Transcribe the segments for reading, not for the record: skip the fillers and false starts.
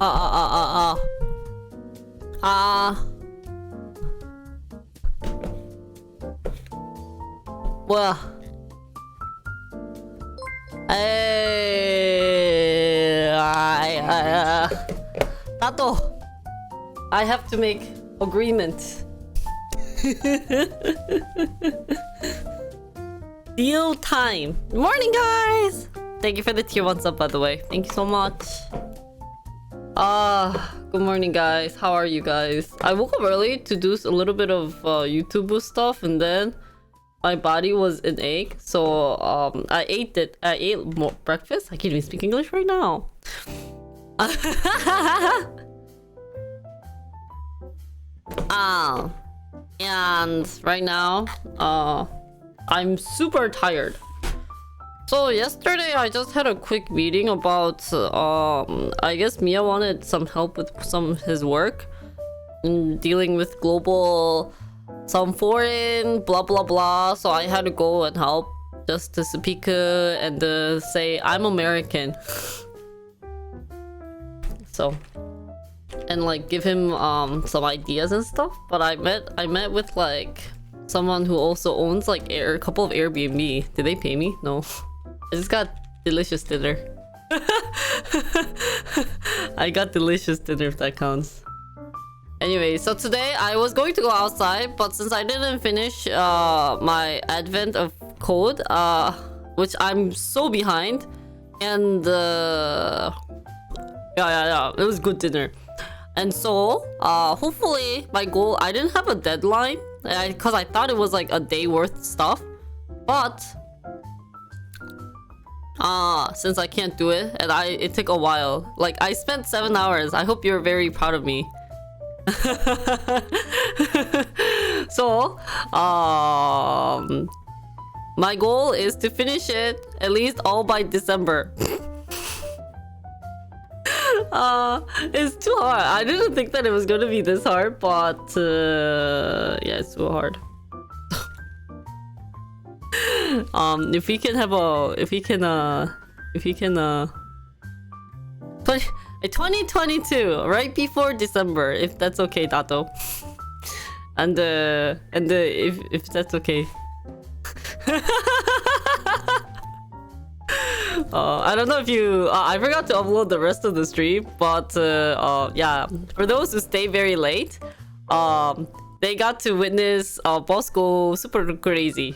아. 뭐야? 에이, 나도. I have to make agreement. Deal time. Morning, guys. Thank you for the tier 1 sub, by the way. Thank you so much. Good morning, guys. How are you guys? I woke up early to do a little bit of YouTube stuff, and then my body was an ache, so I ate it. I ate more breakfast. I can't even speak English right now. And right now, I'm super tired. So yesterday I just had a quick meeting about I guess Mia wanted some help with some of his work in dealing with global, some foreign, blah blah blah. So I had to go and help just to speak and say I'm American. So, and like give him some ideas and stuff. But I met with like someone who also owns like a couple of Airbnb. Did they pay me? No. I just got delicious dinner. I got delicious dinner, if that counts. Anyway, so today I was going to go outside, but since I didn't finish my advent of code, which I'm so behind, and yeah, it was good dinner. And so hopefully my goal, I didn't have a deadline because I thought it was like a day worth stuff, but since I can't do it and it took a while, like I spent 7 hours. I hope you're very proud of me. So my goal is to finish it at least all by December. It's too hard. I didn't think that it was gonna be this hard, but yeah, it's too hard. If we can 2022 right before December, if that's okay, Dato. And if that's okay. I don't know if you I forgot to upload the rest of the stream, but yeah, for those who stay very late, they got to witness boss go super crazy.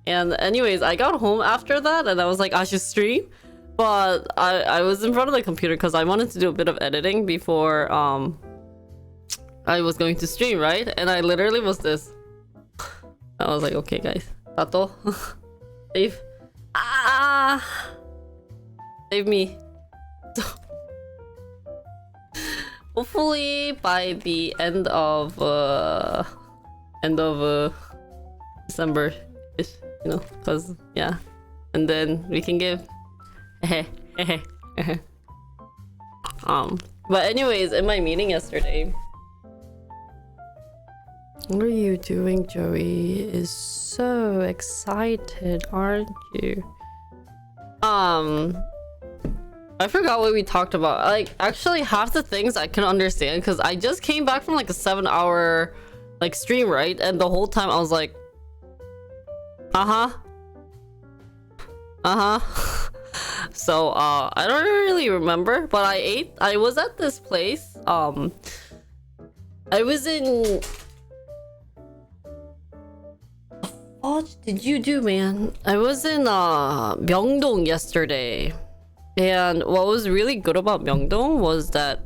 And anyways, I got home after that and I was like, I should stream, but I was in front of the computer because I wanted to do a bit of editing before I was going to stream, right? And I literally was this. I was like, okay guys, Tato, save. Save me. Hopefully by the end of December, you know, because yeah, and then we can give. But anyways, in my meeting yesterday, what are you doing, Joey? Is so excited, aren't you? I forgot what we talked about. Like, actually, half the things I can understand because I just came back from like a 7-hour like stream, right? And the whole time I was like, so I don't really remember, but I was at this place. I was in. What did you do, man? I was in Myeongdong yesterday, and what was really good about Myeongdong was that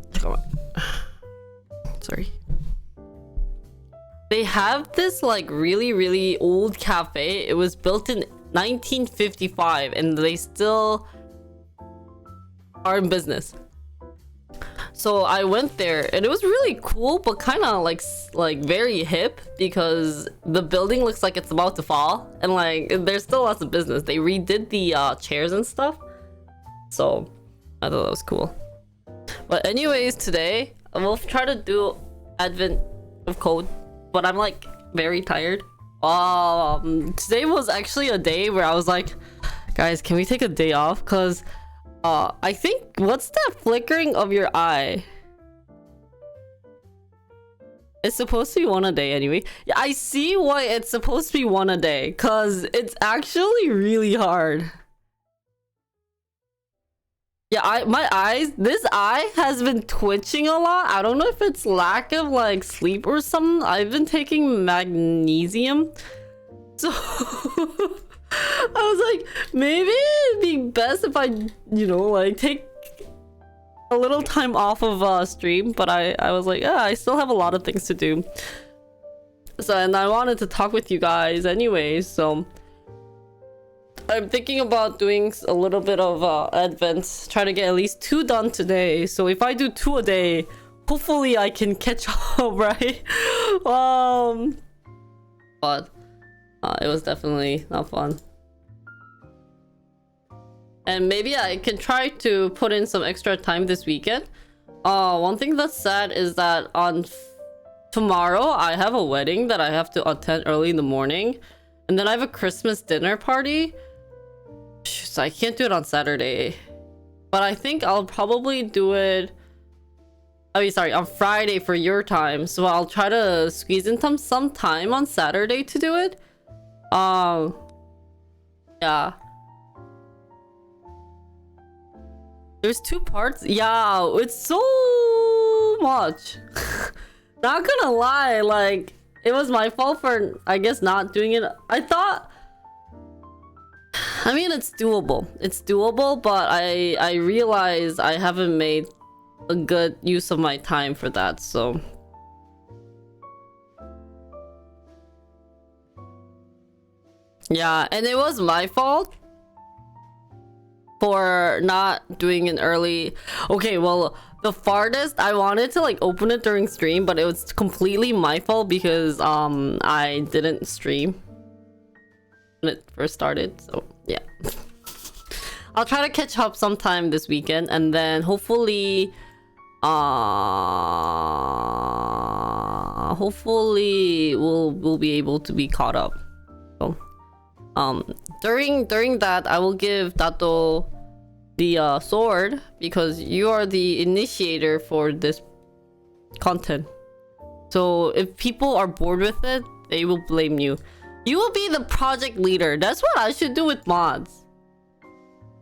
sorry, they have this like really old cafe. It was built in 1955 and they still are in business. So I went there and it was really cool, but kind of like very hip because the building looks like it's about to fall and like there's still lots of business. They redid the chairs and stuff, so I thought that was cool. But anyways, today we'll try to do Advent of Code, but I'm like very tired. Today was actually a day where I was like, guys, can we take a day off? Because I think, what's that flickering of your eye? It's supposed to be one a day anyway. Yeah, I see why it's supposed to be one a day, cause it's actually really hard. Yeah, this eye has been twitching a lot. I don't know if it's lack of like sleep or something. I've been taking magnesium. So I was like, maybe it'd be best if I, like take a little time off of stream, but I was like, I still have a lot of things to do. So, and I wanted to talk with you guys anyway, so I'm thinking about doing a little bit of advents, trying to get at least 2 done today. So if I do 2 a day, hopefully I can catch up, right? But it was definitely not fun. And maybe I can try to put in some extra time this weekend. One thing that's sad is that on tomorrow I have a wedding that I have to attend early in the morning, and then I have a Christmas dinner party, so I can't do it on Saturday. But I think I'll probably do it, on Friday for your time. So I'll try to squeeze in some time on Saturday to do it. Yeah. There's 2 parts? Yeah, it's so much. Not gonna lie, like, it was my fault for, I guess, not doing it. I mean, it's doable. It's doable, but I realize I haven't made a good use of my time for that, so. Yeah, and it was my fault for not doing an early. Okay, well, the farthest I wanted to like open it during stream, but it was completely my fault because I didn't stream when it first started. So yeah, I'll try to catch up sometime this weekend, and then hopefully we'll be able to be caught up. So during that, I will give Dato the sword, because you are the initiator for this content. So if people are bored with it, they will blame you. You will be the project leader. That's what I should do with mods.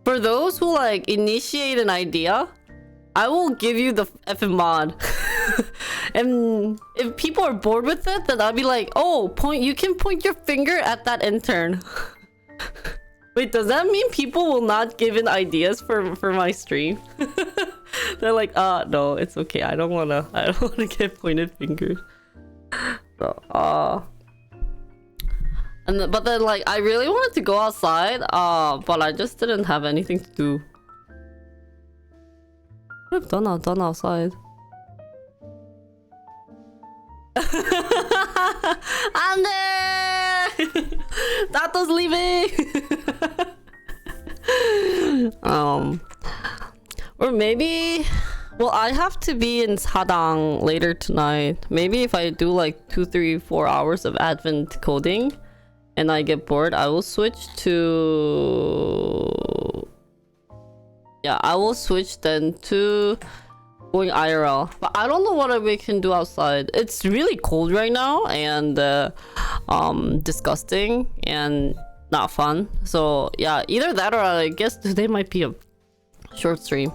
For those who like initiate an idea, I will give you the effing mod. And if people are bored with it, then I'll be like, oh, you can point your finger at that intern. Wait, does that mean people will not give in ideas for my stream? They're like, no, it's okay. I don't wanna get pointed fingers. So, but then like I really wanted to go outside, but I just didn't have anything to do. What have done outside? Ande! Dato's leaving! Or maybe, well, I have to be in Sadang later tonight. Maybe if I do like 2, 3, 4 hours of Advent coding and I get bored, I will switch to, yeah, I will switch then to going IRL. But I don't know what we can do outside. It's really cold right now, and disgusting and not fun. So yeah, either that or I guess today might be a short stream.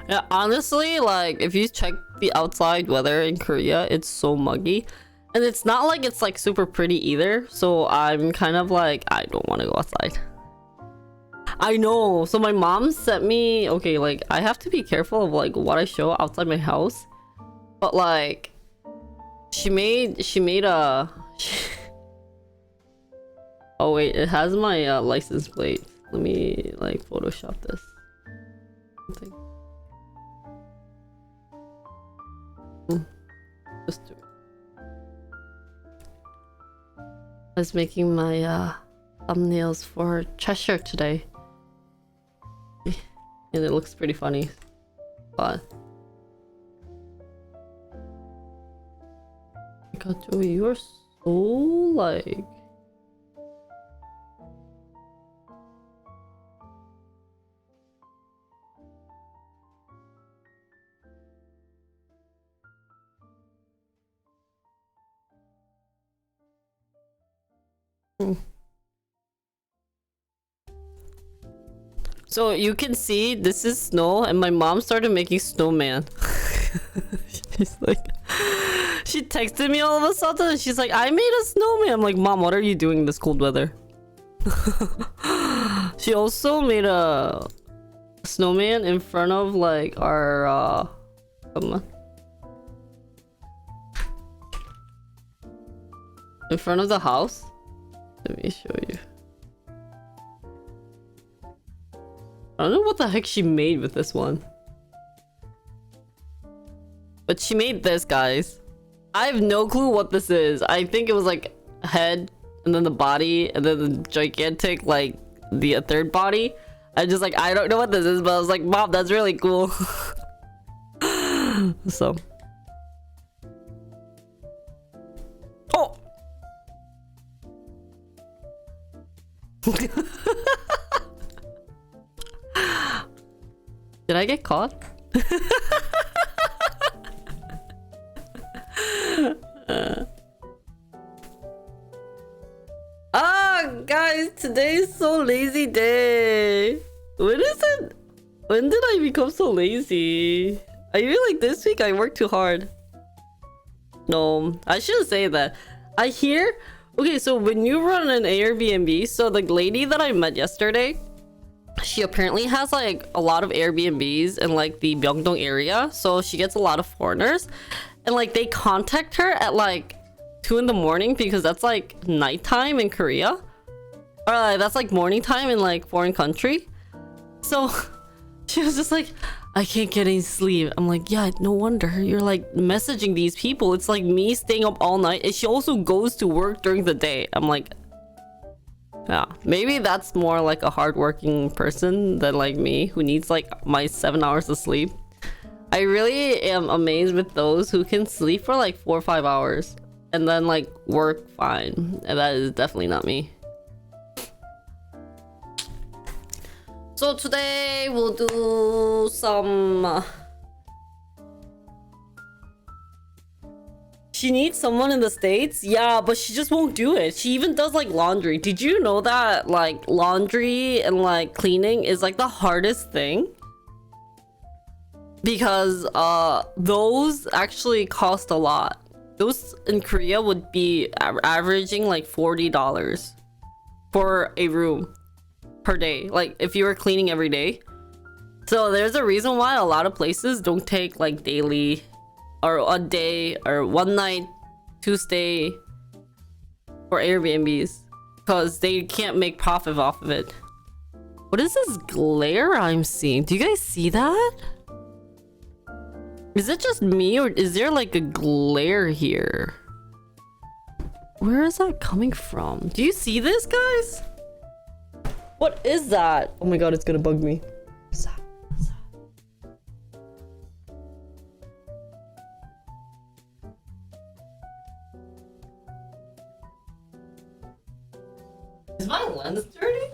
Yeah, honestly, like if you check the outside weather in Korea, it's so muggy. And it's not like it's like super pretty either. So I'm kind of like, I don't want to go outside. I know. So my mom sent me, okay, like I have to be careful of like what I show outside my house. But like she made a oh wait, it has my license plate. Let me like Photoshop this. Something. Just do it. I was making my thumbnails for Cheshire today, and it looks pretty funny. But god, Joey, you're so like... So you can see this is snow, and my mom started making snowman. She's like, she texted me all of a sudden, and she's like, I made a snowman. I'm like, Mom, what are you doing in this cold weather? She also made a snowman in front of like our in front of the house. Let me show you. I don't know what the heck she made with this one. But she made this, guys. I have no clue what this is. I think it was like a head, and then the body, and then the gigantic, like, the third body. I just like, I don't know what this is, but I was like, Mom, that's really cool. So. Oh! Did I get caught? Guys, today is so lazy day. When is it? When did I become so lazy? I feel like this week I worked too hard. No, I shouldn't say that. I hear... Okay, so when you run an Airbnb, so the lady that I met yesterday, she apparently has like a lot of Airbnbs in like the Myeongdong area, so she gets a lot of foreigners, and like they contact her at like 2 in the morning because that's like nighttime in Korea, or like, that's like morning time in like foreign country. So she was just like, I can't get any sleep. I'm like, yeah, no wonder you're like messaging these people. It's like me staying up all night, and she also goes to work during the day. I'm like, yeah, maybe that's more like a hardworking person than like me, who needs like my 7 hours of sleep. I really am amazed with those who can sleep for like 4 or 5 hours and then like work fine, and that is definitely not me. So today we'll do some... She needs someone in the States? Yeah, but she just won't do it. She even does like laundry. Did you know that like laundry and like cleaning is like the hardest thing? Because those actually cost a lot. Those in Korea would be averaging like $40 for a room per day, like if you were cleaning every day. So there's a reason why a lot of places don't take like daily or a day or one night to stay for Airbnbs, because they can't make profit off of it. What is this glare I'm seeing? Do you guys see that? Is it just me, or is there like a glare here? Where is that coming from? Do you see this, guys? What is that? Oh my god, it's gonna bug me. What's that? What's that? Is my lens dirty?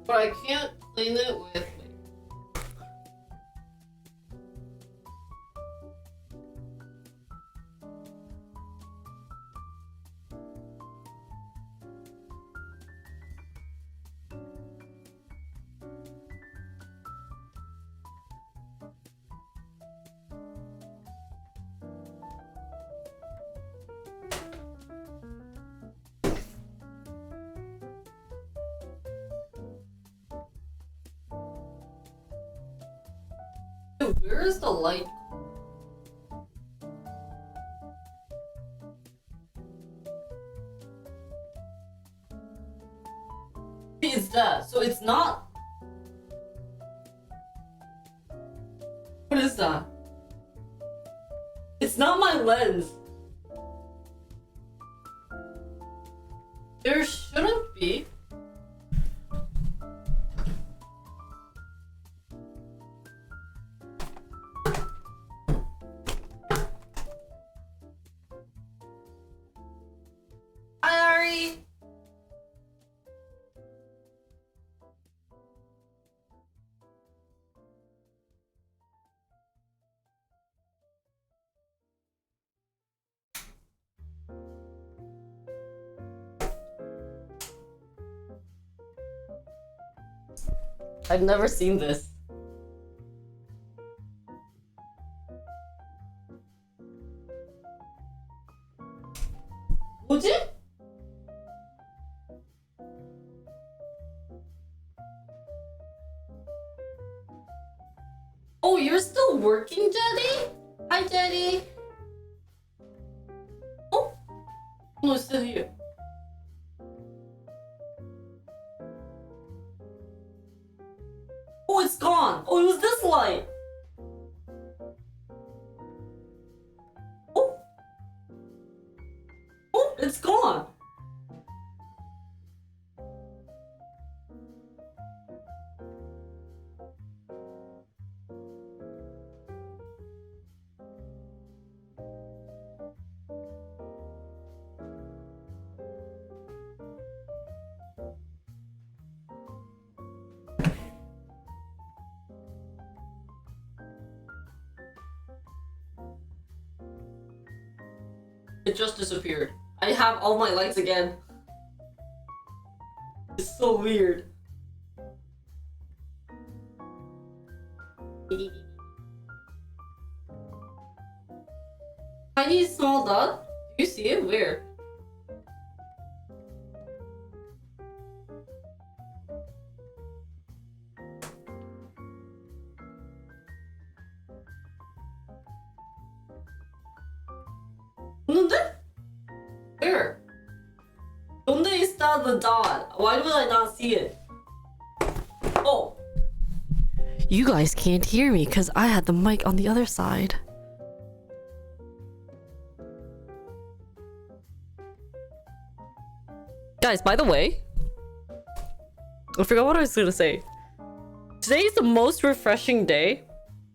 But I can't clean it with... Where is the light? It's that. So it's not. What is that? It's not my lens. There shouldn't be. I've never seen this. 뭐지? Oh, you're still working, Jetty? Hi, Jetty. Oh, no, it's still here. Oh, it's gone. Oh, it was this light. Oh, oh, it's gone. It just disappeared. I have all my lights again. It's so weird. Tiny small dot? Do you see it? Where? 없는데? Where? ¿Dónde está the dot? Why would I not see it? Oh. You guys can't hear me because I had the mic on the other side. Guys, by the way, I forgot what I was gonna say. Today is the most refreshing day,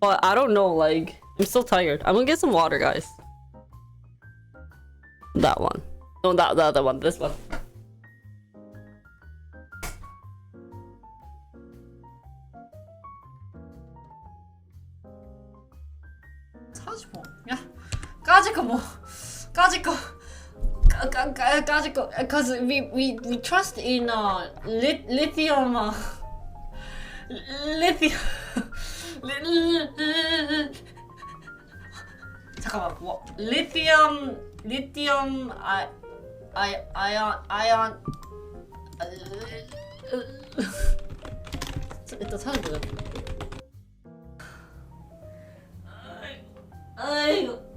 but I don't know, like, I'm still tired. I'm gonna get some water, guys. That one. No, that the other one. This one. 사지 뭐. 야, 까짓 거 뭐. 까짓 거. 까짓 거. Cause we trust in lithium. lithium. 잠깐만. 뭐? lithium ion. 일단 찾아보자. 아이고.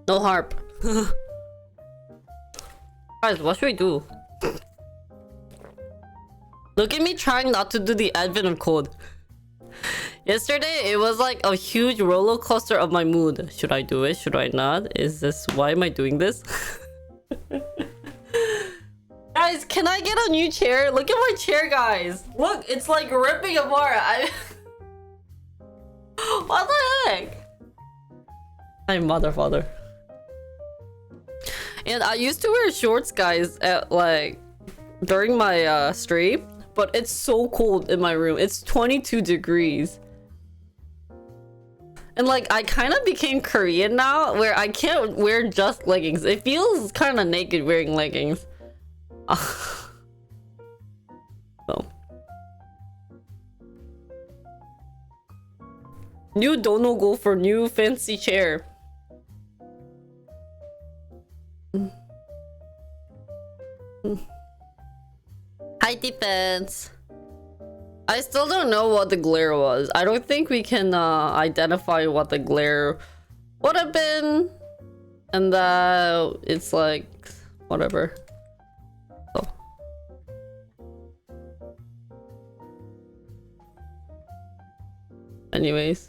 No harp. Guys, what should we do? Look at me trying not to do the advent of code. Yesterday, it was like a huge roller coaster of my mood. Should I do it? Should I not? Why am I doing this? Guys, can I get a new chair? Look at my chair, guys. Look, it's like ripping apart. What the heck? I'm mother father. And I used to wear shorts, guys, at like during my stream, but it's so cold in my room. It's 22 degrees. And like I kind of became Korean now where I can't wear just leggings. It feels kind of naked wearing leggings. So. New dono go for new fancy chair. Hi, defense. I still don't know what the glare was. I don't think we can identify what the glare would have been. And it's like, whatever. Oh. Anyways.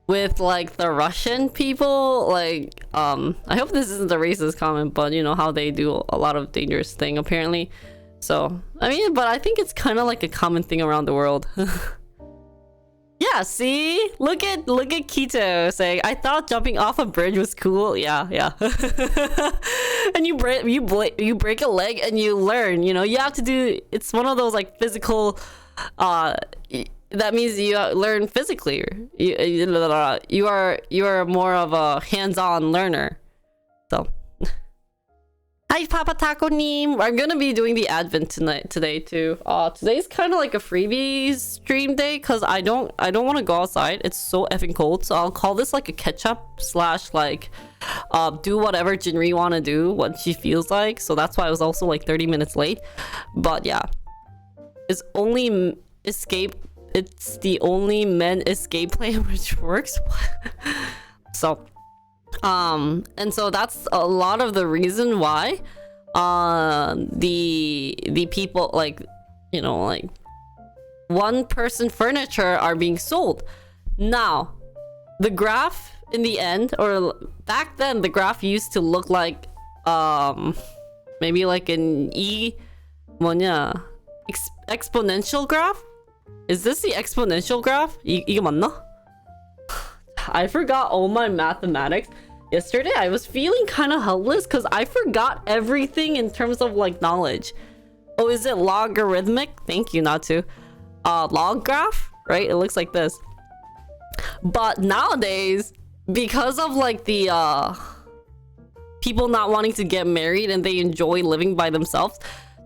with like the Russian people. Like, I hope this isn't a racist comment, but you know how they do a lot of dangerous thing apparently. So I mean, but I think it's kind of like a common thing around the world. Yeah, see? Look at Keto saying, I thought jumping off a bridge was cool. Yeah. And you break a leg and you learn, you know, you have to do, it's one of those like physical, that means you learn physically. You are more of a hands-on learner. So hi, Papa Taco Neem. I'm gonna be doing the Advent today too. Today's kind of like a freebie stream day because I don't want to go outside. It's so effing cold. So I'll call this like a catch up / like do whatever Jinri want to do, what she feels like. So that's why I was also like 30 minutes late. But yeah, it's only escape. It's the only men escape plan which works. So. And so that's a lot of the reason why the people, like, you know, like one person furniture are being sold. Now the graph in the end, or back then, the graph used to look like maybe like an exponential graph. Is this the exponential graph? 이게 맞나? I forgot all my mathematics. Yesterday, I was feeling kind of helpless because I forgot everything in terms of like knowledge. Oh, is it logarithmic? Thank you, not to. Log graph, right? It looks like this. But nowadays, because of like the people not wanting to get married and they enjoy living by themselves,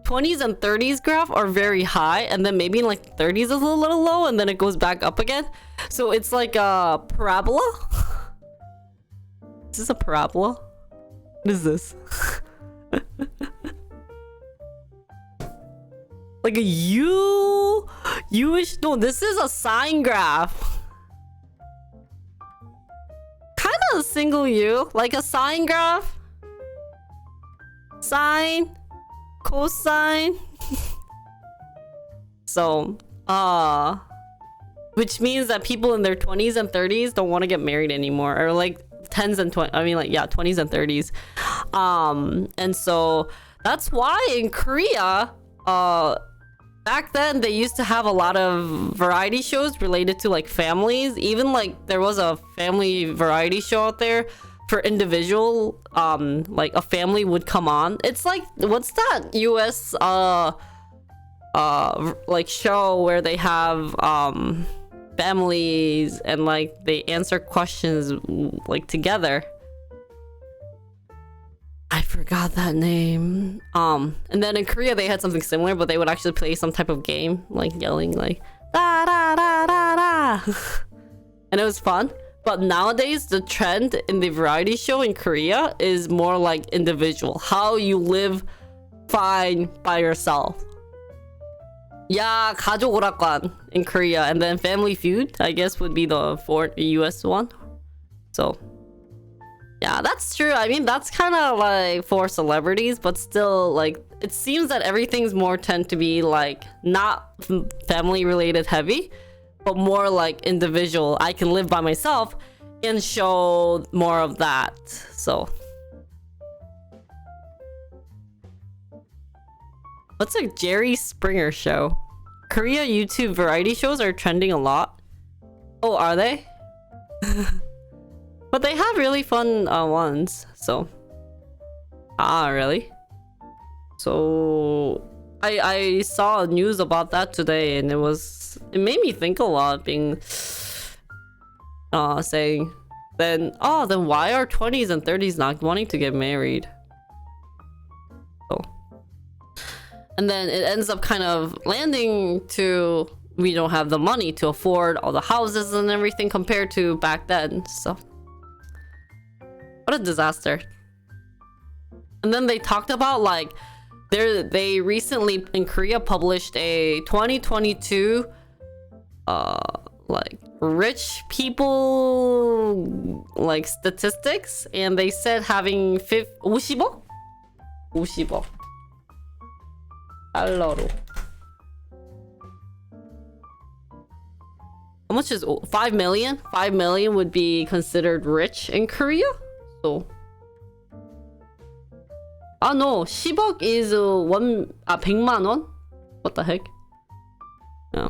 20s and 30s graph are very high, and then maybe in like 30s is a little low, and then it goes back up again. So it's like a parabola. Is this a parabola? What is this? Like a U-ish? No, this is a sine graph. Kind of a single U, like a sine graph. Sine, cosine. So, which means that people in their 20s and 30s don't want to get married anymore, or like 10s and 20s, I mean like, yeah, 20s and 30s. And so that's why in Korea, back then they used to have a lot of variety shows related to like families. Even like there was a family variety show out there for individual, like a family would come on. It's like, what's that US like show where they have families and like they answer questions like together? I forgot that name. And then in Korea they had something similar, but they would actually play some type of game, like yelling like da da da da da. And it was fun. But nowadays the trend in the variety show in Korea is more like individual, how you live fine by yourself. Yeah, 가족 오락관 in Korea, and then Family Feud, I guess, would be the US one. So yeah, that's true. I mean, that's kind of like for celebrities, but still, like, it seems that everything's more tend to be like not family related heavy, but more like individual. I can live by myself and show more of that. So what's a Jerry Springer show? Korea YouTube variety shows are trending a lot. Oh, are they? But they have really fun ones. So really? So I saw news about that today, and it made me think a lot, being saying then why are 20s and 30s not wanting to get married? Oh. And then it ends up kind of landing to, we don't have the money to afford all the houses and everything compared to back then. So what a disaster. And then they talked about like they recently in Korea published a 2022 like rich people like statistics, and they said having 50억? 50억 달러로. much is 5 million? 5 million would be considered rich in Korea? So no, 10억 is 100만 원? What the heck? Yeah.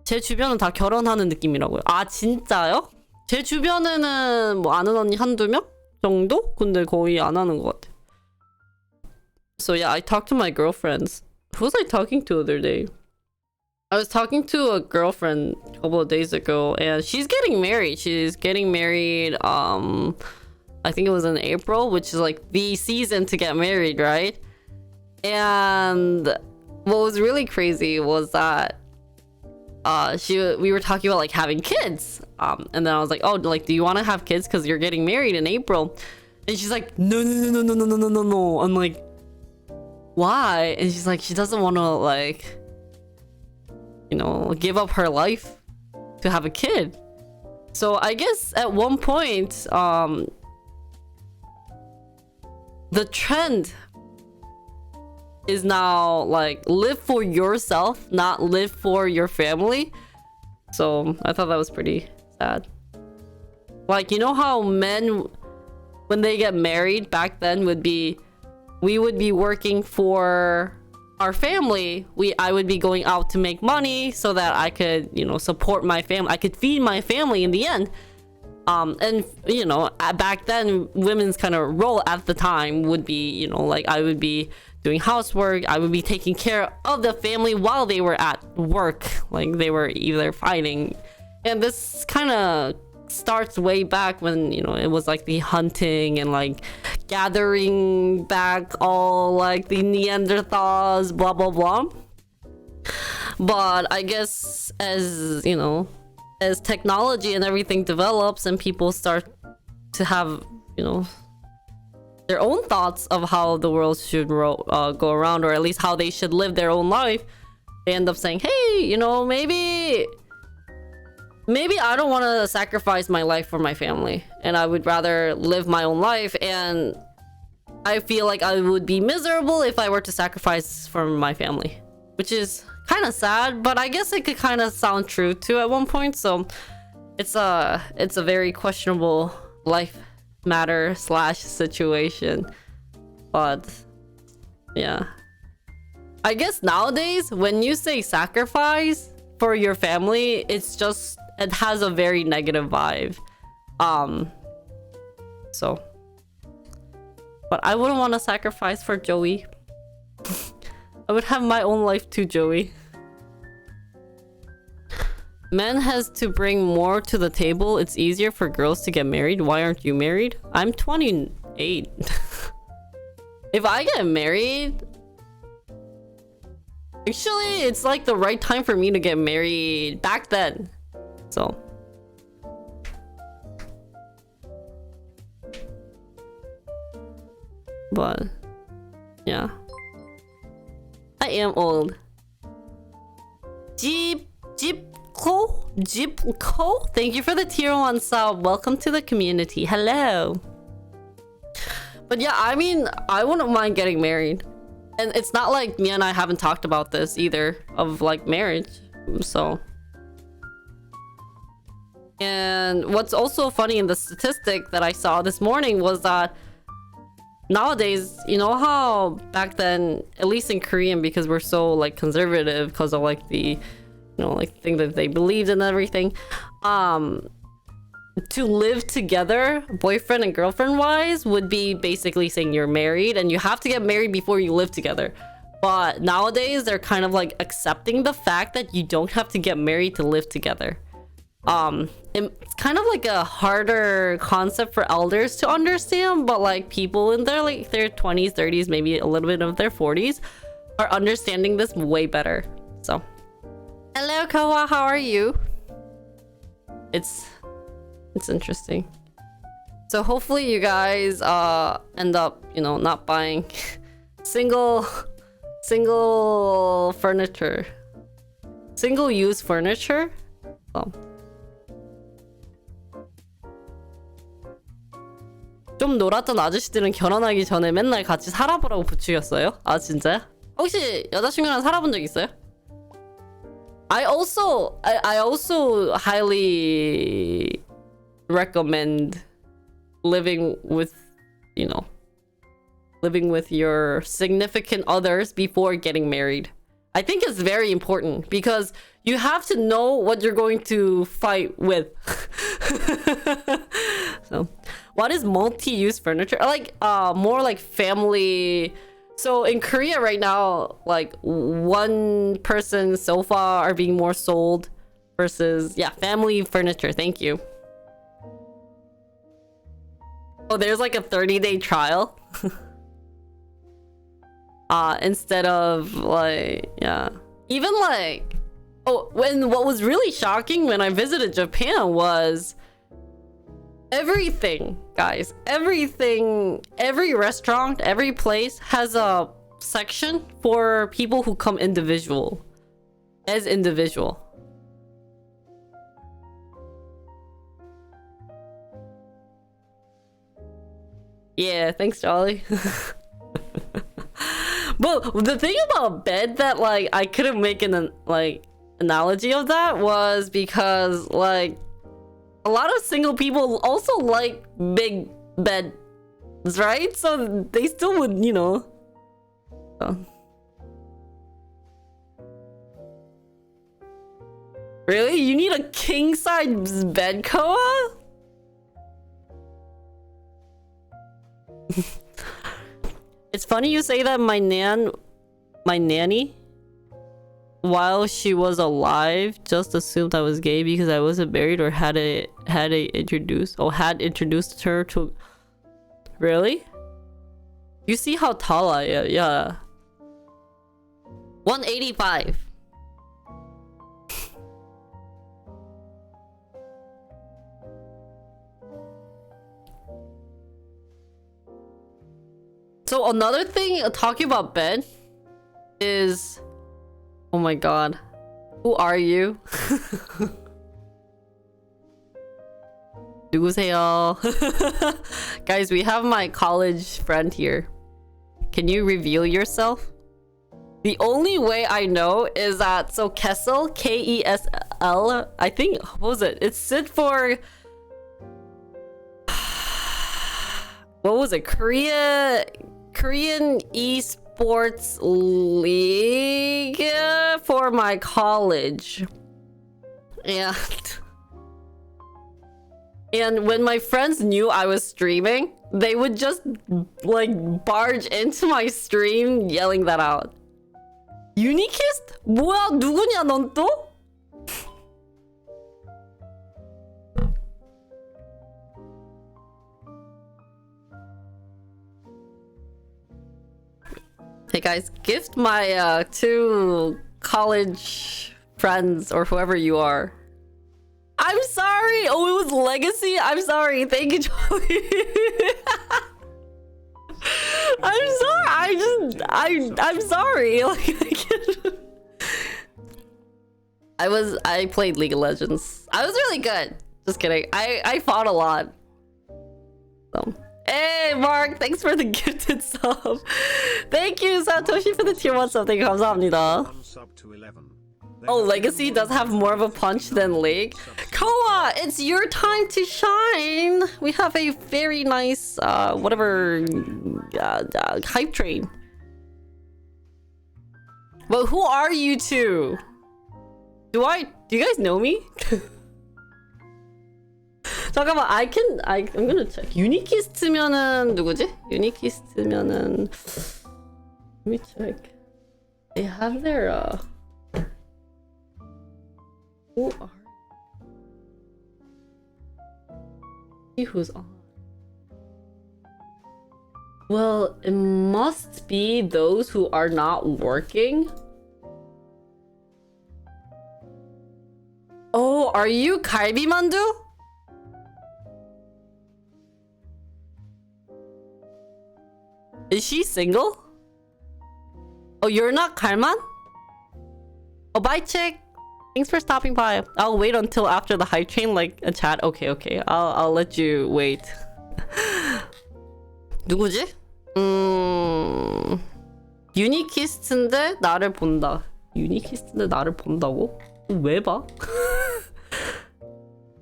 제 주변은 다 결혼하는 느낌이라고요. 아 진짜요? 제 주변에는 뭐 아는 언니 한두 명 정도? 근데 거의 안 하는 것 같아. So yeah, I talked to my girlfriends. Who was I talking to the other day? I was talking to a girlfriend a couple of days ago, and she's getting married. She's getting married, I think it was in April, which is like the season to get married, right? And what was really crazy was that we were talking about like having kids, and then I was like, oh, like, do you want to have kids because you're getting married in April? And she's like, no. I'm like, why? And she's like, she doesn't want to, like, you know, give up her life to have a kid. So I guess at one point, the trend is now like live for yourself, not live for your family. So I thought that was pretty sad. Like, you know how men, when they get married back then, we would be working for our family. I would be going out to make money so that I could, you know, support my family. I could feed my family in the end. And you know, back then, women's kind of role at the time would be, you know, like I would be doing housework, I would be taking care of the family while they were at work, like they were either fighting. And this kind of starts way back when, you know, it was like the hunting and like gathering back all like the Neanderthals, blah blah blah. But I guess as, you know, as technology and everything develops and people start to have, you know, their own thoughts of how the world should go around, or at least how they should live their own life, they end up saying, hey, you know, maybe I don't want to sacrifice my life for my family, and I would rather live my own life, and I feel like I would be miserable if I were to sacrifice for my family, which is kind of sad, but I guess it could kind of sound true too at one point. So it's a very questionable life matter / situation. But yeah, I guess nowadays when you say sacrifice for your family, it has a very negative vibe. So, but I wouldn't want to sacrifice for Joey. I would have my own life too, Joey. Men has to bring more to the table. It's easier for girls to get married. Why aren't you married? I'm 28. If I get married, actually, it's like the right time for me to get married back then. So. But, yeah. I am old. Jeepco? Thank you for the tier 1 sub. Welcome to the community. Hello. But yeah, I mean, I wouldn't mind getting married. And it's not like me and I haven't talked about this either, of like marriage. So. And what's also funny in the statistic that I saw this morning was that nowadays, you know how back then, at least in Korean, because we're so like conservative because of like the, you know, like thing that they believed in and everything, to live together, boyfriend and girlfriend wise, would be basically saying you're married and you have to get married before you live together. But nowadays, they're kind of like accepting the fact that you don't have to get married to live together. It's kind of like a harder concept for elders to understand, but like people in their 20s, 30s, maybe a little bit of their 40s are understanding this way better. So, hello Kawa, how are you? It's interesting. So hopefully you guys end up, you know, not buying single furniture, single use furniture. So. 좀 놀았던 아저씨들은 결혼하기 전에 맨날 같이 살아보라고 부추겼어요? 아 진짜요? 혹시 여자친구랑 살아본 적 있어요? I also highly recommend living with, you know, living with your significant others before getting married. I think it's very important because you have to know what you're going to fight with. So, what is multi-use furniture? Like, more like family. So in Korea right now, like one person sofa are being more sold versus, yeah, family furniture. Thank you. Oh, there's like a 30-day trial. Instead of like, yeah, even like, oh, what was really shocking when I visited Japan was everything, guys, everything, every restaurant, every place has a section for people who come as individual. Yeah, thanks, Jolly. But the thing about bed that like I couldn't make an like analogy of that was because like a lot of single people also like big beds, right? So they still would, you know. So. Really? You need a king size bed, Koa? It's funny you say that. My nanny, while she was alive, just assumed I was gay because I wasn't married or had introduced her to. Really? You see how tall I am? Yeah. 185. So another thing talking about bed is, oh my god, who are you? 누구세요? Guys, we have my college friend here. Can you reveal yourself? The only way I know is that, so Kessel, K-E-S-L, I think, what was it? It's sit for, what was it? Korean Esports League for my college. And when my friends knew I was streaming, they would just like barge into my stream yelling that out. 유니키스트? 뭐야, 누구냐 넌 또? Hey guys, gift my two college friends or whoever you are. I'm sorry. Oh, it was Legacy. I'm sorry. Thank you, Joey. I'm sorry. I'm sorry. Like I played League of Legends. I was really good. Just kidding. I fought a lot. So. Hey, Mark, thanks for the gifted sub. Thank you, Satoshi, for the tier 1 sub. Thank you, 감사합니다. Oh, Legacy does have more of a punch than League. Koa, it's your time to shine. We have a very nice, hype train. But who are you two? Do you guys know me? 잠깐만, I'm gonna check. 유니키스트면은 누구지? 유니키스트면은 let me check. They have their who are see who's on? Well, it must be those who are not working. Oh, are you 갈비만두? Is she single? Oh, you're not Karman? Oh, bye, chick. Thanks for stopping by. I'll wait until after the hype train, like a chat. Okay. I'll let you wait. 누구지? 유니키스트인데 나를 본다. 유니키스트인데 나를 본다고? 왜 봐?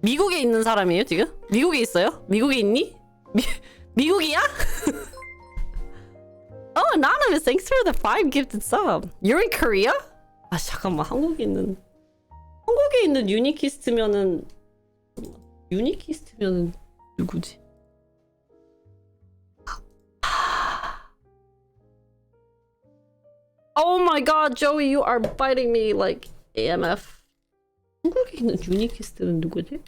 미국에 있는 사람이에요 지금? 미국에 있어요? 미국에 있니? 미국이야? Oh, anonymous, thanks for the 5 gifted sub. You're in Korea? 아 잠깐만, 한국에 있는 유니키스트면은 누구지? Oh my god, Joey, you are biting me like AMF. 한국에 있는 유니키스트는 누구지?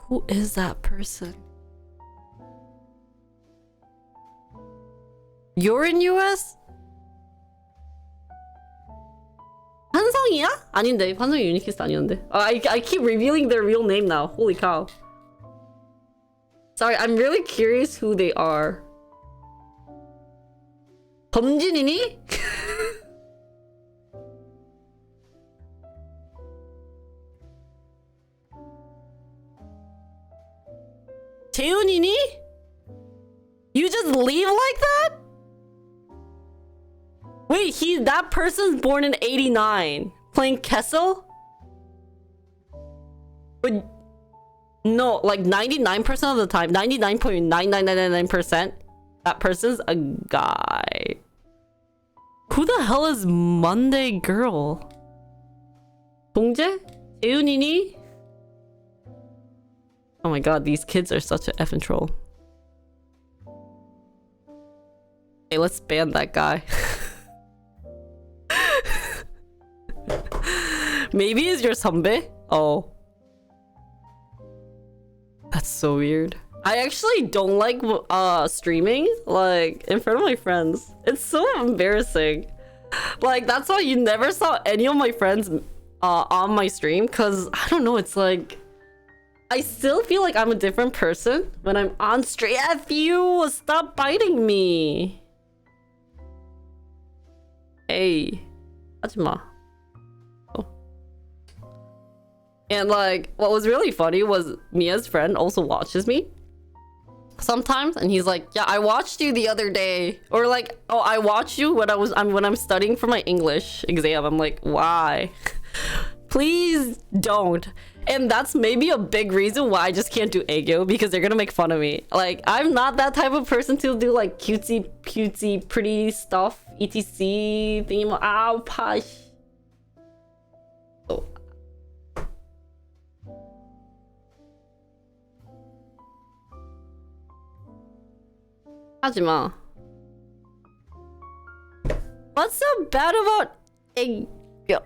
Who is that person? You're in US? 환성이야? 아닌데, 환성이 유니키스트 아니었는데. I keep revealing their real name now. Holy cow. Sorry, I'm really curious who they are. 범진이니? 재훈이니? You just leave like that? Wait, that person's born in 89. Playing Kessel? But no, like 99% of the time, 99.9999%, that person's a guy. Who the hell is Monday Girl? 동재? 재훈이니? Oh my god, these kids are such an effing troll. Hey, let's ban that guy. Maybe it's your 선배? Oh. That's so weird. I actually don't like streaming like in front of my friends. It's so embarrassing. Like that's why you never saw any of my friends on my stream, cause I don't know, it's like I still feel like I'm a different person when I'm on stream. F you! Stop biting me! Hey, 하지마. Oh. And like, what was really funny was Mia's friend also watches me sometimes, and he's like, "Yeah, I watched you the other day," or like, "Oh, I watched you when I'm studying for my English exam." I'm like, "Why?" Please don't. And that's maybe a big reason why I just can't do Aegyo, because they're gonna make fun of me. Like, I'm not that type of person to do like cutesy, pretty stuff, etc. Thingy. Ow, posh. Oh. 하지마. What's so bad about Aegyo?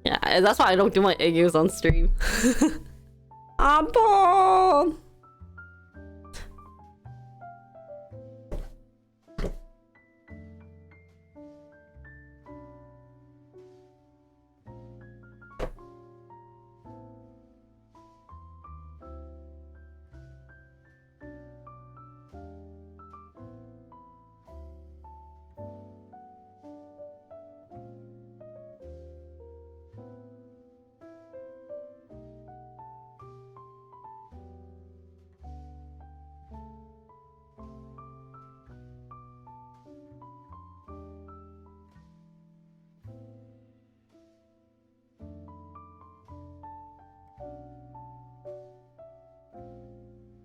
Yeah, that's why I don't do my Aegyos on stream. 아파.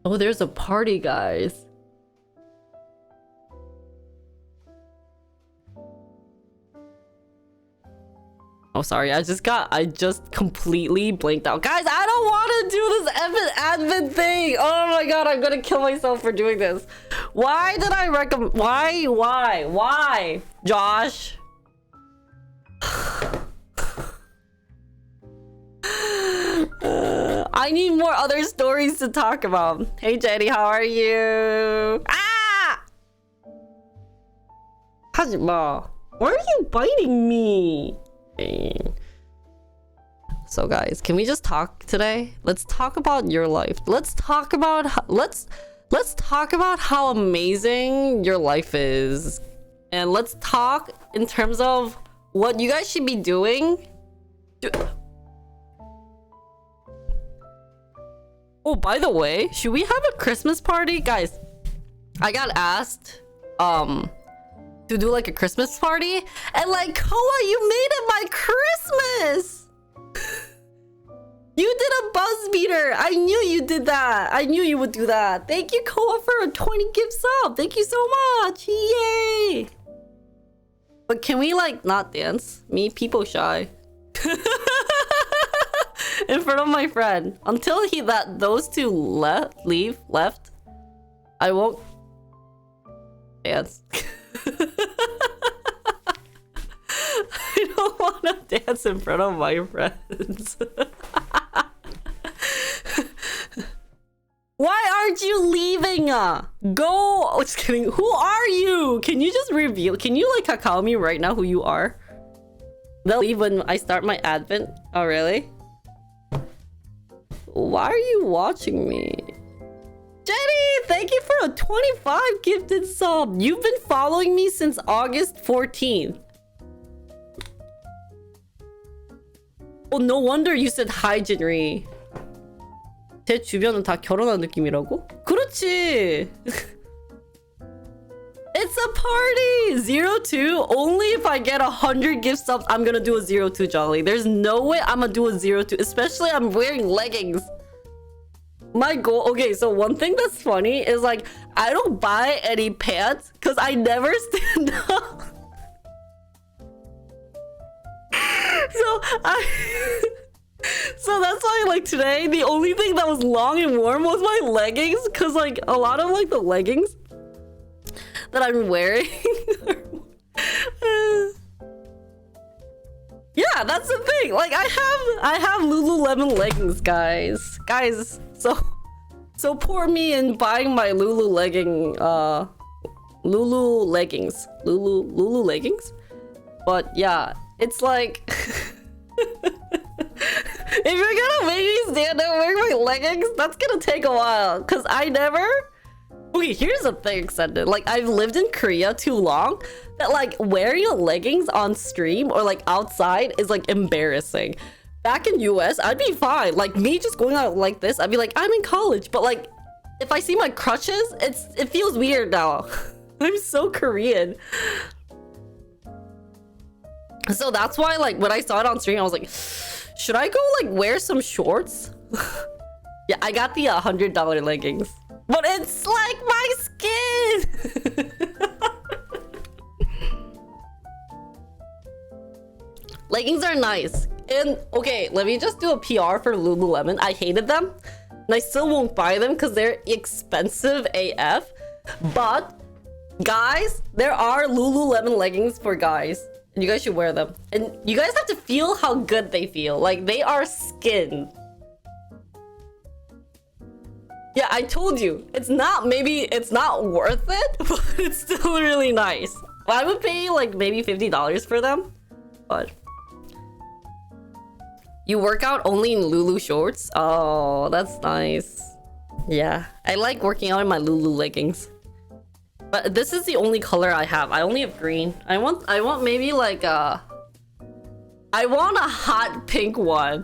Oh, there's a party, guys. Oh, sorry. I just completely blanked out. Guys, I don't want to do this admin thing. Oh my god, I'm gonna kill myself for doing this. Why did I recommend? Why? Josh? I need more other stories to talk about. Hey Jenny, how are you? Ah! 하지마. Why are you biting me? So guys, can we just talk today? Let's talk about your life. Let's talk about how amazing your life is. And let's talk in terms of what you guys should be doing. Oh, by the way, should we have a Christmas party? Guys, I got asked to to do like a Christmas party, and like Koa, you made it my Christmas. You did a buzz beater. I knew you did that. I knew you would do that. Thank you, Koa, for a 20 gift sub. Thank you so much. Yay. But can we like not dance? Me, people shy. In front of my friend. Until those two left, I won't dance. I don't want to dance in front of my friends. Why aren't you leaving? Go. Oh, just kidding. Who are you? Can you just reveal? Can you like Kakao me right now who you are? They'll leave when I start my advent. Oh, really? Why are you watching me? Jenny, thank you for a 25 gifted sub. You've been following me since August 14th. Oh, no wonder you said hi, Jinri. 제 주변은 다 결혼한 느낌이라고? 그렇지. It's a party! 02? Only if I get 100 gift subs, I'm gonna do a 02 Jolly. There's no way I'm gonna do a 02, especially I'm wearing leggings. My goal, okay, so one thing that's funny is like, I don't buy any pants because I never stand up. So that's why like today, the only thing that was long and warm was my leggings, because like a lot of like the leggings that I'm wearing yeah, that's the thing. Like I have Lululemon leggings, guys. So poor me in buying my Lulu leggings. Lulu leggings. But yeah, it's like if you're gonna make me stand up wearing my leggings, that's gonna take a while. Cause I never. Okay, here's the thing, Extended. Like, I've lived in Korea too long that like wearing leggings on stream or like outside is like embarrassing. Back in US, I'd be fine. Like me just going out like this, I'd be like, I'm in college. But like, if I see my crutches, it feels weird now. I'm so Korean. So that's why like when I saw it on stream, I was like, should I go like wear some shorts? Yeah, I got the $100 leggings. But it's like my skin! Leggings are nice. And okay, let me just do a PR for Lululemon. I hated them. And I still won't buy them because they're expensive AF. But guys, there are Lululemon leggings for guys. And you guys should wear them. And you guys have to feel how good they feel. Like they are skin. Yeah, I told you. Maybe it's not worth it, but it's still really nice. I would pay like maybe $50 for them, but you work out only in Lulu shorts? Oh, that's nice. Yeah, I like working out in my Lulu leggings. But this is the only color I have. I only have green. I want maybe like I want a hot pink one.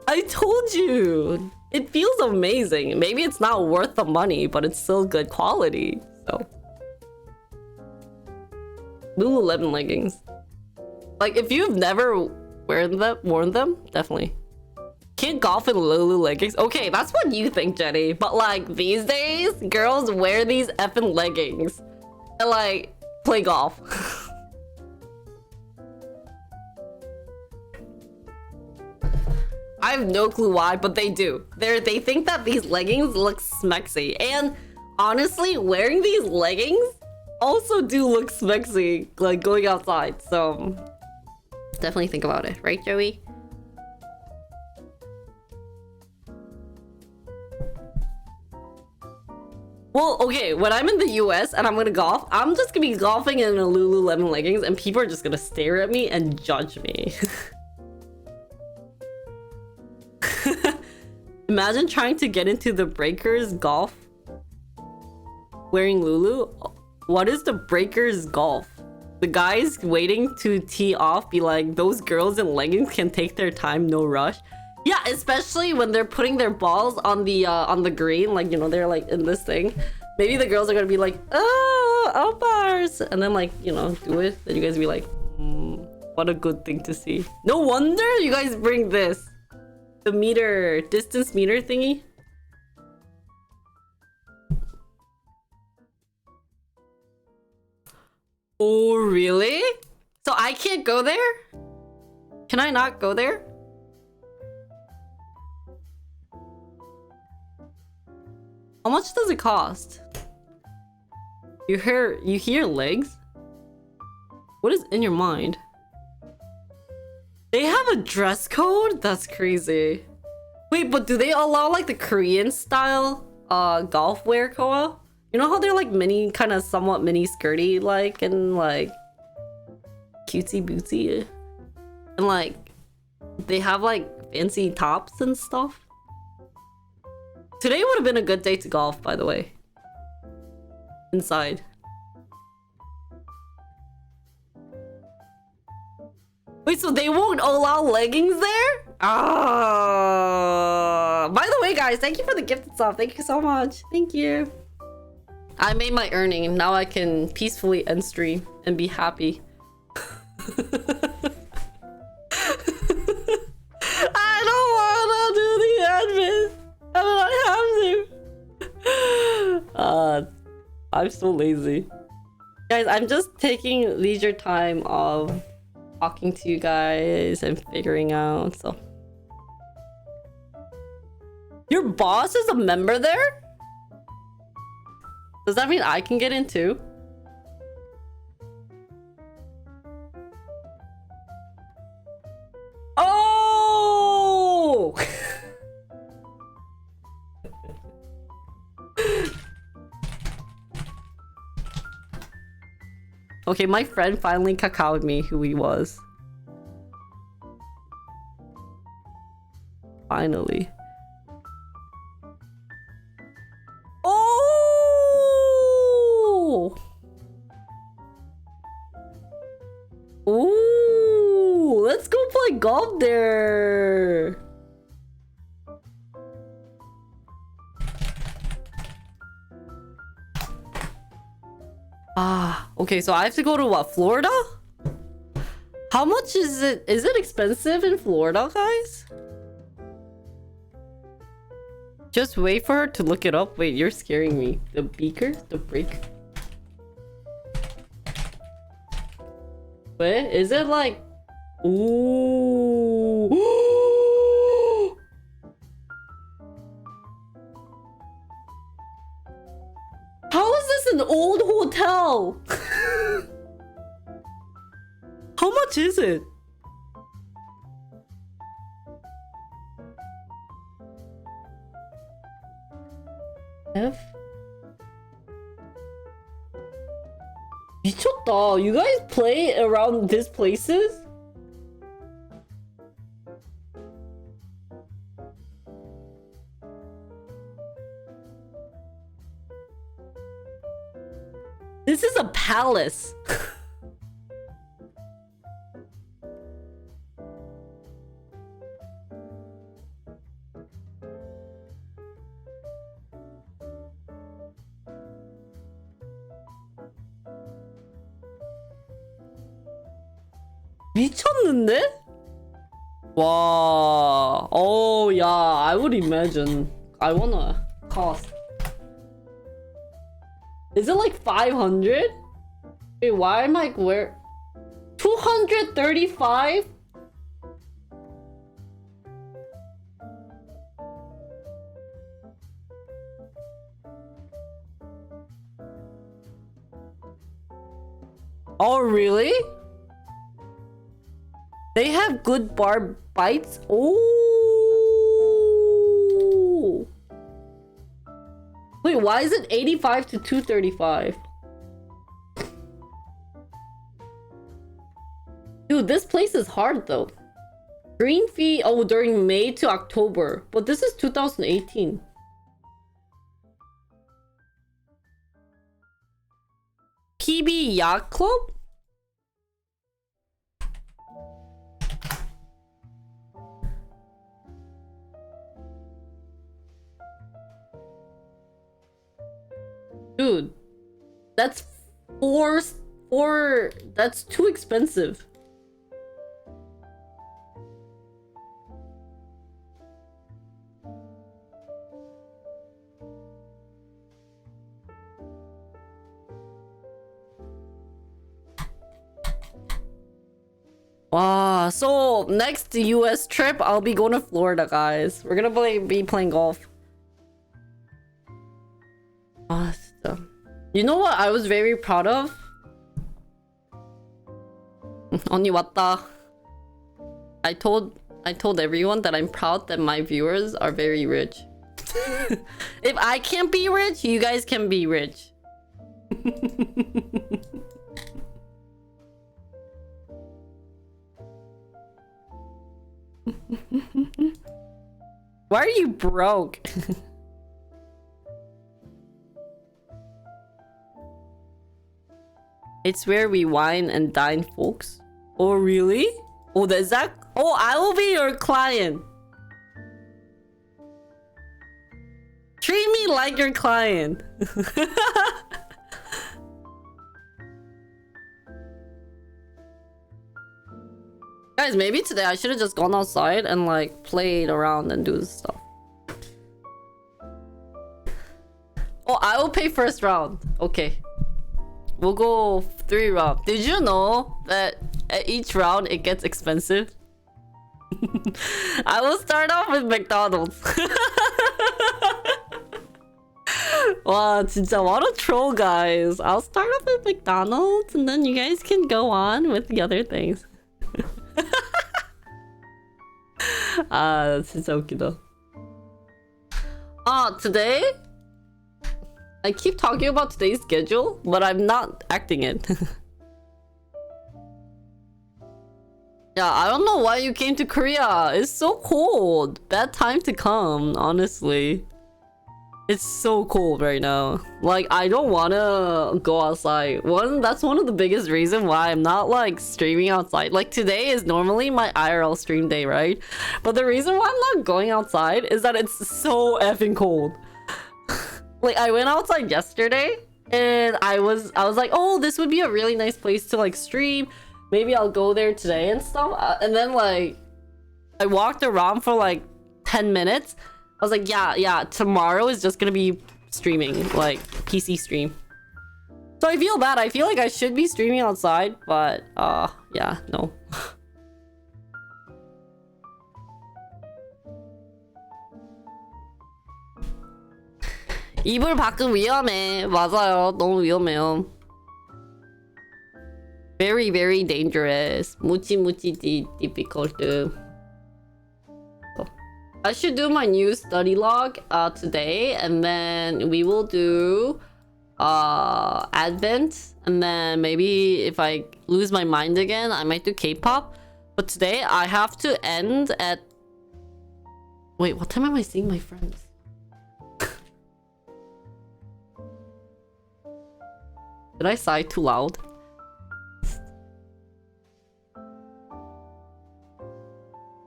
I told you. It feels amazing. Maybe it's not worth the money, but it's still good quality. So Lululemon leggings. Like if you've never worn them, definitely. Can't golf in Lulu leggings. Okay, that's what you think, Jenny. But like these days, girls wear these effing leggings and like play golf. I have no clue why, but they do. They think that these leggings look smexy. And honestly, wearing these leggings also do look smexy, like going outside. So definitely think about it, right, Joey? Well, okay, when I'm in the US and I'm gonna golf, I'm just gonna be golfing in a Lululemon leggings and people are just gonna stare at me and judge me. Imagine trying to get into the Breakers golf wearing Lulu. What is the Breakers golf? The guys waiting to tee off be like, those girls in leggings can take their time, no rush. Yeah, especially when they're putting their balls on the green, like, you know, they're like in this thing. Maybe the girls are gonna be like, oh. oh, Elbars, and then like, you know, do it. Then you guys be like, what a good thing to see. No wonder you guys bring this. The meter, distance meter thingy. Oh, really? So I can't go there? Can I not go there? How much does it cost? You hear legs? What is in your mind? They have a dress code? That's crazy. Wait, but do they allow like the Korean style golf wear, Koa? You know how they're like mini, kind of somewhat mini skirty like, and like cutesy bootsy, and like they have like fancy tops and stuff. Today would have been a good day to golf, by the way. Inside. Wait, so they won't allow leggings there? Ah. By the way, guys, thank you for the gifted stuff. Thank you so much. Thank you. I made my earning and now I can peacefully end stream and be happy. I don't wanna do the admin. I don't have to. I'm so lazy. Guys, I'm just taking leisure time of talking to you guys and figuring out, so. Your boss is a member there? Does that mean I can get in too? Oh! Okay, my friend finally cacaoed me who he was. Finally. Oh! Ooh! Let's go play golf there! Ah, okay, so I have to go to what, Florida? How much is it? Is it expensive in Florida, guys? Just wait for her to look it up. Wait, you're scaring me. The beaker? The break? Wait, is it like... Ooh. How is this an old hotel? How much is it? F? 미쳤다. You guys play around these places? This is a palace. 미쳤는데? 와. Oh yeah, I would imagine. I wanna cost. Is it like 500? Wait, why am I where? 235? Oh, really? They have good bar bites? Oh. Wait, why is it 85 to 235? Dude, this place is hard though. Green fee, oh, during May to October. But this is 2018. PB Yacht Club? Dude, that's Four, four. That's too expensive. Wow, so next US trip, I'll be going to Florida, guys. We're gonna be playing golf. Ah, you know what I was very proud of? 언니 왔다. I told everyone that I'm proud that my viewers are very rich. If I can't be rich, you guys can be rich. Why are you broke? It's where we wine and dine, folks. Oh, really? Oh, is that? Oh, I will be your client. Treat me like your client. Guys, maybe today I should have just gone outside and like played around and do stuff. Oh, I will pay first round. Okay. We'll go 3 rounds. Did you know that at each round it gets expensive? I will start off with McDonald's. Wow, 진짜 what a troll, guys. I'll start off with McDonald's and then you guys can go on with the other things. 아, 진짜 웃기다. Today? I keep talking about today's schedule, but I'm not acting it. Yeah, I don't know why you came to Korea. It's so cold. Bad time to come, honestly. It's so cold right now. Like, I don't wanna go outside. That's one of the biggest reasons why I'm not like streaming outside. Like, today is normally my IRL stream day, right? But the reason why I'm not going outside is that it's so effing cold. Like, I went outside yesterday and I was like, oh, this would be a really nice place to like stream. Maybe I'll go there today and stuff. And then like, I walked around for like 10 minutes. I was like, yeah, tomorrow is just gonna be streaming, like PC stream. So I feel bad. I feel like I should be streaming outside, but yeah, no. 이불 밖은 위험해. 맞아요. 너무 위험해요. Very, very dangerous. 무지 difficult. I should do my new study log today, and then we will do Advent, and then maybe if I lose my mind again, I might do K-pop. But today I have to end at... Wait, what time am I seeing my friends? Did I sigh too loud?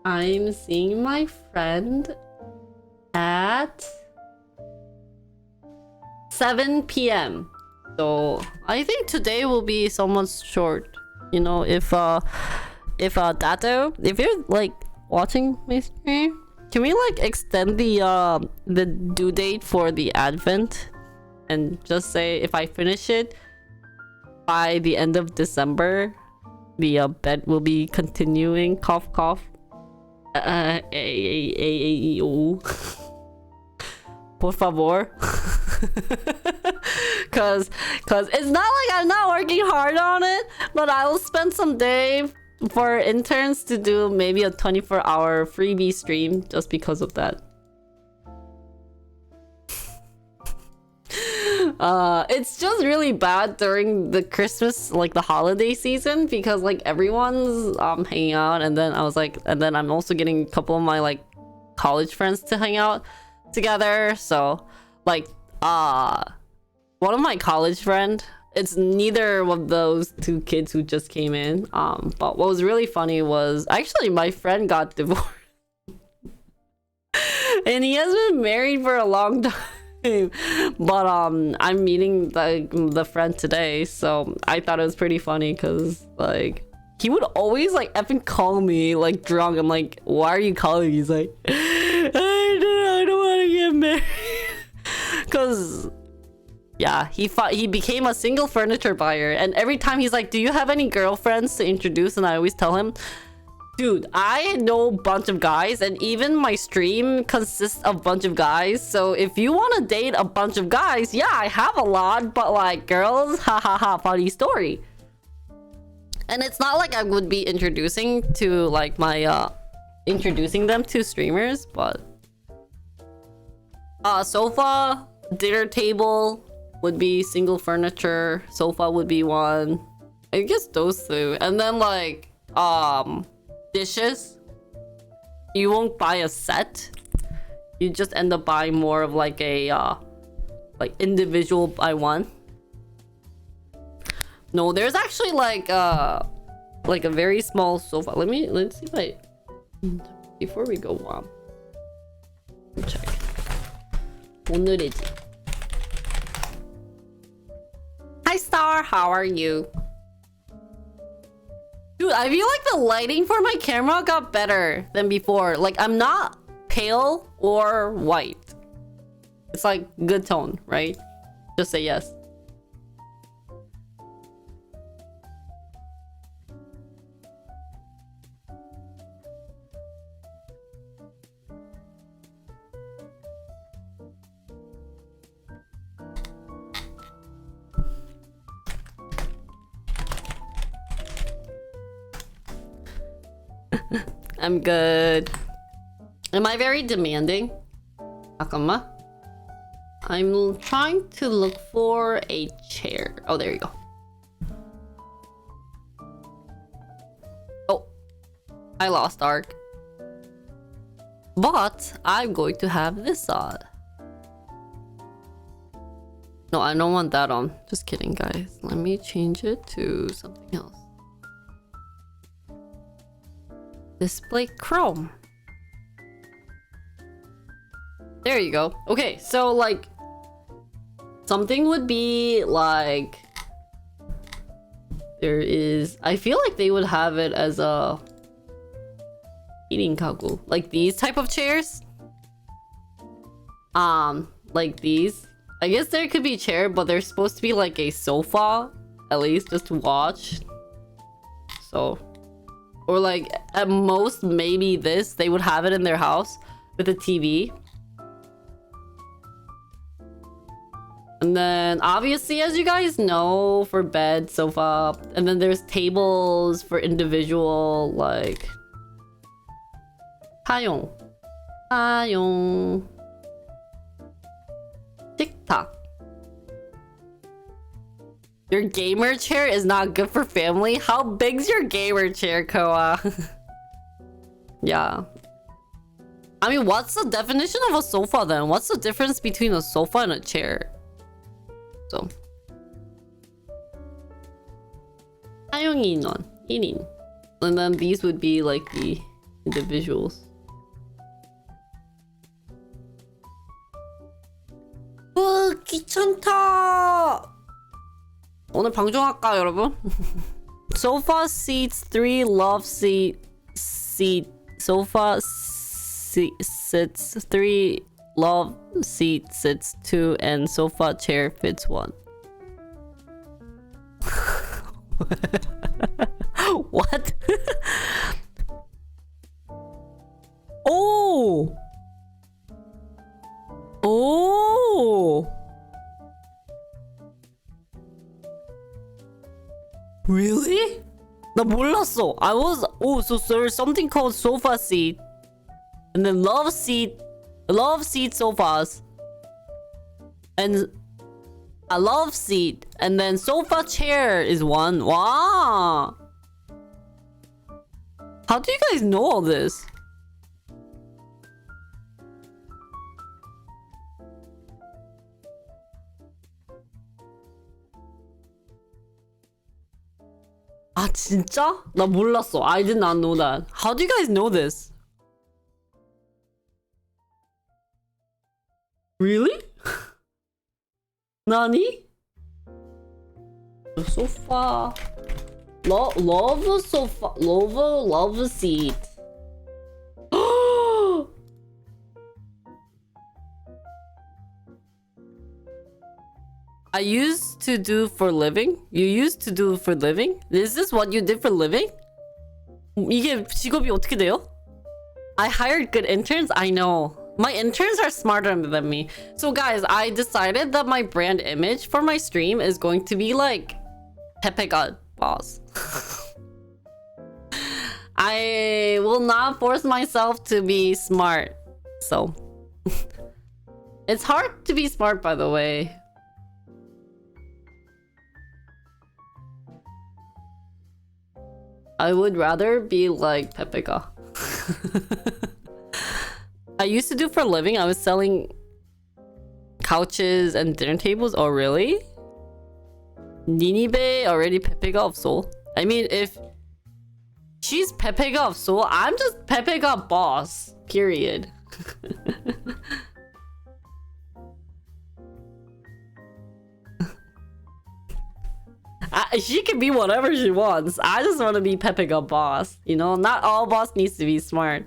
I'm seeing my friend at 7 p.m. So I think today will be somewhat short. You know, if Dato, if you're like watching my stream, can we like extend the due date for the Advent and just say if I finish it by the end of December, the bed will be continuing. Cough cough. Por favor. Cause it's not like I'm not working hard on it, but I will spend some day for interns to do maybe a 24-hour freebie stream just because of that. It's just really bad during the Christmas, like the holiday season, because like everyone's hanging out, and then I'm also getting a couple of my like college friends to hang out together. So like one of my college friend, it's neither of those two kids who just came in. But what was really funny was actually my friend got divorced. And he has been married for a long time. But I'm meeting the friend today, so I thought it was pretty funny because like he would always like effing call me like drunk. I'm like, why are you calling me? He's like, I don't want to get married. Cause yeah, he became a single furniture buyer, and every time he's like, do you have any girlfriends to introduce? And I always tell him, dude, I know a bunch of guys, and even my stream consists of a bunch of guys. So if you want to date a bunch of guys, yeah, I have a lot, but like girls, ha ha ha, funny story. And it's not like I would be introducing to like my introducing them to streamers, but sofa, dinner table would be single furniture, sofa would be one. I guess those two. And then like dishes, you won't buy a set, you just end up buying more of like a like individual by one. No, there's actually like a very small sofa. Let's see if I before we go on. Check. 오늘의 집. Hi Star, how are you? Dude, I feel like the lighting for my camera got better than before. Like I'm not pale or white. It's like good tone, right? Just say yes. I'm good. Am I very demanding? 잠깐만. I'm trying to look for a chair. Oh, there you go. Oh, I lost Ark. But I'm going to have this on. No, I don't want that on. Just kidding, guys. Let me change it to something else. Display Chrome. There you go. Okay, so like something would be like there is, I feel like they would have it as a eating kagu, like these type of chairs, like these. I guess there could be a chair, but they're supposed to be like a sofa at least, just to watch. So, or like at most maybe this, they would have it in their house with a TV. And then obviously, as you guys know, for bed, sofa, and then there's tables for individual, like 사용 TikTok. Your gamer chair is not good for family? How big's your gamer chair, Koa? Yeah. I mean, what's the definition of a sofa then? What's the difference between a sofa and a chair? So. 사용 인원 1인. And then these would be like the individuals. 귀찮다. 오늘 방송할까 여러분? Sofa seats 3, love seat sofa sits 3, love seat sits 2, and sofa chair fits 1. What? Oh! Oh! Really? 나 몰랐어. I was, oh, so there's something called sofa seat, and then love seat sofas, and a love seat, and then sofa chair is one. Wow. How do you guys know all this? 아 진짜? 나 몰랐어. I did not know that. How do you guys know this? Really? Nani? Sofa. Love sofa. Love seat. I used to do for living? You used to do for living? Is this what you did for living? 이게 직업이 어떻게 돼요? I hired good interns? I know. My interns are smarter than me. So guys, I decided that my brand image for my stream is going to be like Pepe Got Boss. I will not force myself to be smart. So it's hard to be smart, by the way. I would rather be like Pepega. I used to do for a living. I was selling couches and dinner tables. Oh, really? Ninibe already Pepega of Seoul. I mean, if she's Pepega of Seoul, I'm just Pepega boss. Period. She can be whatever she wants. I just want to be Pepega boss. You know, not all boss needs to be smart.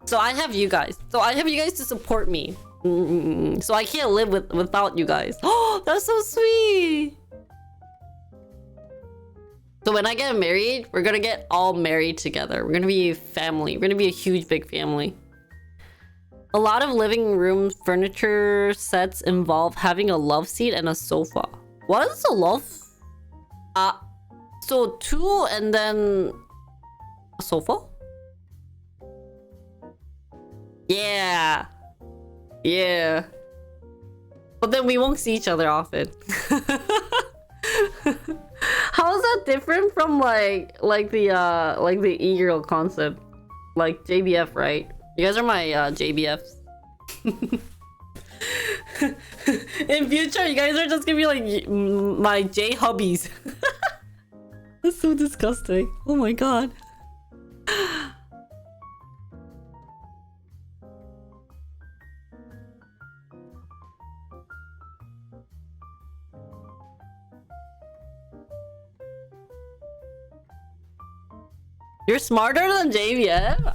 So I have you guys. So I have you guys to support me. So I can't live without you guys. Oh, that's so sweet. So when I get married, we're gonna get all married together. We're gonna be a family. We're gonna be a huge, big family. A lot of living room furniture sets involve having a love seat and a sofa. What is a love? So two and then a sofa? Yeah. Yeah. But then we won't see each other often. How is that different from like the e-girl concept? Like JBF, right? You guys are my JBFs. In future, you guys are just gonna be like my J hubbies. That's so disgusting. Oh my god. You're smarter than JBF?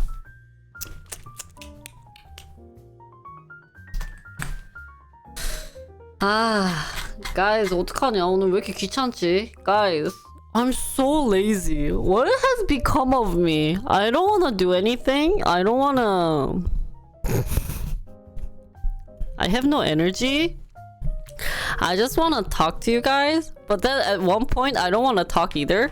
Guys, 어떡하냐? 오늘 왜 이렇게 귀찮지? Guys, I'm so lazy. What has become of me? I don't wanna do anything. I don't wanna... I have no energy. I just wanna talk to you guys. But then at one point, I don't wanna talk either.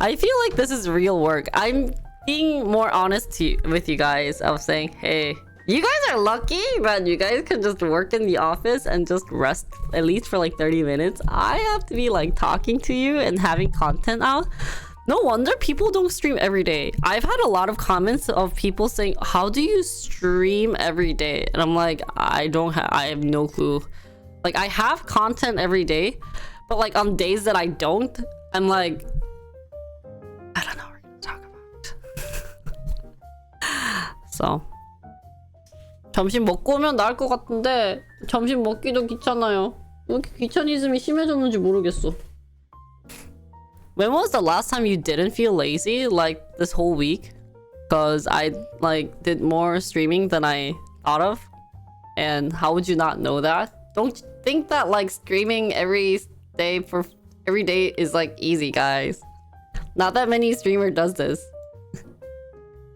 I feel like this is real work. I'm being more honest with you guys. I was saying, hey, you guys are lucky that you guys can just work in the office and just rest at least for like 30 minutes. I have to be like talking to you and having content out. No wonder people don't stream every day. I've had a lot of comments of people saying, how do you stream every day? And I'm like, I have no clue. Like, I have content every day, but like on days that I don't, I'm like, I don't know what we're gonna talk about. So 점심 먹고 오면 나을 것 같은데 점심 먹기도 귀찮아요. 왜 이렇게 귀차니즘이 심해졌는지 모르겠어. When was the last time you didn't feel lazy? Like this whole week? Because I like did more streaming than I thought of. And how would you not know that? Don't think that like streaming every day is like easy, guys. Not that many streamer does this.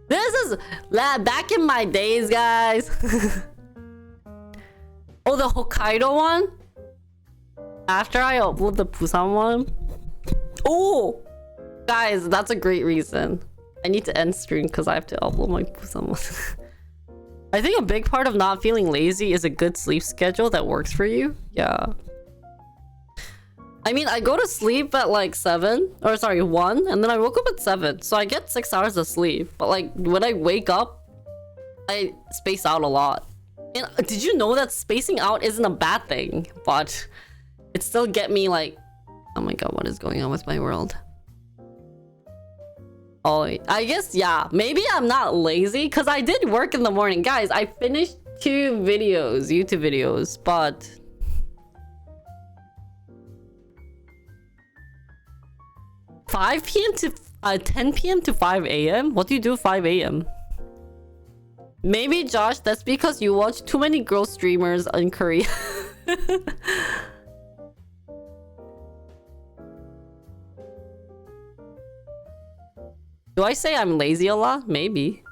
This is back in my days, guys. Oh, the Hokkaido one? After I upload the Busan one? Oh! Guys, that's a great reason. I need to end stream because I have to upload my Busan one. I think a big part of not feeling lazy is a good sleep schedule that works for you. Yeah. I mean, I go to sleep at like 1, and then I woke up at 7. So I get 6 hours of sleep. But like, when I wake up, I space out a lot. And did you know that spacing out isn't a bad thing? But it still get me like, oh my god, what is going on with my world? Oh, I guess, yeah. Maybe I'm not lazy because I did work in the morning. Guys, I finished 2 videos, YouTube videos, but 5 p.m. to 10 p.m. to 5 a.m. What do you do 5 a.m.? Maybe Josh, that's because you watch too many girl streamers in Korea. Do I say I'm lazy a lot? Maybe.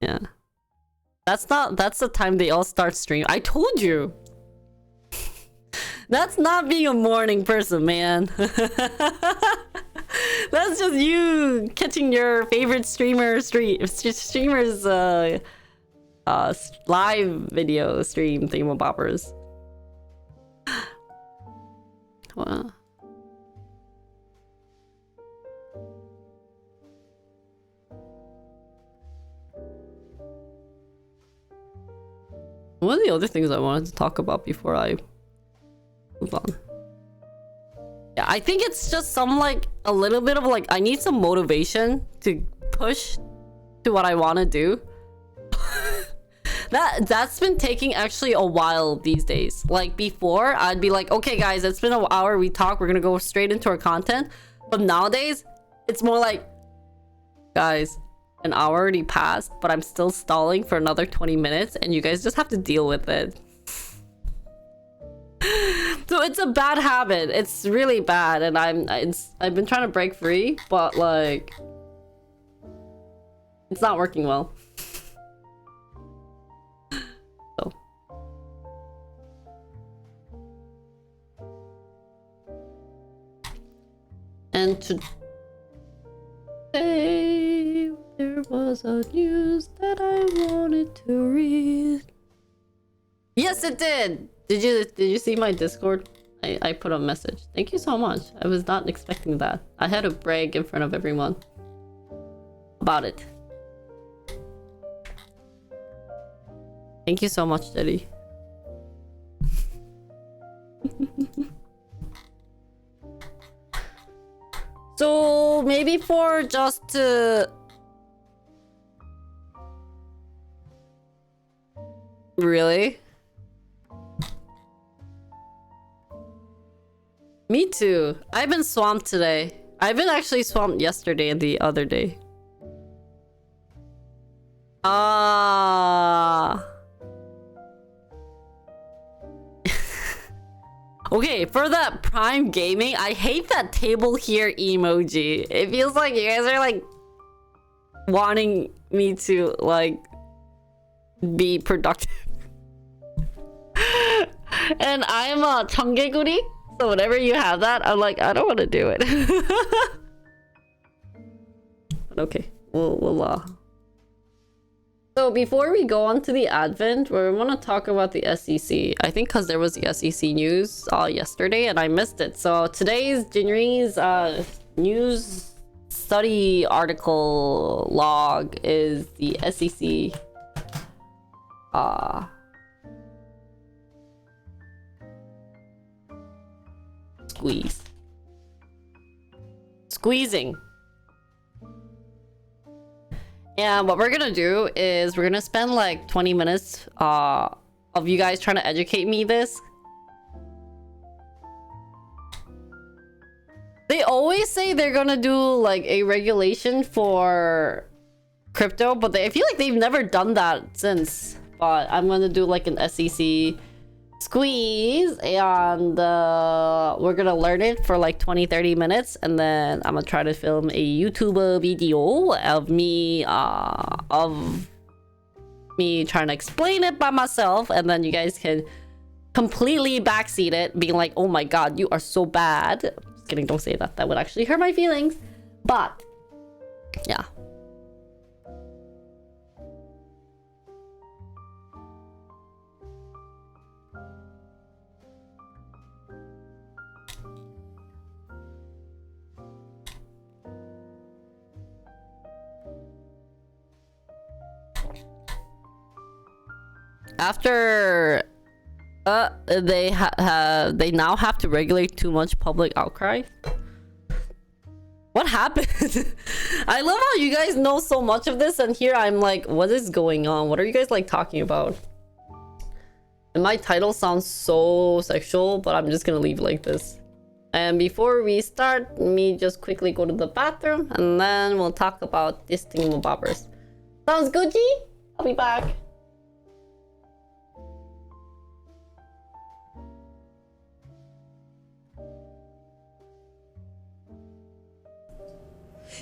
Yeah. That's the time they all start streaming. I told you. That's not being a morning person, man. That's just you catching your favorite streamer's live video stream thingamaboppers. Wow. One of the other things I wanted to talk about before I move on. Yeah, I think it's just some like a little bit of like I need some motivation to push to what I want to do. That's been taking actually a while these days. Like before, I'd be like, okay guys, it's been an hour, we talk, we're gonna go straight into our content. But nowadays, it's more like, guys, an hour already passed, but I'm still stalling for another 20 minutes and you guys just have to deal with it. So it's a bad habit. It's really bad, and I've been trying to break free, but like it's not working well. So and today there was a news that I wanted to read. Yes, it did. Did you see my Discord? I put a message. Thank you so much. I was not expecting that. I had to brag in front of everyone about it. Thank you so much, Jetty. So maybe for just really? Me too. I've been swamped today. I've been actually swamped yesterday and the other day. Okay, for that Prime Gaming, I hate that table here emoji. It feels like you guys are like wanting me to like be productive. And I'm a 청개구리, so whenever you have that, I'm like, I don't want to do it. But okay, we'll So before we go on to the Advent, we want to talk about the SEC. I think because there was the SEC news yesterday and I missed it. So today's Jinri's news study article log is the SEC squeezing. And what we're gonna do is we're gonna spend like 20 minutes of you guys trying to educate me this. They always say they're gonna do like a regulation for crypto, but I feel like they've never done that since. But I'm gonna do like an SEC squeeze and we're gonna learn it for like 20-30 minutes, and then I'm gonna try to film a YouTube video of me trying to explain it by myself, and then you guys can completely backseat it being like, oh my god, you are so bad. Just kidding, don't say that, that would actually hurt my feelings. But yeah, after they now have to regulate too much public outcry. What happened? I love how you guys know so much of this, and here I'm like, what is going on? What are you guys like talking about? And my title sounds so sexual, but I'm just gonna leave it like this. And before we start, me just quickly go to the bathroom, and then we'll talk about this thingamabobbers. Sounds good, G? I'll be back.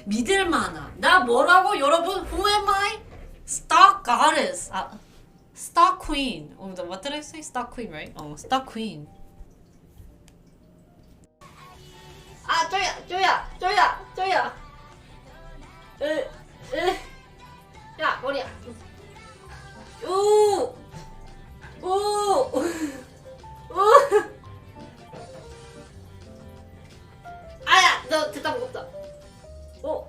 믿을만한. 나 뭐라고 여러분? Who am I? Stock goddess. Stock queen. What did I say? Stock queen, right? Stock queen. 쪼야. 야, 머리야. 우. 아야, 너 됐다 무겁다. 오.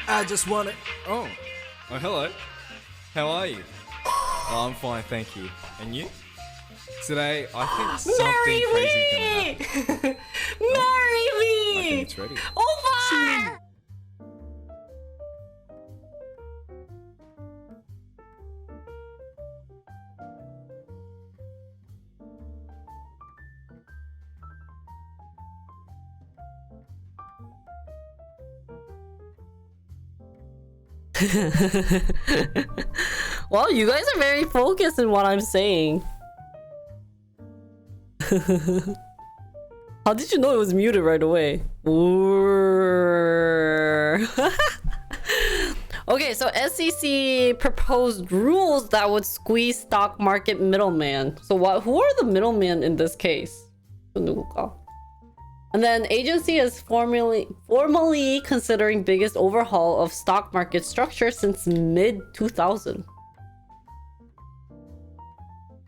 I just wanna. Oh, hello. How are you? Oh, I'm fine, thank you. And you? Today, I think something crazy is gonna happen. Marry I me! think it's ready. Over! Well, you guys are very focused in what I'm saying. How did you know it was muted right away? Okay, so SEC proposed rules that would squeeze stock market middleman. So who are the middlemen in this case? And then agency is formally considering biggest overhaul of stock market structure since mid 2000.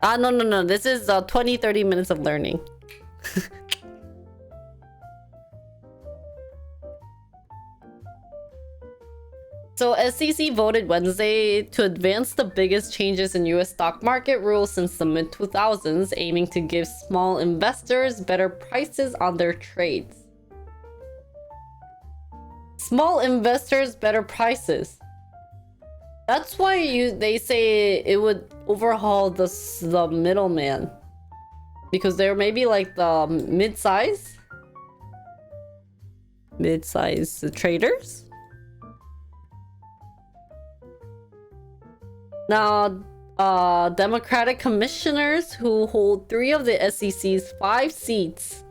No. This is 20-30 minutes of learning. So SEC voted Wednesday to advance the biggest changes in US stock market rules since the mid 2000s, aiming to give small investors better prices on their trades. Small investors better prices. That's why they say it would overhaul the middleman, because they're maybe like the mid-size traders. Now, Democratic commissioners who hold 3 of the SEC's 5 seats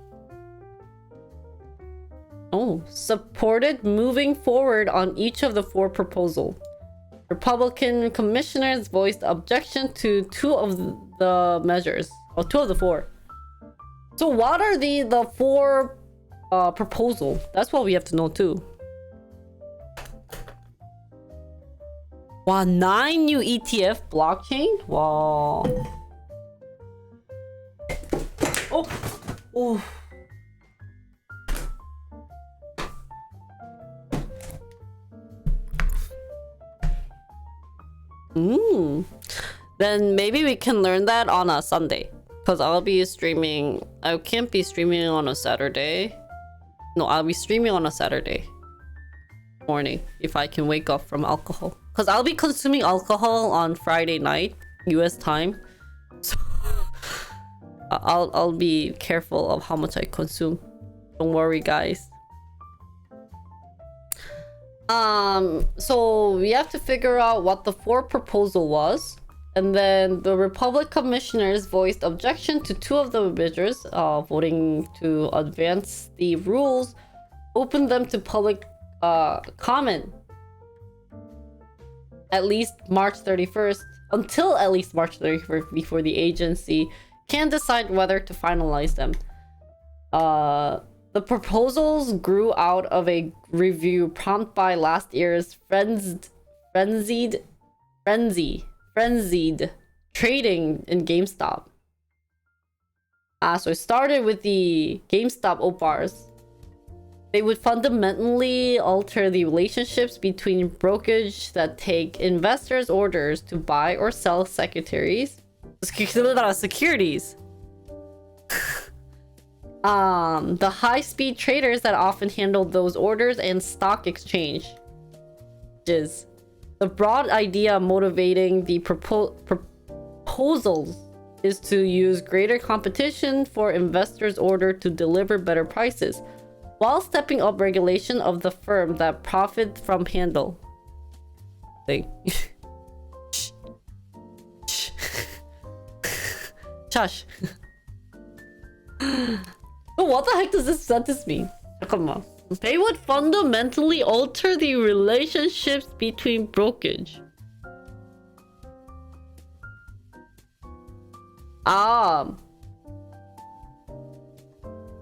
supported moving forward on each of the 4 proposals. Republican commissioners voiced objection to 2 of the measures, or 2 of the 4. So what are the 4 proposals? That's what we have to know too. Wow, 9 new ETF blockchain? Wow. Oh. Then maybe we can learn that on a Sunday, because I'll be streaming. I can't be streaming on a Saturday. No, I'll be streaming on a Saturday morning if I can wake up from alcohol, because I'll be consuming alcohol on Friday night US time, so I'll be careful of how much I consume. Don't worry, guys. So we have to figure out what the 4 proposal was, and then the Republic commissioners voiced objection to 2 of the measures, voting to advance the rules opened them to public comment at least March 31st, until at least March 31st, before the agency can decide whether to finalize them. The proposals grew out of a review prompted by last year's frenzied trading in GameStop. So it started with the GameStop OPARs. They would fundamentally alter the relationships between brokerage that take investors' orders to buy or sell securities. The high-speed traders that often handle those orders and stock exchange. The broad idea motivating the proposals is to use greater competition for investors' order to deliver better prices, while stepping up regulation of the firm that profit from handle. Shush. What the heck does this sentence mean? Come on. They would fundamentally alter the relationships between brokerage.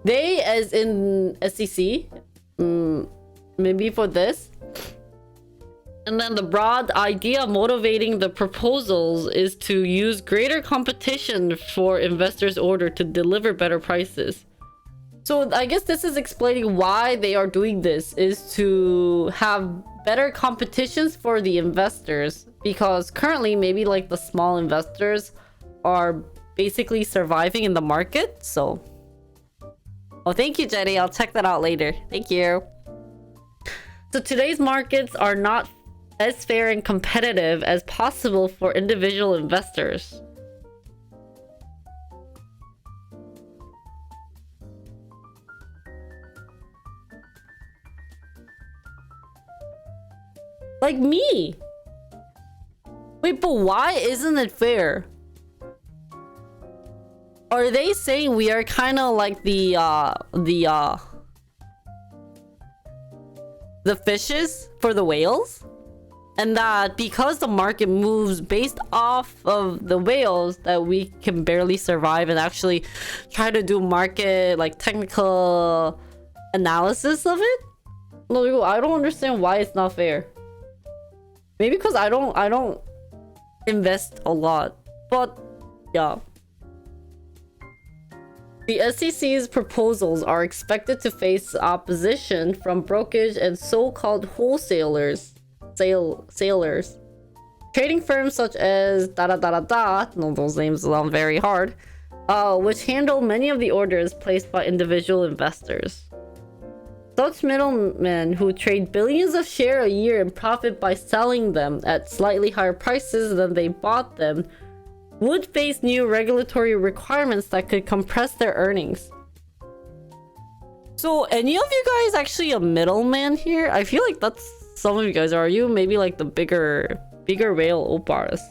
They, as in SEC, maybe for this. And then the broad idea motivating the proposals is to use greater competition for investors' order to deliver better prices. So I guess this is explaining why they are doing this, is to have better competitions for the investors, because currently maybe like the small investors are basically surviving in the market. So thank you, Jenny. I'll check that out later. Thank you. So today's markets are not as fair and competitive as possible for individual investors. Like me. Wait, but why isn't it fair? Are they saying we are kind of like the fishes for the whales? And that because the market moves based off of the whales, that we can barely survive and actually try to do market like technical analysis of it? No, I don't understand why it's not fair. Maybe because I don't invest a lot. But yeah. The SEC's proposals are expected to face opposition from brokerage and so-called wholesalers. Sailors. Trading firms such as no, those names sound very hard, which handle many of the orders placed by individual investors. Such middlemen who trade billions of shares a year and profit by selling them at slightly higher prices than they bought them would face new regulatory requirements that could compress their earnings. So, any of you guys actually a middleman here? I feel like that's some of you guys. Are you maybe like the bigger whale opars?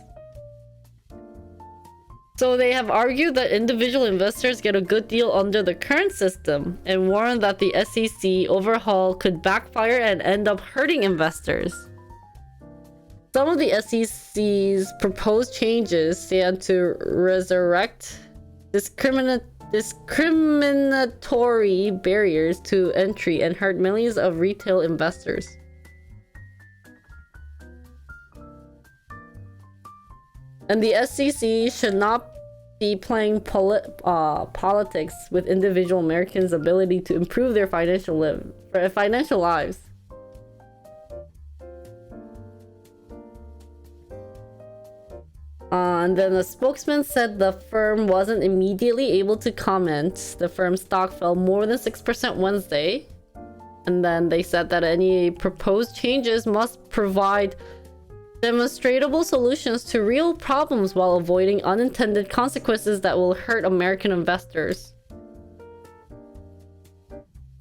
So they have argued that individual investors get a good deal under the current system and warned that the SEC overhaul could backfire and end up hurting investors. Some of the SEC's proposed changes stand to resurrect discriminatory barriers to entry and hurt millions of retail investors. And the SEC should not be playing politics with individual Americans' ability to improve their financial lives. And then the spokesman said the firm wasn't immediately able to comment. The firm's stock fell more than 6% Wednesday. And then they said that any proposed changes must provide demonstrable solutions to real problems while avoiding unintended consequences that will hurt American investors.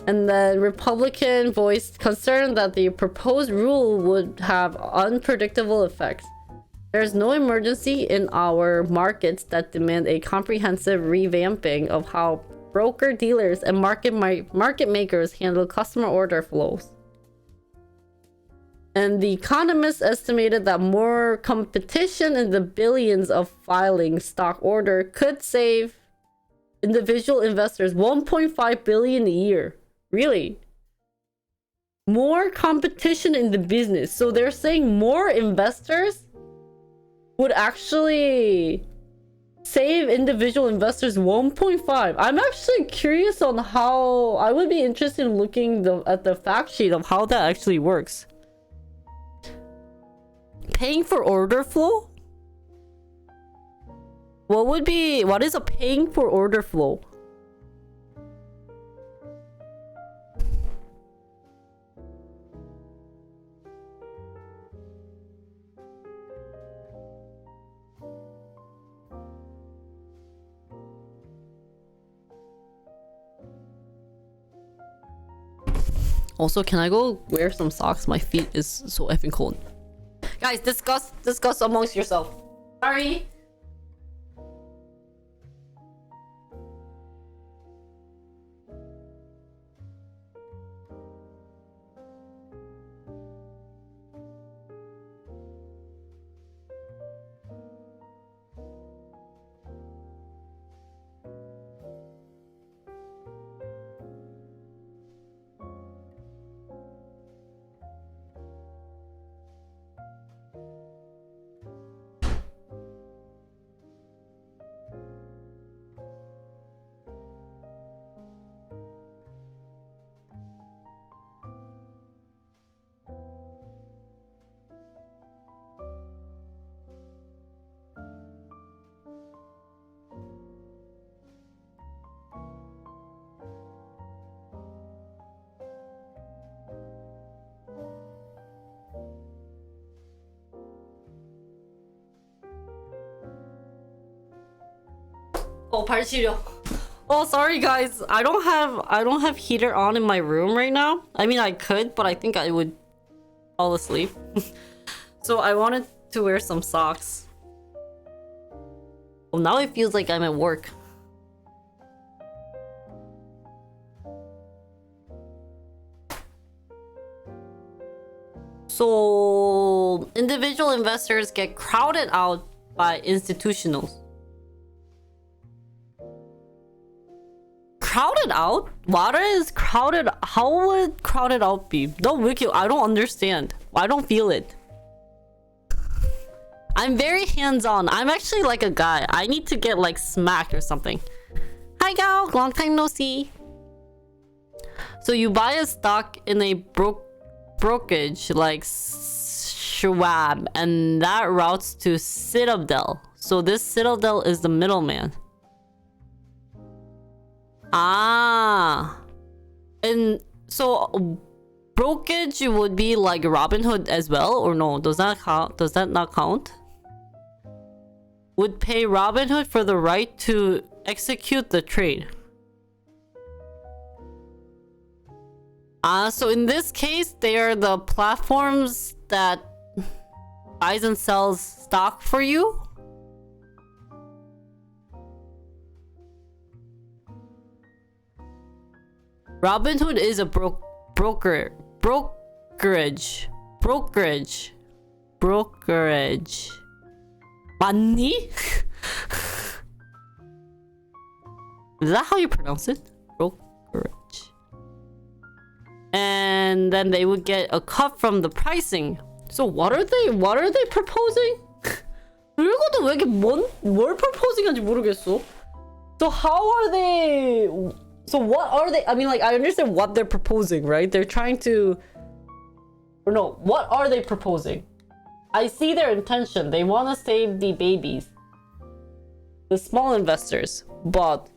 And then Republican voiced concern that the proposed rule would have unpredictable effects. There's no emergency in our markets that demand a comprehensive revamping of how broker dealers and market makers handle customer order flows. And the economists estimated that more competition in the billions of filing stock order could save individual investors 1.5 billion a year. Really? More competition in the business. So they're saying more investors would actually save individual investors 1.5. I'm actually curious on how. I would be interested in looking at the fact sheet of how that actually works. Paying for order flow? What is a paying for order flow? Also, can I go wear some socks? My feet is so effing cold. Guys, discuss amongst yourself. Sorry. Oh, 발 시려. Oh, sorry guys. I don't have heater on in my room right now. I mean, I could, but I think I would fall asleep. So I wanted to wear some socks. Well, now it feels like I'm at work. So individual investors get crowded out by institutionals. Crowded out? What is crowded? How would crowded out be? Don't wiki. I don't understand. I don't feel it. I'm very hands-on. I'm actually like a guy. I need to get like smacked or something. Hi Gal, long time no see. So you buy a stock in a brokerage like Schwab, and that routes to Citadel. So this Citadel is the middleman. Ah, and so brokerage would be like Robinhood as well, or no? Does that count? Does that not count? Would pay Robinhood for the right to execute the trade. So in this case, they are the platforms that buys and sells stock for you. Robinhood is a brokerage. 맞니? Is that how you pronounce it? Brokerage. And then they would get a cut from the pricing. So what are they proposing? 읽어도 왜 이렇게 뭘 proposing한지 모르겠어. So how are they? So what are they? I mean, like, I understand what they're proposing, right? They're trying to, or no, what are they proposing? I see their intention. They want to save the babies, the small investors, but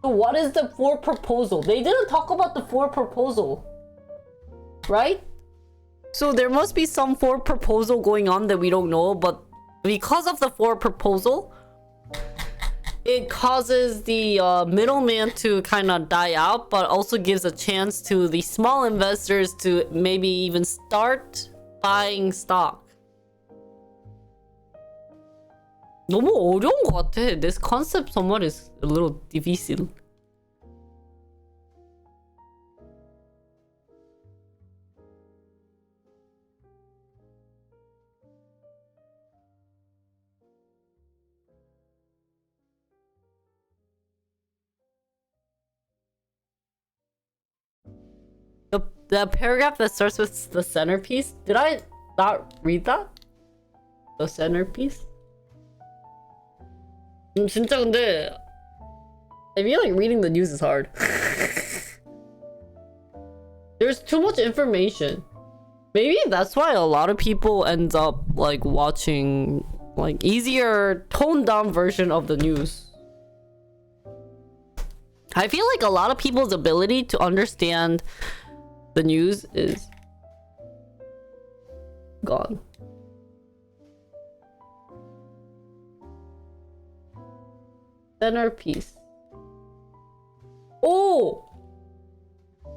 so what is the for proposal? They didn't talk about the for proposal, right? So there must be some for proposal going on that we don't know, but because of the for proposal, it causes the middleman to kind of die out, but also gives a chance to the small investors to maybe even start buying stock. 너무 어려운 것 같아. This concept somewhat is a little difícil. The paragraph that starts with the centerpiece. Did I not read that? The centerpiece? 진짜 근데 I feel like reading the news is hard. There's too much information. Maybe that's why a lot of people end up like watching like easier toned down version of the news. I feel like a lot of people's ability to understand the news is gone. Centerpiece. Oh!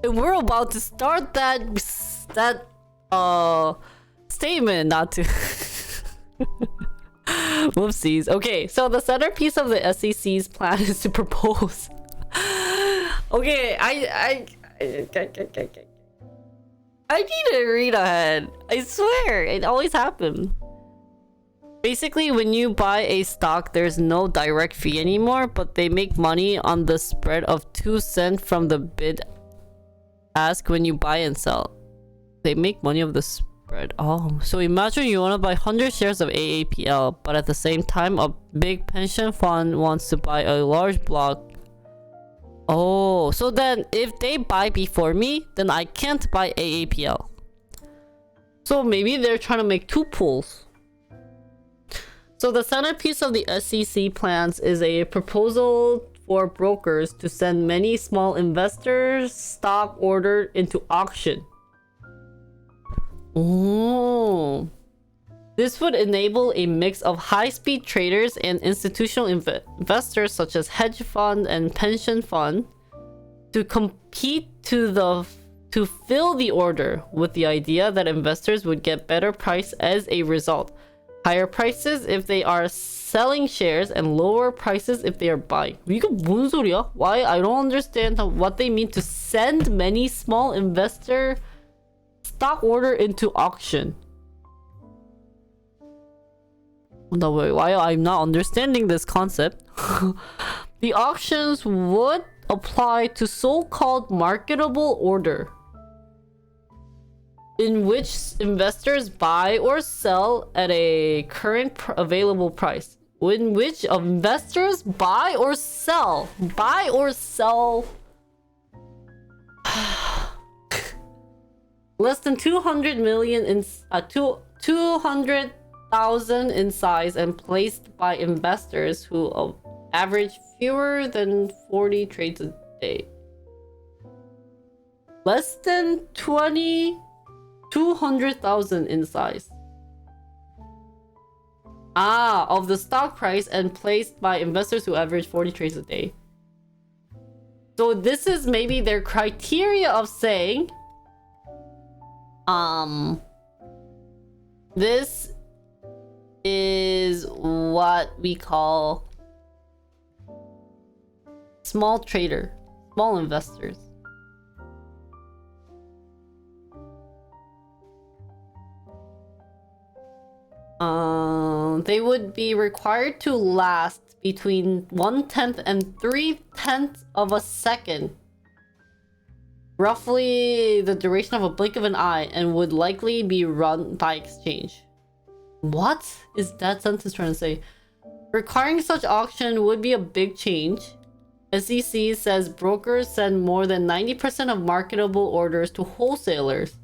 And we're about to start that statement, not to whoopsies. Okay, so the centerpiece of the SEC's plan is to propose. Okay, I need to read ahead. I swear, it always happens. Basically, when you buy a stock, there's no direct fee anymore, but they make money on the spread of 2 cents from the bid ask when you buy and sell. They make money of the spread. Oh, so imagine you want to buy 100 shares of AAPL, but at the same time, a big pension fund wants to buy a large block. Oh, so then if they buy before me, then I can't buy AAPL. So maybe they're trying to make 2 pools. So the centerpiece of the SEC plans is a proposal for brokers to send many small investors' stock ordered into auction. Oh. This would enable a mix of high-speed traders and institutional investors such as hedge fund and pension fund to compete to fill the order, with the idea that investors would get better price as a result. Higher prices if they are selling shares and lower prices if they are buying. 이거 뭔 소리야? Why? I don't understand what they mean to send many small investor stock order into auction. No way, why I'm not understanding this concept. The auctions would apply to so-called marketable order, in which investors buy or sell at a current available price. In which investors buy or sell less than 200 million in 200,000 in size and placed by investors who average fewer than 40 trades a day. Less than 200,000 in size. Of the stock price and placed by investors who average 40 trades a day. So this is maybe their criteria of saying, this is what we call small trader, small investors. They would be required to last between 1/10 and 3/10 of a second. Roughly the duration of a blink of an eye, and would likely be run by exchange. What is that sentence trying to say? Requiring such auction would be a big change. SEC says brokers send more than 90% of marketable orders to wholesalers.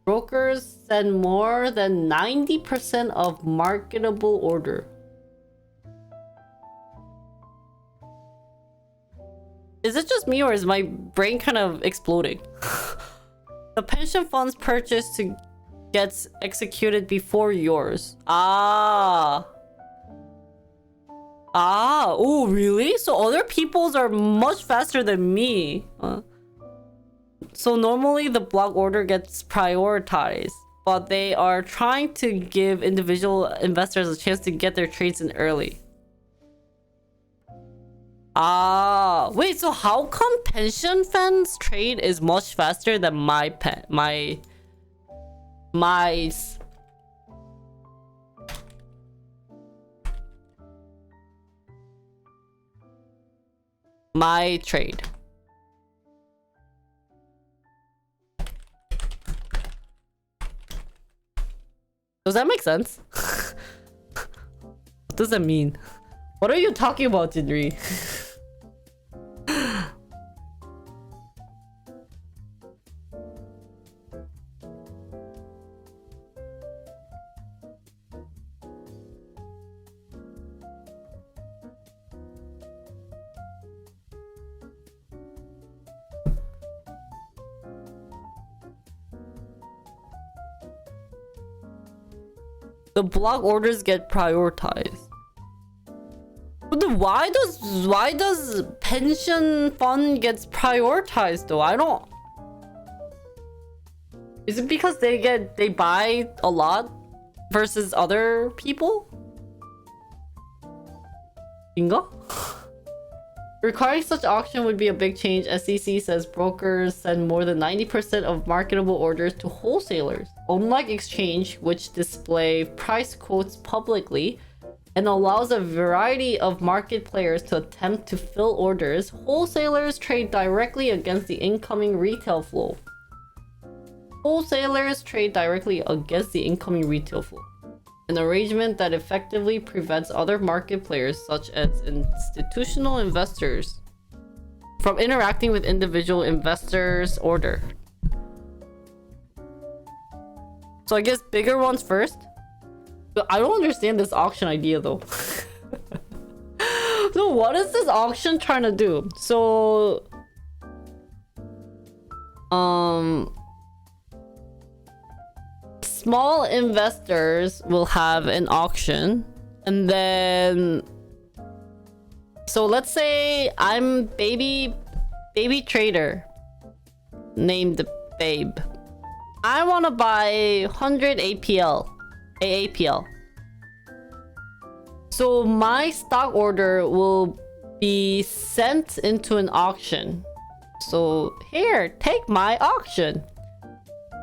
Brokers send more than 90% of marketable order. Is it just me, or is my brain kind of exploding? The pension funds purchase gets executed before yours. Oh, really? So other people's are much faster than me. So normally the block order gets prioritized, but they are trying to give individual investors a chance to get their trades in early. Wait, so how come pension funds trade is much faster than my trade? Does that make sense? What does that mean? What are you talking about, Jinri? The block orders get prioritized. But then why does pension fund gets prioritized though? I don't. Is it because they buy a lot versus other people? Inga? Requiring such auction would be a big change. SEC says brokers send more than 90% of marketable orders to wholesalers. Unlike exchange, which display price quotes publicly and allows a variety of market players to attempt to fill orders, wholesalers trade directly against the incoming retail flow. Wholesalers trade directly against the incoming retail flow. An arrangement that effectively prevents other market players, such as institutional investors, from interacting with individual investors' order. So I guess bigger ones first? But I don't understand this auction idea though. So what is this auction trying to do? So... small investors will have an auction, and then so let's say I'm baby trader named Babe. I want to buy 100 AAPL. So my stock order will be sent into an auction. So here, take my auction.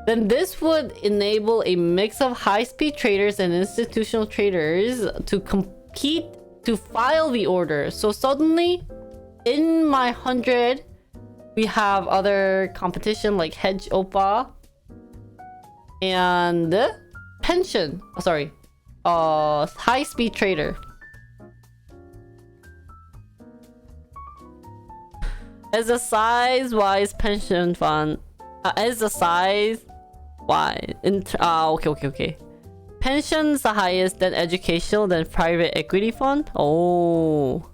Then this would enable a mix of high-speed traders and institutional traders to compete to file the order. So suddenly, in my 100, we have other competition like Hedge Oppa and Pension. Oh, sorry, high-speed trader. As a size-wise pension fund, as a size. Why? Okay. Pension's the highest, then educational, then private equity fund? Oh.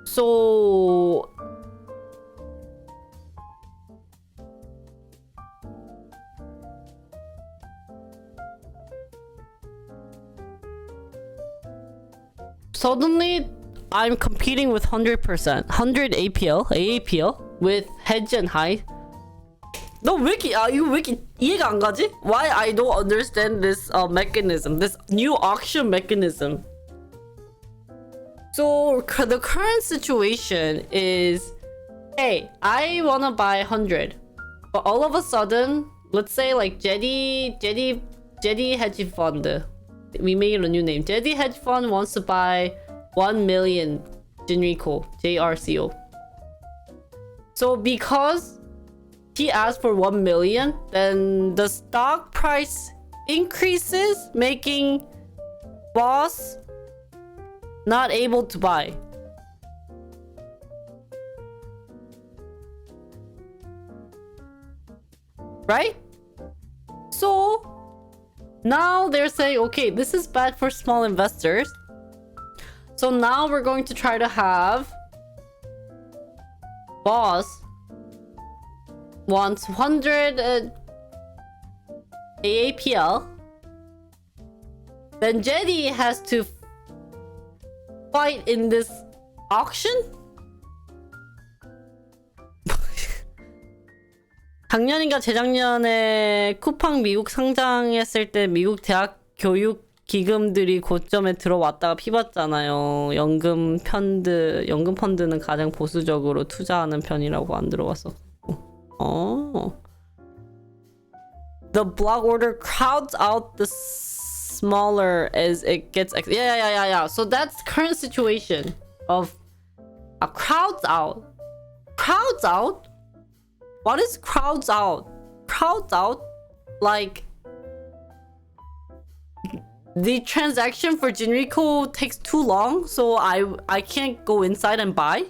So... suddenly, I'm competing with 100%. 100 AAPL with hedge and high. 너 왜 이렇게 이해가 안 가지? Why I don't understand this mechanism, this new auction mechanism. So the current situation is, hey, I wanna buy 100, but all of a sudden, let's say like Jetty Hedge Fund. We made a new name. Jetty Hedge Fund wants to buy 1 million Jinrico, JRCO. So because he asked for 1 million, then the stock price increases, making boss not able to buy. Right? So now they're saying, okay, this is bad for small investors. So now we're going to try to have boss wants 100 AAPL, then Jetty has to fight in this auction? 작년인가 재작년에 쿠팡 미국 상장했을 때 미국 대학 교육 기금들이 고점에 들어왔다가 피봤잖아요. 연금 펀드는 가장 보수적으로 투자하는 편이라고 안 들어왔어. The block order crowds out the smaller as it gets. Yeah. So that's current situation of crowds out. Crowds out? What is crowds out? Crowds out? Like the transaction for Jinrico takes too long, so I can't go inside and buy?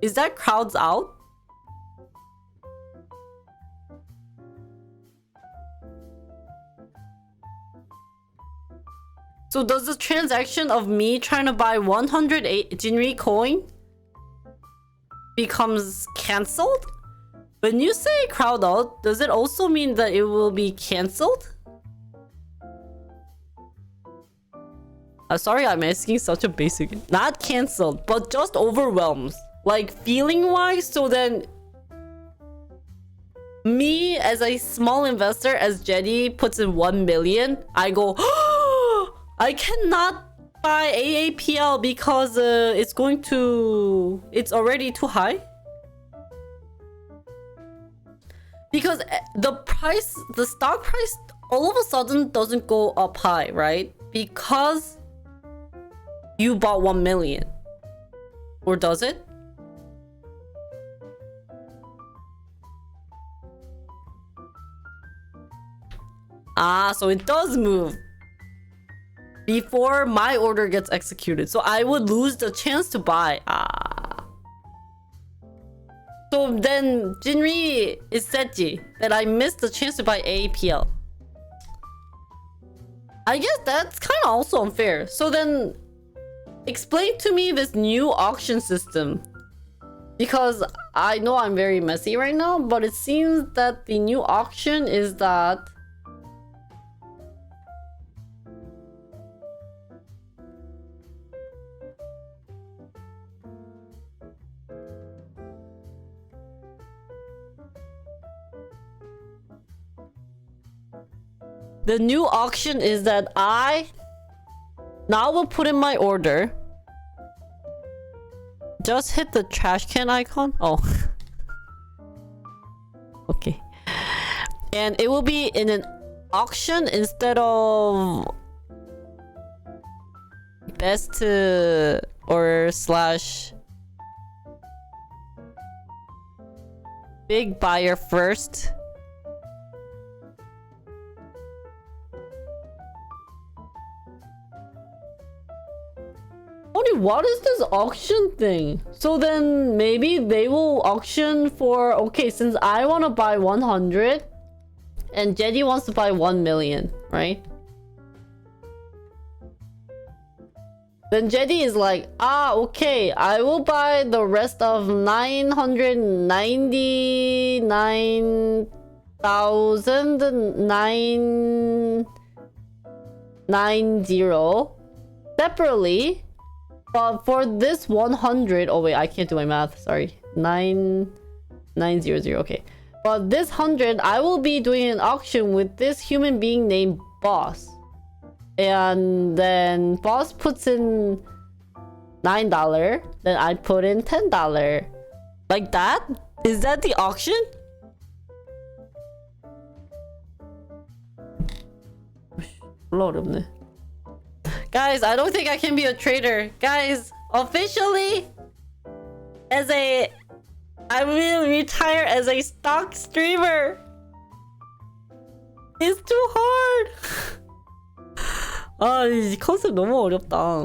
Is that crowds out? So does the transaction of me trying to buy 108 Jinri coin becomes cancelled? When you say crowd out, does it also mean that it will be cancelled? Sorry, I'm asking such a basic. Not cancelled, but just overwhelmed. Like feeling wise, so then me as a small investor, as Jetty puts in 1 million, I go, I cannot buy AAPL because it's already too high. Because the stock price all of a sudden doesn't go up high, right? Because you bought 1 million. Or does it? So it does move before my order gets executed. So I would lose the chance to buy. So then Jinri is Seji that I missed the chance to buy AAPL. I guess that's kind of also unfair. So then explain to me this new auction system. Because I know I'm very messy right now, but it seems that the new auction is that the new auction is that I now will put in my order. Just hit the trash can icon. Oh. Okay. And it will be in an auction instead of best or slash big buyer first. What is this auction thing? So then maybe they will auction for, okay, since I want to buy 100 and Jetty wants to buy 1 million, right? Then Jetty is like, okay, I will buy the rest of 999,990 separately. But for this 100, oh wait, I can't do my math, sorry. 9900, okay. But this 100, I will be doing an auction with this human being named Boss. And then Boss puts in $9, then I put in $10. Like that? Is that the auction? 어렵네. Guys, I don't think I can be a trader. Guys, officially, I will retire as a stock streamer. It's too hard. 이 컨셉 너무 어렵다.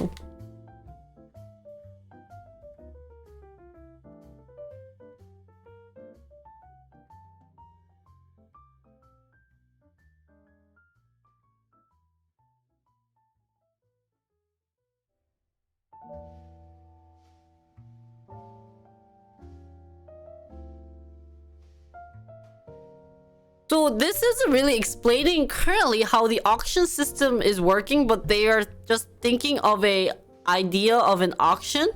So this isn't really explaining currently how the auction system is working, but they are just thinking of a idea of an auction.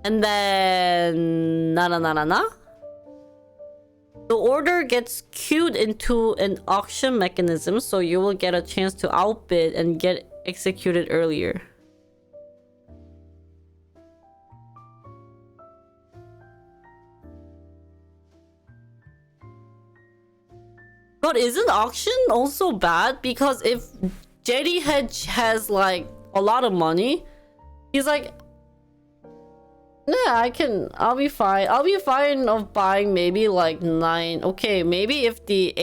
And then the order gets queued into an auction mechanism, so you will get a chance to outbid and get executed earlier. But isn't auction also bad? Because if JD Hedge has like a lot of money, he's like, yeah, I'll be fine. I'll be fine of buying maybe like 9. Okay, maybe if the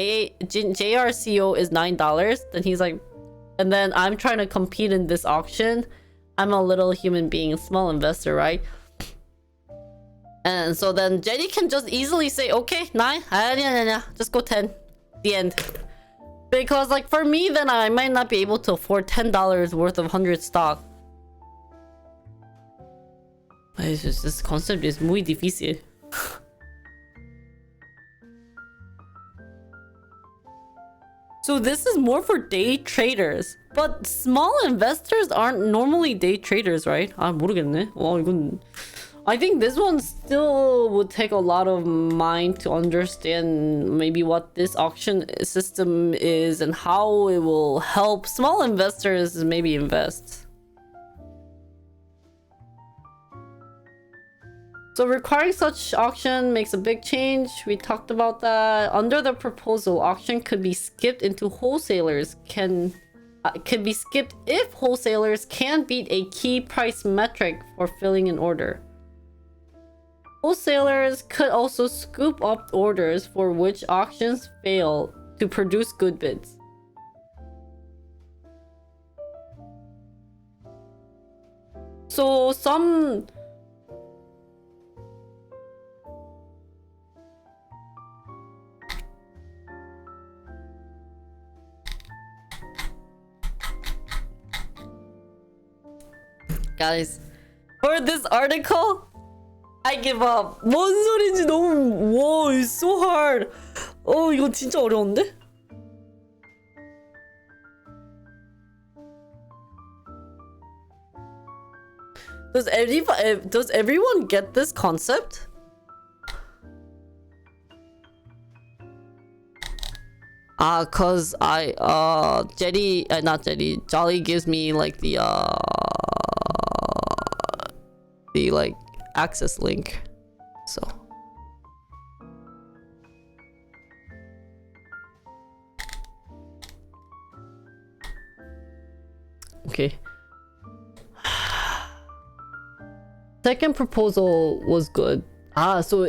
JRCO is $9, then he's like, and then I'm trying to compete in this auction. I'm a little human being, a small investor, right? And so then JD can just easily say, okay, 9, just go 10. The end. Because like for me, then I might not be able to afford $10 worth of 100 stock. It's just, this concept is muy difícil. So this is more for day traders. But small investors aren't normally day traders, right? 아, 모르겠네. 이건... I think this one still would take a lot of mind to understand maybe what this auction system is and how it will help small investors maybe invest. So requiring such auction makes a big change. We talked about that. Under the proposal, auction could be skipped into wholesalers can be skipped if wholesalers can beat a key price metric for filling an order. Wholesalers could also scoop up orders for which auctions fail to produce good bids. So some... Guys, for this article, I give up. 뭔 소리인지 너무... 와, it's so hard. 이거 진짜 어려운데? Does everyone get this concept? Cause Jolly gives me like the like access link, so okay. Second proposal was good. So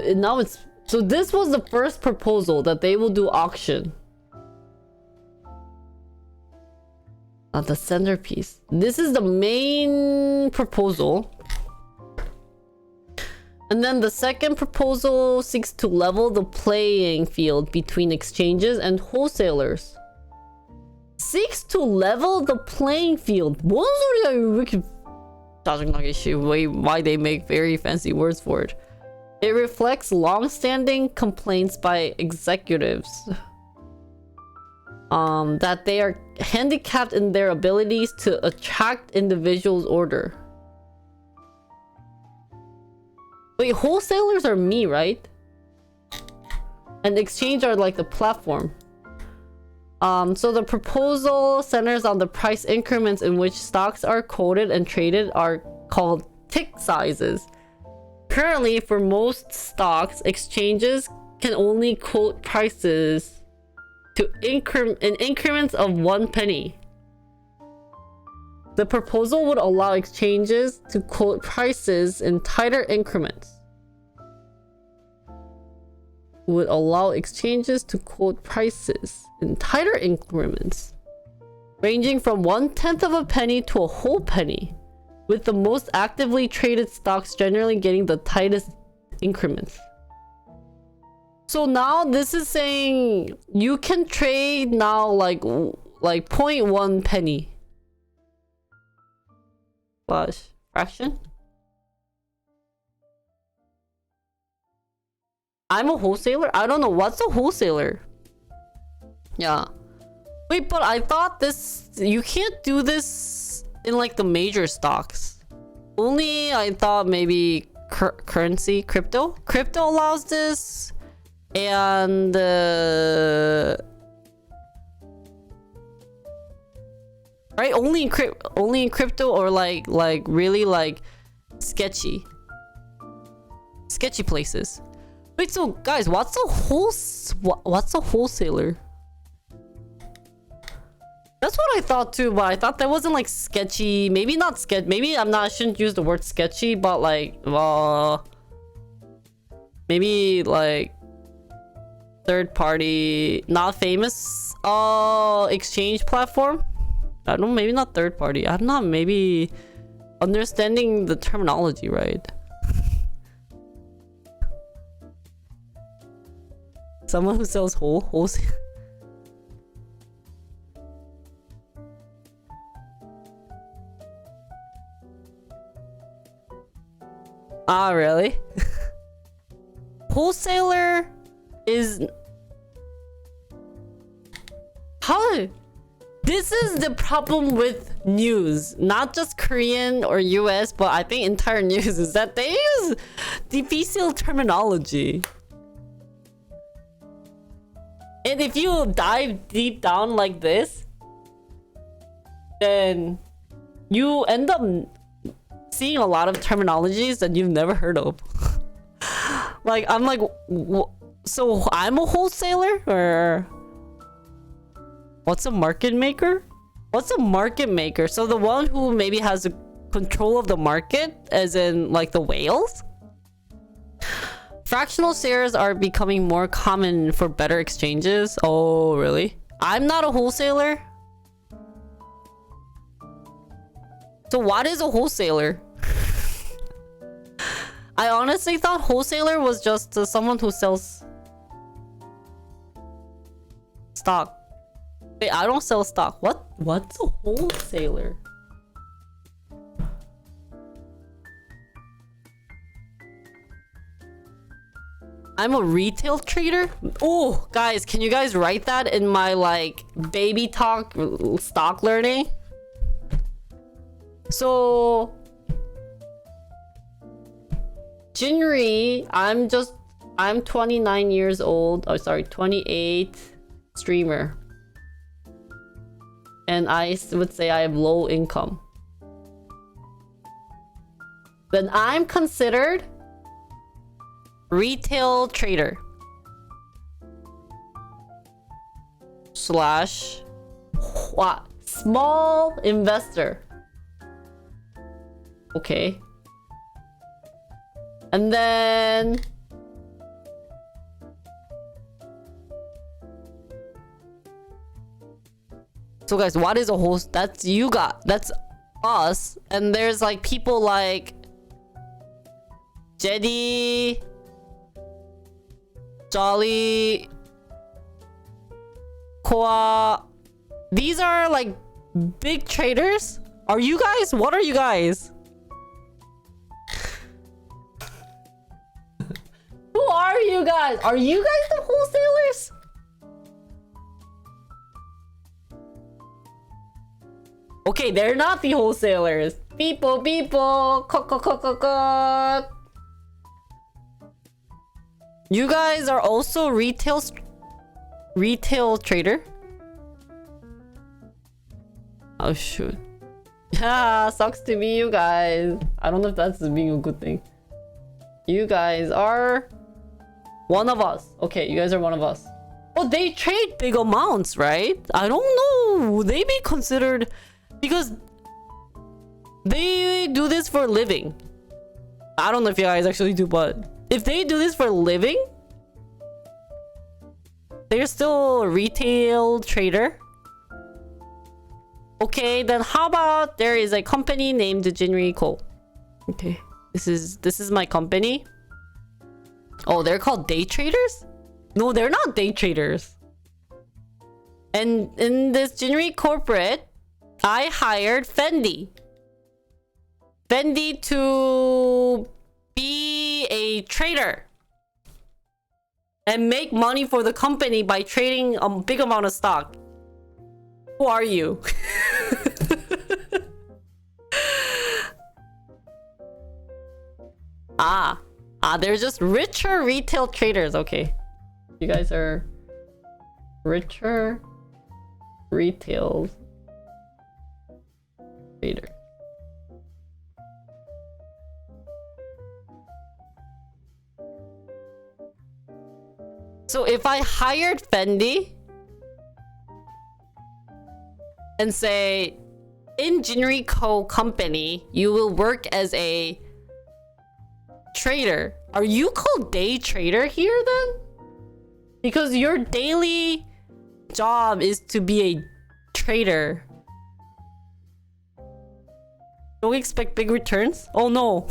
this was the first proposal that they will do auction. The centerpiece. This is the main proposal. And then the second proposal seeks to level the playing field between exchanges and wholesalers. Seeks to level the playing field. 뭔 소리야? 왜 이렇게 짜증나게 씨. Why they make very fancy words for it. It reflects long-standing complaints by executives that they are handicapped in their abilities to attract individuals' order. Wait, wholesalers are me, right? And exchange are like the platform. So the proposal centers on the price increments in which stocks are quoted and traded are called tick sizes. Currently, for most stocks, exchanges can only quote prices in increments of 1 penny. The proposal would allow exchanges to quote prices in tighter increments. Would allow exchanges to quote prices in tighter increments, ranging from 1/10 of a penny to a whole penny, with the most actively traded stocks generally getting the tightest increments. So now this is saying you can trade now like 0.1 penny. Fraction? I'm a wholesaler? I don't know. What's a wholesaler? Yeah. Wait, but I thought this... You can't do this in like the major stocks. Only I thought maybe currency, crypto? Crypto allows this. And... right? Only in crypto or like really like sketchy places. Wait, so guys, what's a wholesaler? That's what I thought too, but I thought that wasn't like sketchy. Maybe not sketch. Maybe I shouldn't use the word sketchy, but like, maybe like third party, not famous, exchange platform. I don't know, maybe not third party. I'm not maybe understanding the terminology right. Someone who sells wholesale. Ah, really? Wholesaler is... How? This is the problem with news. Not just Korean or US, but I think entire news is that they use difícil terminology. And if you dive deep down like this, then you end up seeing a lot of terminologies that you've never heard of. Like, I'm like, so I'm a wholesaler? Or what's a market maker? What's a market maker? So the one who maybe has a control of the market, as in like the whales? Fractional shares are becoming more common for better exchanges. Oh, really? I'm not a wholesaler. So what is a wholesaler? I honestly thought wholesaler was just someone who sells stock. Wait, I don't sell stock. What's a wholesaler? I'm a retail trader? Oh, guys, can you guys write that in my like baby talk stock learning? So Jinri, I'm 29 years old. Oh, sorry, 28 streamer. And I would say I have low income. Then I'm considered retail trader slash what? Small investor. Okay. And then so guys, what is a host? That's you got. That's us. And there's like people like Jedi, Jolly, Koa. These are like big traders. Are you guys? What are you guys? Who are you guys? Are you guys the wholesalers? Okay, they're not the wholesalers. People, you guys are also retail trader? Oh shoot. Yeah, sucks to be you guys. I don't know if that's being a good thing. You guys are one of us. Okay, you guys are one of us. Oh, they trade big amounts, right? I don't know. Would they be considered... Because they do this for a living. I don't know if you guys actually do, but if they do this for a living, they're still a retail trader. Okay, then how about there is a company named Jinri Co. Okay, this is my company. Oh, they're called day traders? No, they're not day traders. And in this Jinri corporate, I hired Fendi. Fendi to be a trader. and make money for the company by trading a big amount of stock. Who are you? They're just richer retail traders. Okay, you guys are richer retail traders. So if I hired Fendi and say, in Jinri-Co company, you will work as a trader. Are you called day trader here then? Because your daily job is to be a trader. Don't we expect big returns? Oh no.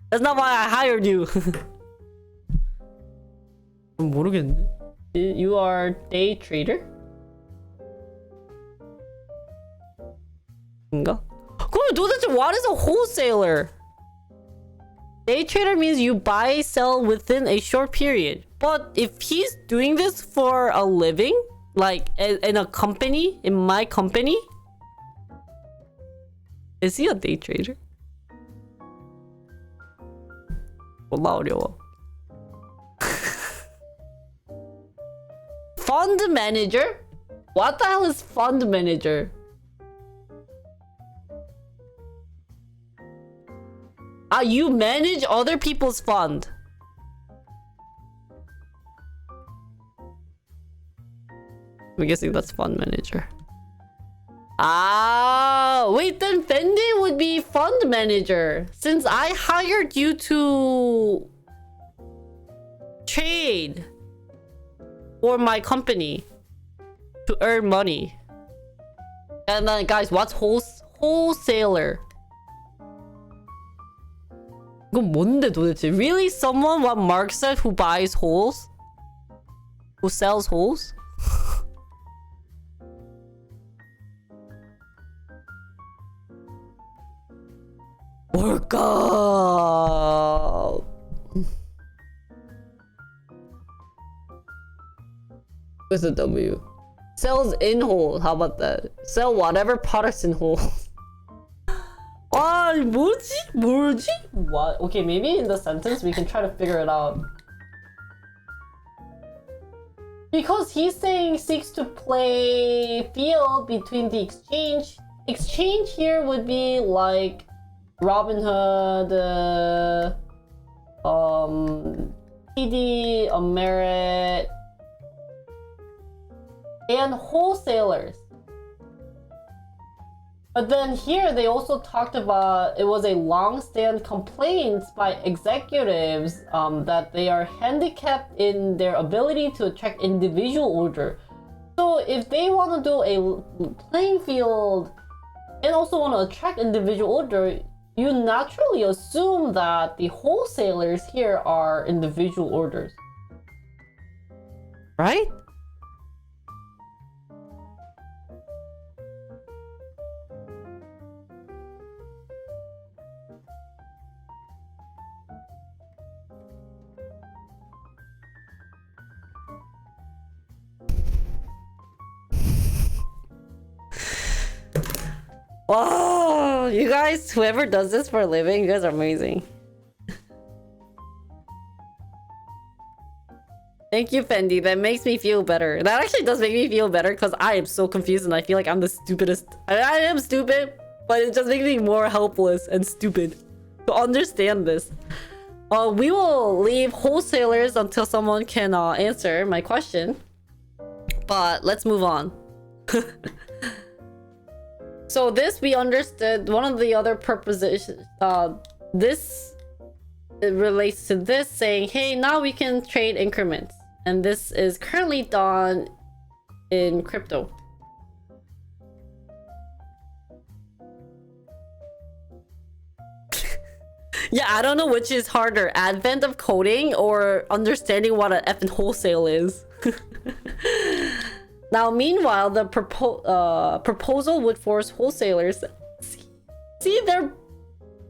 That's not why I hired you. 모르겠는데. You are day trader? 인가? 그럼 도대체 what is a wholesaler? Day trader means you buy, sell within a short period. But if he's doing this for a living, like in a company, in my company, is he a day trader? 몰라 어려워. Fund manager? What the hell is fund manager? You manage other people's fund. I'm guessing that's fund manager. Wait, then Fendi would be fund manager. Since I hired you to trade for my company to earn money. And then guys, what's wholesaler? 이건 뭔데 도대체? Really? Someone what Mark said who buys holes? Who sells holes? 뭘까? What's a W? Sells in hole. How about that? Sell whatever products in holes. 뭐지? What? Okay, maybe in the sentence we can try to figure it out. Because he's saying seeks to play field between the exchange. Exchange here would be like Robinhood, TD, Amerit, and wholesalers. But then here they also talked about it was a long-standing complaint by executives that they are handicapped in their ability to attract individual order. So if they want to do a playing field and also want to attract individual order, you naturally assume that the wholesalers here are individual orders. Right? Oh, you guys, whoever does this for a living, you guys are amazing. Thank you, Fendi. That makes me feel better. That actually does make me feel better because I am so confused and I feel like I'm the stupidest. I am stupid, but it just makes me more helpless and stupid to understand this. We will leave wholesalers until someone can answer my question. But let's move on. So this we understood. One of the other purposes, this it relates to this saying, hey, now we can trade increments. And this is currently done in crypto. Yeah, I don't know which is harder, advent of coding or understanding what an effing wholesale is. Now, meanwhile, the proposal would force wholesalers see their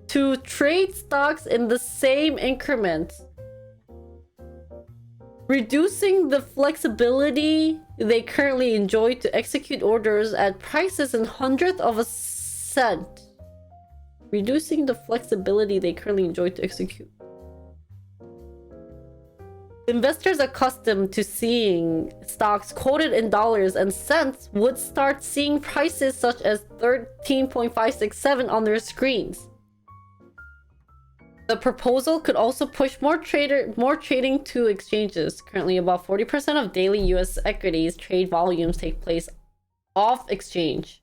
to trade stocks in the same increments. reducing the flexibility they currently enjoy to execute orders at prices in hundredth of a cent. Reducing the flexibility they currently enjoy to execute. Investors accustomed to seeing stocks quoted in dollars and cents would start seeing prices such as 13.567 on their screens. The proposal could also push more trading to exchanges. Currently, about 40% of daily US equities trade volumes take place off exchange.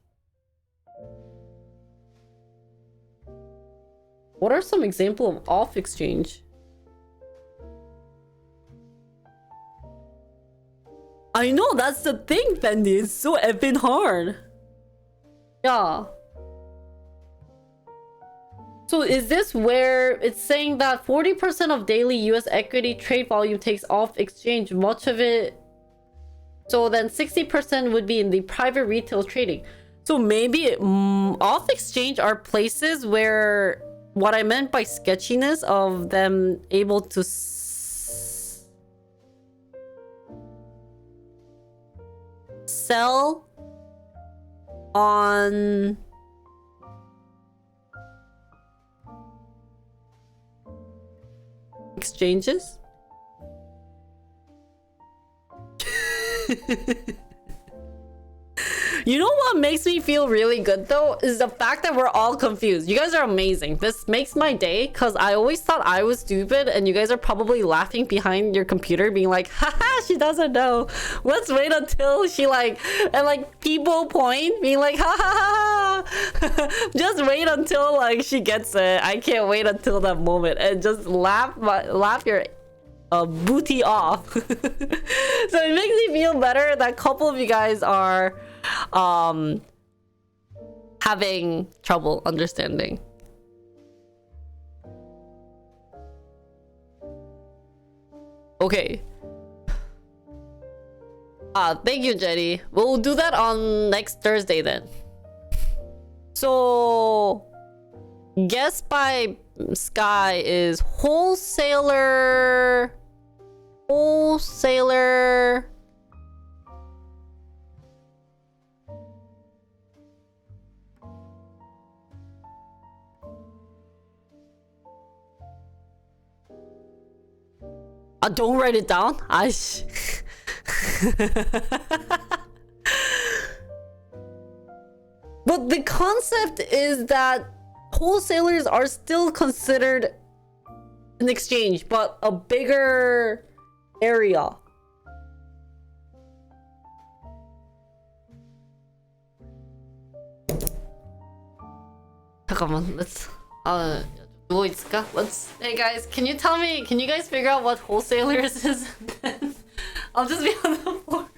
What are some examples of off exchange? I know, that's the thing, Fendi. It's so effing hard. Yeah. So is this where it's saying that 40% of daily US equity trade volume takes off exchange, much of it... So then 60% would be in the private retail trading. So maybe off exchange are places where what I meant by sketchiness of them able to sell on exchanges. You know what makes me feel really good though is the fact that we're all confused. You guys are amazing. This makes my day because I always thought I was stupid and you guys are probably laughing behind your computer being like, haha, she doesn't know. Let's wait until she people point being like, ha ha ha. Just wait until she gets it. I can't wait until that moment and just laugh your booty off. So it makes me feel better that a couple of you guys are having trouble understanding. Okay. Thank you, Jenny. We'll do that on next Thursday then. So guess by Sky is wholesaler. Don't write it down. But the concept is that wholesalers are still considered an exchange, but a bigger area. 잠깐만, let's 뭐 있을까? Hey guys, can you guys figure out what wholesalers is? I'll just be on the floor.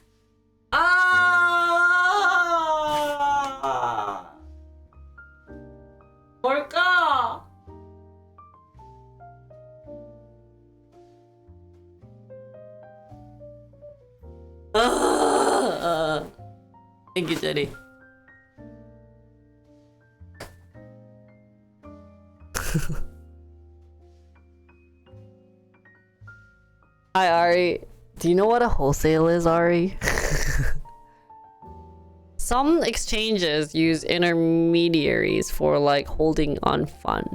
뭘까? Thank you, Jenny. Hi, Ari. Do you know what a wholesale is, Ari? Some exchanges use intermediaries for holding on fund.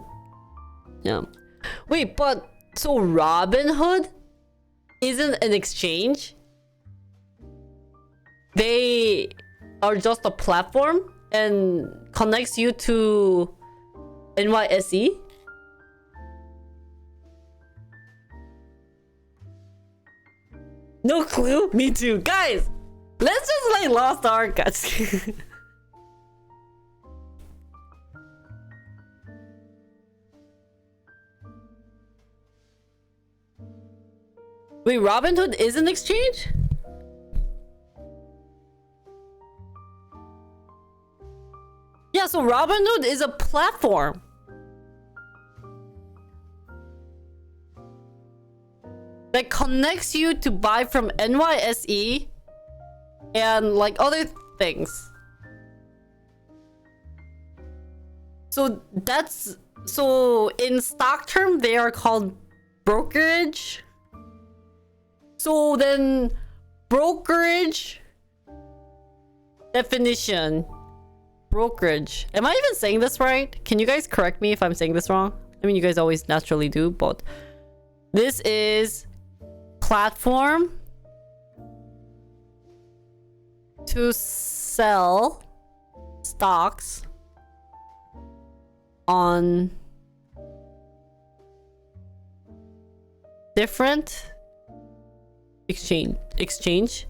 Yeah. Wait, but so Robinhood isn't an exchange? They are just a platform and connects you to NYSE? No clue? Me too. Guys, let's just Lost Ark. Wait, Robinhood is an exchange? Yeah, so Robinhood is a platform. That connects you to buy from NYSE and other things. So in stock term they are called brokerage. So then, brokerage definition. Brokerage. Am I even saying this right? Can you guys correct me if I'm saying this wrong? I mean, you guys always naturally do, but this is platform to sell stocks on different exchange.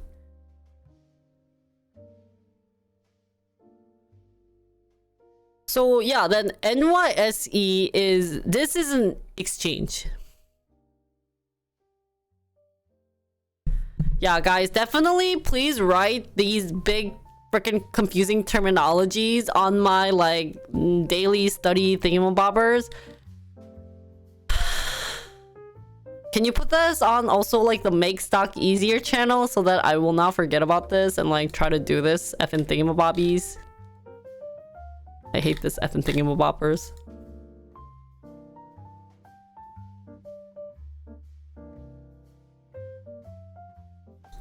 So yeah, then NYSE is an exchange. Yeah, guys, definitely please write these big freaking confusing terminologies on my like daily study thingamabobbers. Can you put this on also like the Make Stock Easier channel so that I will not forget about this and like try to do this effing thingamabobbies? I hate this effing thingamabobbers.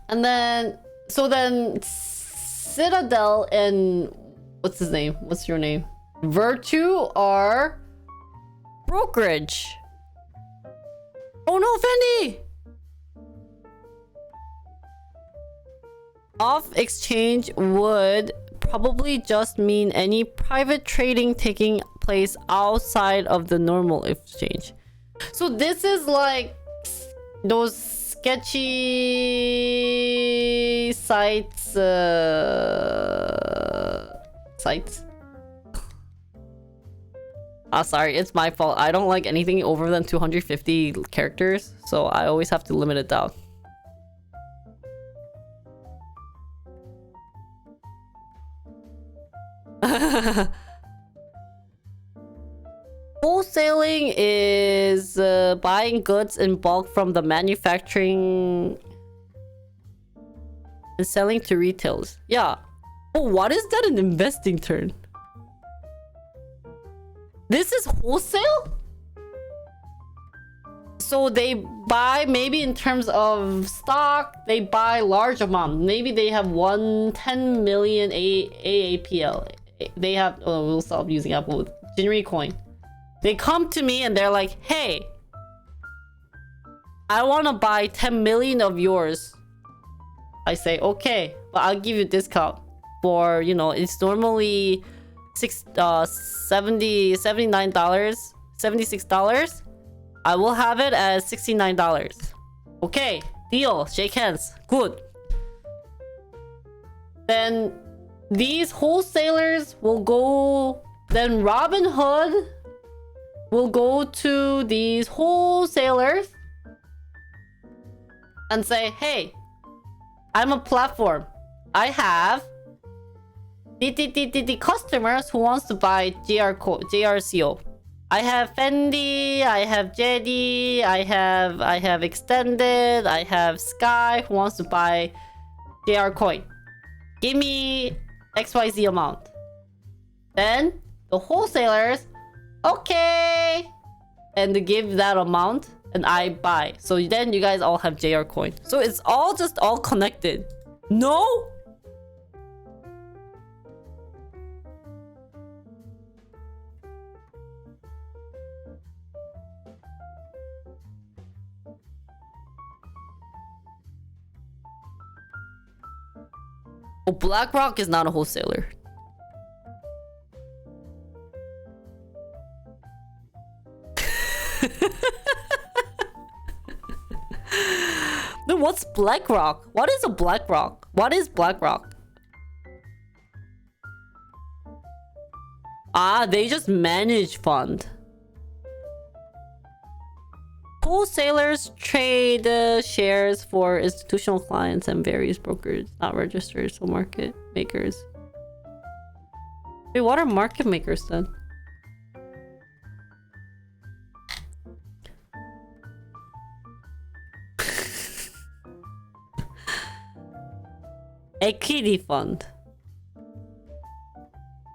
And then, so then Citadel and what's his name? What's your name? Virtue are brokerage. Oh no, Fendi! Off exchange would probably just mean any private trading taking place outside of the normal exchange. So this is like those sketchy sites. Sorry, it's my fault. I don't like anything over than 250 characters, so I always have to limit it down. Wholesaling is buying goods in bulk from the manufacturing and selling to retailers. Yeah. Oh, what is that an investing term? This is wholesale? So they buy, maybe in terms of stock, they buy large amount. Maybe they have 10 million AAPL. They have, oh, we'll stop using Apple with Jinri coin. They come to me and they're like, hey, I want to buy 10 million of yours. I say, okay, but I'll give you a discount for, you know, it's normally $79, $76. I will have it as $69. Okay, deal. Shake hands. Good. Then these wholesalers will go. Then Robinhood will go to these wholesalers and say, hey, I'm a platform. I have the customers who wants to buy JRCO. I have Fendi, I have Jedi, I have Extended, I have Sky who wants to buy JR coin. Give me XYZ amount. Then the wholesalers, okay, and they give that amount and I buy. So then you guys all have JR coin. So it's all just all connected. No? Oh, BlackRock is not a wholesaler. No, what's BlackRock? What is a BlackRock? What is BlackRock? Ah, they just manage fund. Wholesalers trade shares for institutional clients and various brokers, not registered, so market makers. Wait, what are market makers then? Equity fund.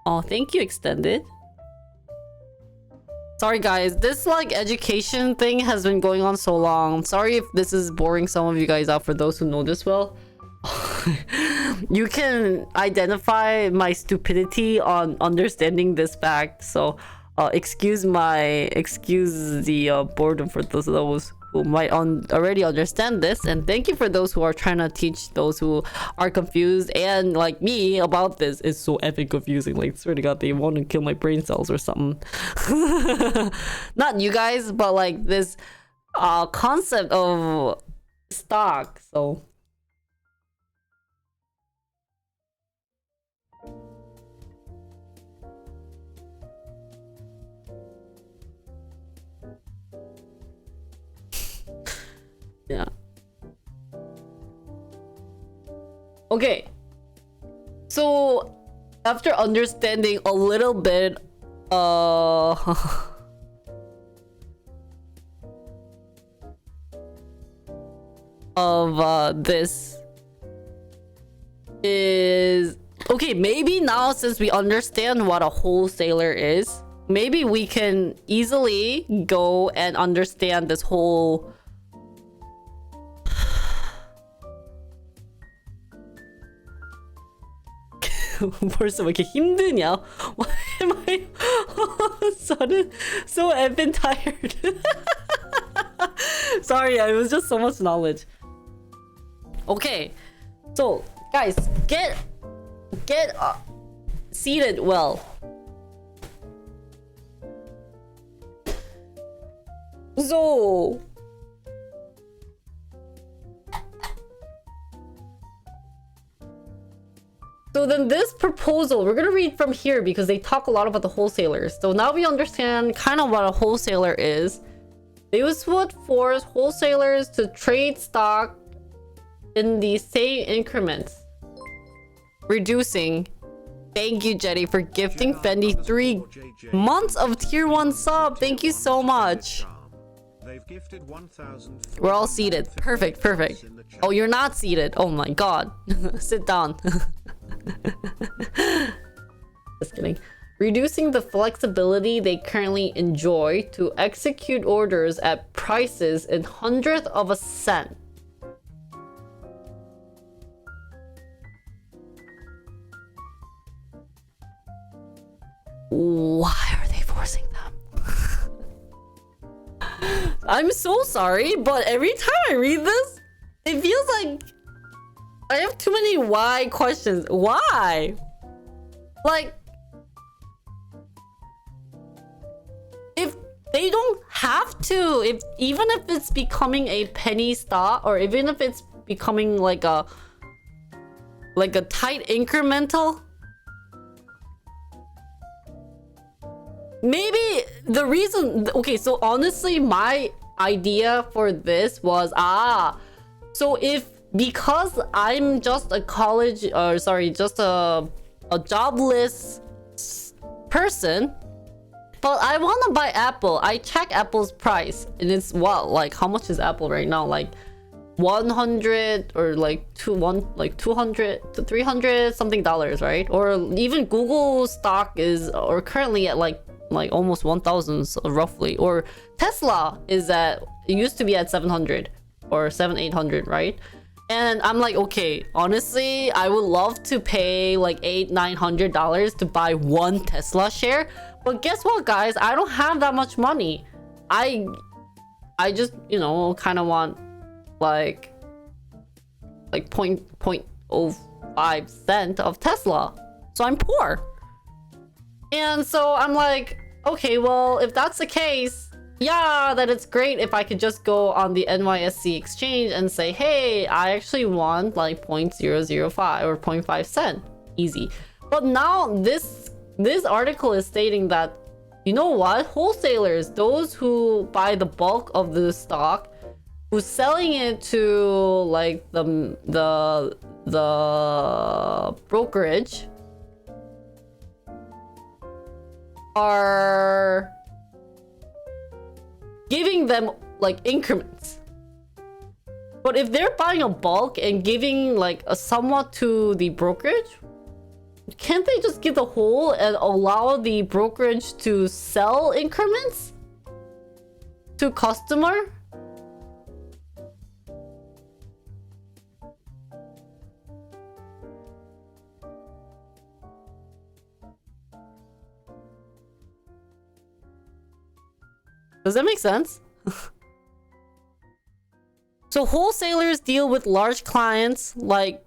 Oh, thank you, Extended. Sorry guys, this like education thing has been going on so long. Sorry if this is boring some of you guys out for those who know this well. You can identify my stupidity on understanding this fact. So excuse the boredom for those who might already understand this, and thank you for those who are trying to teach those who are confused and like me about this. It's so epic confusing, like swear to god they want to kill my brain cells or something. Not you guys, but like this concept of stock. So yeah. Okay. So after understanding a little bit of this is okay, maybe now since we understand what a wholesaler is, maybe we can easily go and understand this whole 벌써 왜 이렇게 힘드냐? Why am I all of a sudden so effing tired? Sorry, it was just so much knowledge. Okay, so guys, get seated well. So then this proposal, we're gonna read from here because they talk a lot about the wholesalers. So now we understand kind of what a wholesaler is. They would force wholesalers to trade stock in the same increments, reducing. Thank you, Jetty, for gifting Fendi 3 months of tier 1 sub. Thank you so much. We're all seated. Perfect. Oh, you're not seated. Oh my god. Sit down. Just kidding. Reducing the flexibility they currently enjoy to execute orders at prices in hundredth of a cent. Why are they forcing them? I'm so sorry, but every time I read this, it feels like I have too many why questions. Why? Like, if they don't have to, even if it's becoming a penny stock, or even if it's becoming like a tight incremental, maybe the reason. Okay, so honestly, my idea for this was so because I'm just a just a jobless person, but I want to buy Apple. I check Apple's price and it's like how much is Apple right now? Like 100 or like 200 to 300 something dollars, right? Or even Google stock is or currently at like almost 1,000 roughly. Or Tesla is it used to be at 700 or 800, right? And I'm like, okay, honestly, I would love to pay like $900 to buy one Tesla share. But guess what, guys? I don't have that much money. I just, kind of want like 0.05 cent of Tesla. So I'm poor. And so I'm like, okay, well, if that's the case, yeah, that it's great if I could just go on the NYSE exchange and say, hey, I actually want like 0.005 or 0.5 cent. Easy. But now this article is stating that, you know what? Wholesalers, those who buy the bulk of the stock, who's selling it to like the brokerage, are giving them like increments. But if they're buying a bulk and giving like a somewhat to the brokerage, can't they just give the whole and allow the brokerage to sell increments to customer? Does that make sense? So wholesalers deal with large clients like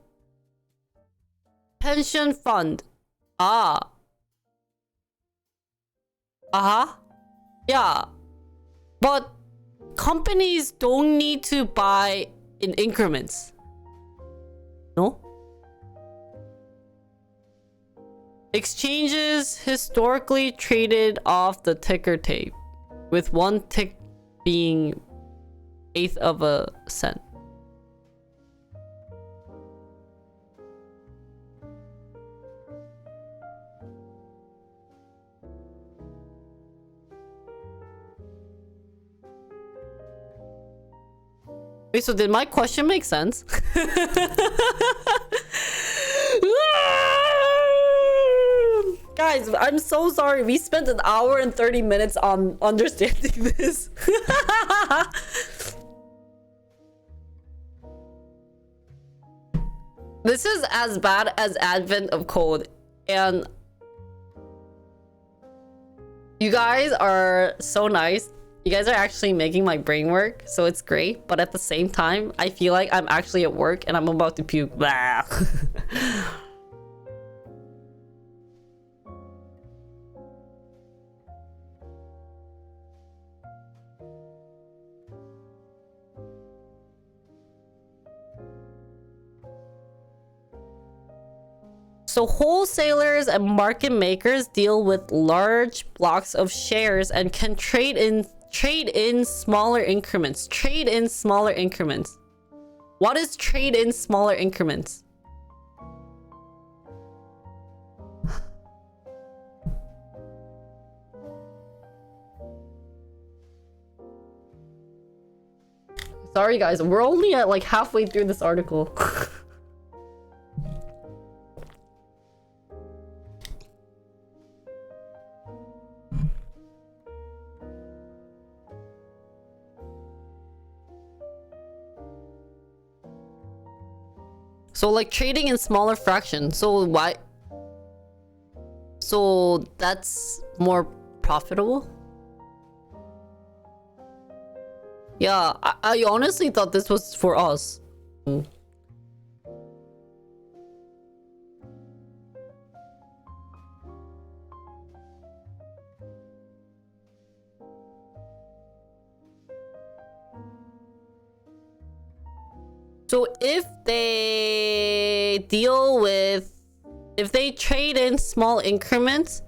pension fund. Ah. Uh-huh. Yeah. But companies don't need to buy in increments. No? Exchanges historically traded off the ticker tape, with one tick being 1/8 of a cent. Wait, so did my question make sense? Guys, I'm so sorry. We spent an hour and 30 minutes on understanding this. This is as bad as Advent of Code, and you guys are so nice. You guys are actually making my brain work, so it's great. But at the same time, I feel like I'm actually at work and I'm about to puke. Blah. So wholesalers and market makers deal with large blocks of shares and can trade in smaller increments. Trade in smaller increments. What is trade in smaller increments? Sorry guys, we're only at like halfway through this article. So like trading in smaller fractions. So why? So that's more profitable? Yeah, I honestly thought this was for us. So if they trade in small increments,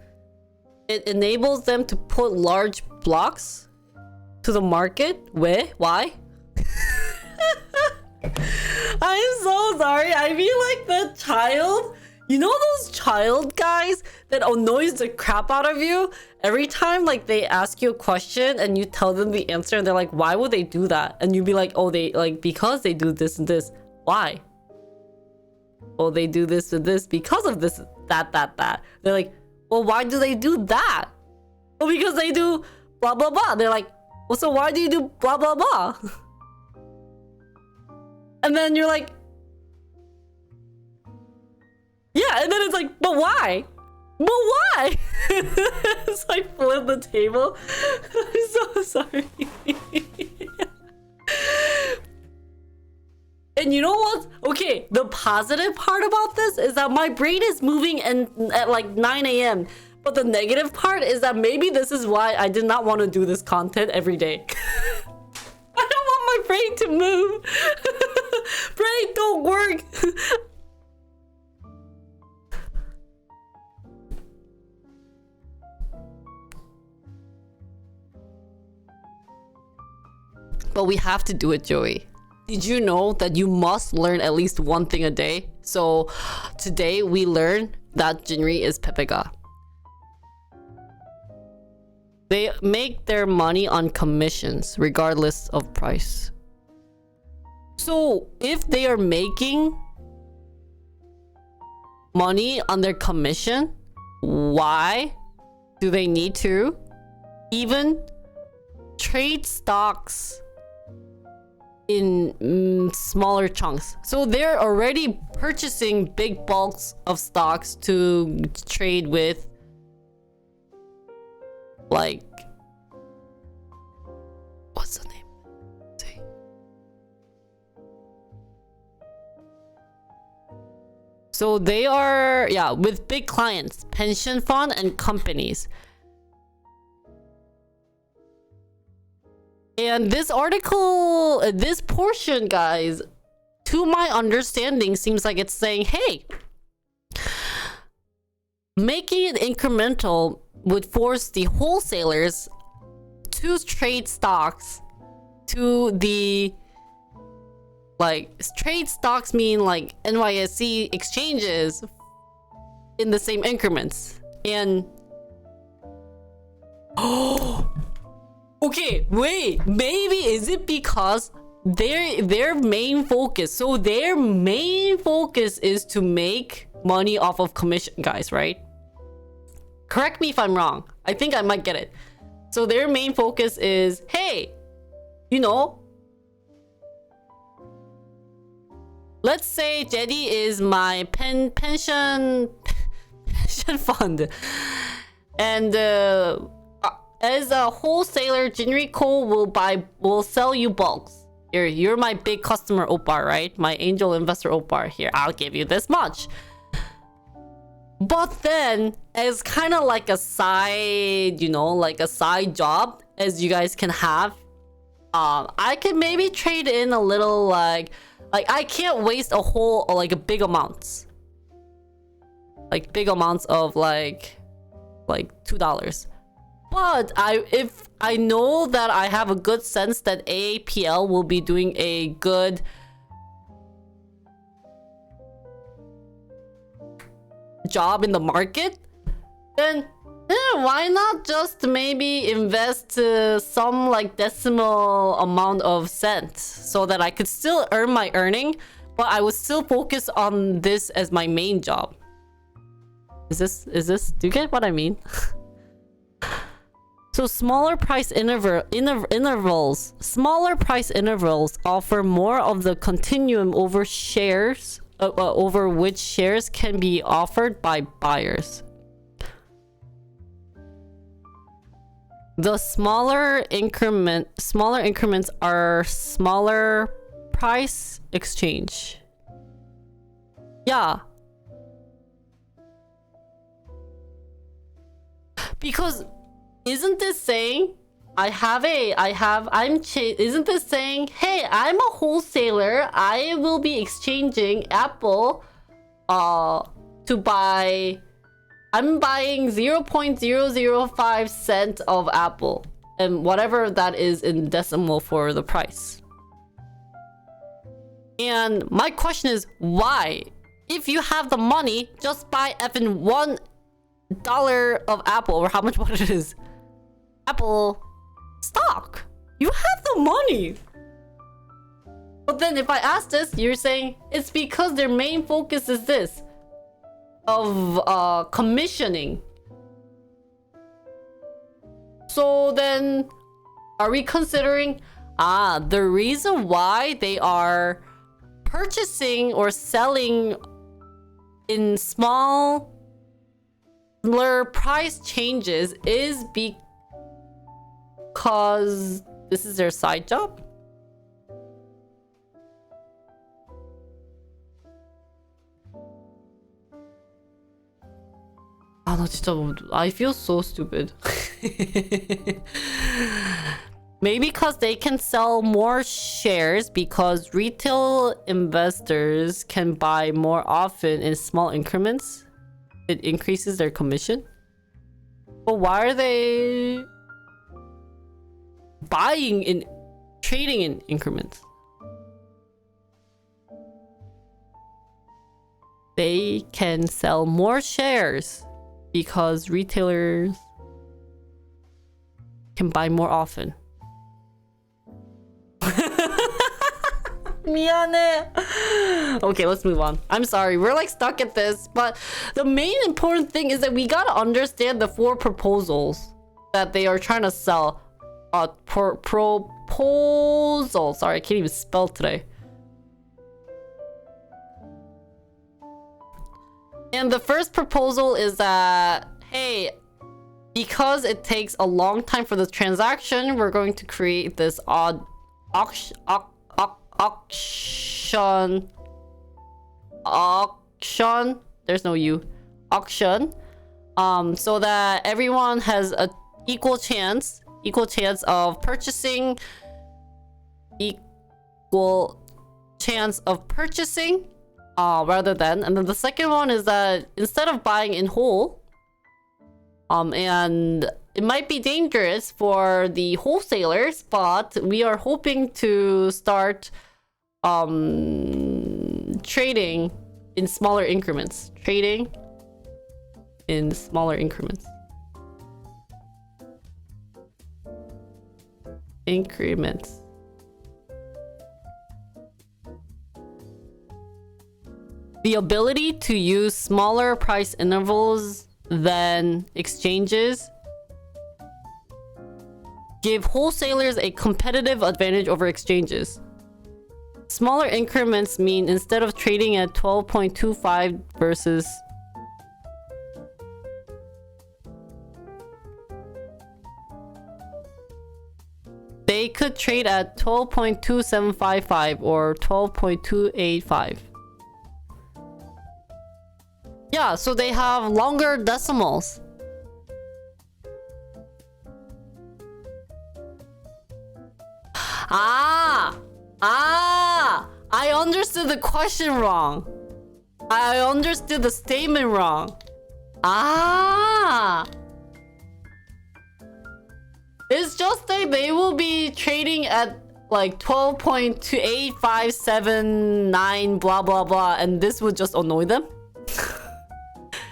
it enables them to put large blocks to the market. Why? I'm so sorry. I feel like the child, you know those child guys that annoys the crap out of you every time like they ask you a question and you tell them the answer and they're like, why would they do that? And you'd be like, oh, they like because they do this and this. Why? Oh, they do this and this because of this, that. They're like, well, why do they do that? Well, because they do blah blah blah. They're like, well, so why do you do blah blah blah? And then you're like, yeah, and then it's like, but why? But why? It's like flip the table. I'm so sorry. And you know what? Okay, the positive part about this is that my brain is moving at like 9 a.m. But the negative part is that maybe this is why I did not want to do this content every day. I don't want my brain to move. Brain, don't work. But we have to do it, Joey. Did you know that you must learn at least one thing a day? So today we learned that Jinri is Pepega. They make their money on commissions regardless of price. So if they are making money on their commission. Why do they need to even trade stocks in smaller chunks? So they're already purchasing big bulks of stocks to trade with, like, what's the name? See. So they are, yeah, with big clients, pension fund and companies. And this article, this portion, guys, to my understanding, seems like it's saying, hey, making it incremental would force the wholesalers to trade stocks to the, like, trade stocks mean like NYSE exchanges in the same increments. And okay, wait, maybe is it because their main focus, so their main focus is to make money off of commission, guys, right? Correct me if I'm wrong. I think I might get it. So their main focus is, hey, you know, let's say Jetty is my pension fund, and as a wholesaler, Jinrico will sell you bulks. You're my big customer, Opar, right? My angel investor, Opar. Here, I'll give you this much. But then, as kind of like a side, you know, like a side job, as you guys can have, I could maybe trade in a little, like I can't waste a whole, like, a big amounts, like big amounts of like $2. But if I know that I have a good sense that AAPL will be doing a good job in the market, then why not just maybe invest some like decimal amount of cents so that I could still earn my earning, but I would still focus on this as my main job. Is this do you get what I mean? So smaller price intervals offer more of the continuum over shares, over which shares can be offered by buyers. The smaller increments are smaller price exchange. Yeah. Because isn't this saying isn't this saying, hey, I'm a wholesaler, I will be exchanging Apple to buy, I'm buying 0.005 cent of Apple, and whatever that is in decimal for the price. And my question is, why? If you have the money, just buy effing $1 of Apple, or how much what it is, Apple stock. You have the money. But then if I ask this, you're saying it's because their main focus is this of commissioning. So then are we considering the reason why they are purchasing or selling in smaller price changes is because this is their side job? I feel so stupid. Maybe because they can sell more shares because retail investors can buy more often in small increments. It increases their commission. But why are they trading in increments? They can sell more shares because retailers can buy more often. 미안해. Okay, let's move on. I'm sorry, we're like stuck at this, but the main important thing is that we gotta understand the 4 proposals that they are trying to sell. Proposal. Sorry, I can't even spell today. And the first proposal is that, hey, because it takes a long time for the transaction, we're going to create this odd auction. There's no U. Auction. So that everyone has a equal chance of purchasing. Rather than. And then the second one is that instead of buying in whole, and it might be dangerous for the wholesalers, but we are hoping to start trading in smaller increments. Increments. The ability to use smaller price intervals than exchanges give wholesalers a competitive advantage over exchanges. Smaller increments mean instead of trading at 12.25 versus they could trade at 12.2755 or 12.285. Yeah, so they have longer decimals. I understood the question wrong. I understood the statement wrong. It's just that they will be trading at like 12.28579 blah blah blah, and this would just annoy them.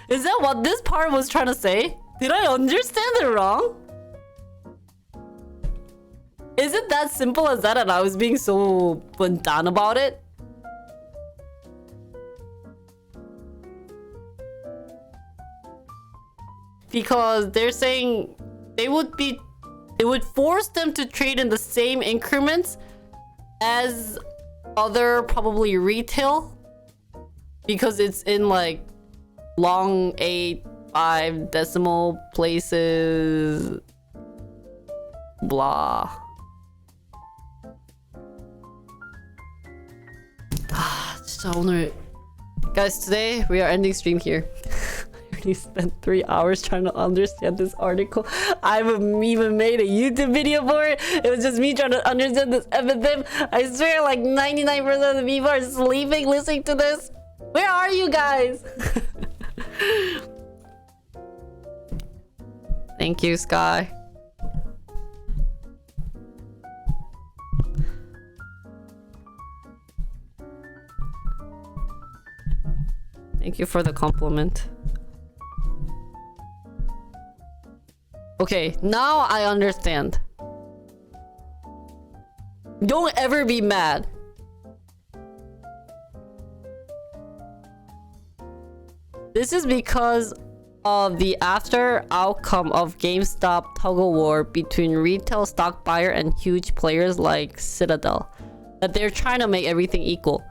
Is that what this part was trying to say? Did I understand it wrong? Is it that simple as that and I was being so done about it? Because they're saying it would force them to trade in the same increments as other probably retail, because it's in like long 8-5 decimal places, blah. Guys, today we are ending stream here. I already spent 3 hours trying to understand this article. I haven't even made a YouTube video for it. It was just me trying to understand this everything. I swear like 99% of the people are sleeping listening to this. Where are you guys? Thank you, Sky. Thank you for the compliment. Okay, now I understand. Don't ever be mad. This is because of the after outcome of GameStop tug-of-war between retail stock buyer and huge players like Citadel. That they're trying to make everything equal.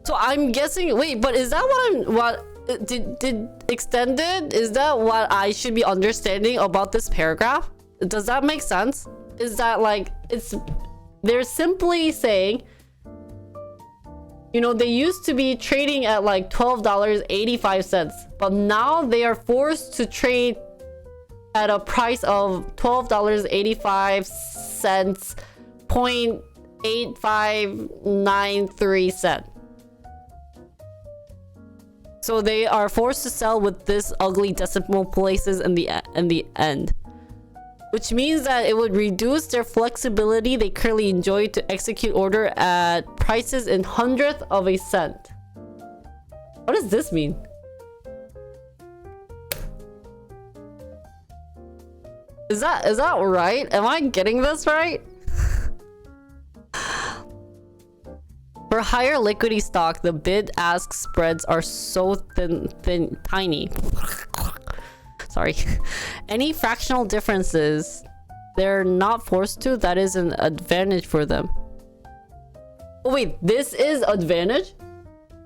So I'm guessing, wait, but is that what did extended? Is that what I should be understanding about this paragraph? Does that make sense? Is that like, they're simply saying, you know, they used to be trading at like $12.85, but now they are forced to trade at a price of $12.85, 0.8593 So they are forced to sell with this ugly decimal places in the end. Which means that it would reduce their flexibility they currently enjoy to execute order at prices in hundredth of a cent. What does this mean? Is that right? Am I getting this right? For higher liquidity stock, the bid-ask spreads are so tiny. Sorry. Any fractional differences they're not forced to, that is an advantage for them. Oh wait, this is advantage?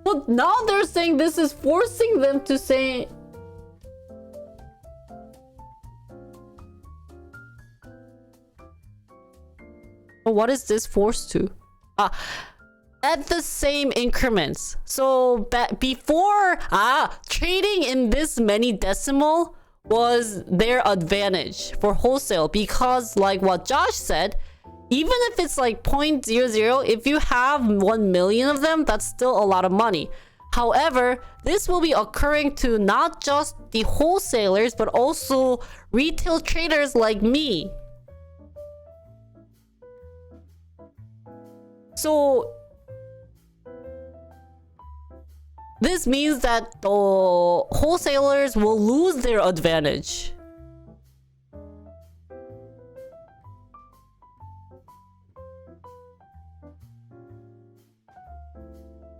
But now they're saying this is forcing them to say... What is this forced to? At the same increments. So before trading in this many decimal was their advantage for wholesale, because like what Josh said, even if it's like 0.00, if you have 1 million of them, that's still a lot of money. However, this will be occurring to not just the wholesalers, but also retail traders like me. So this means that the wholesalers will lose their advantage.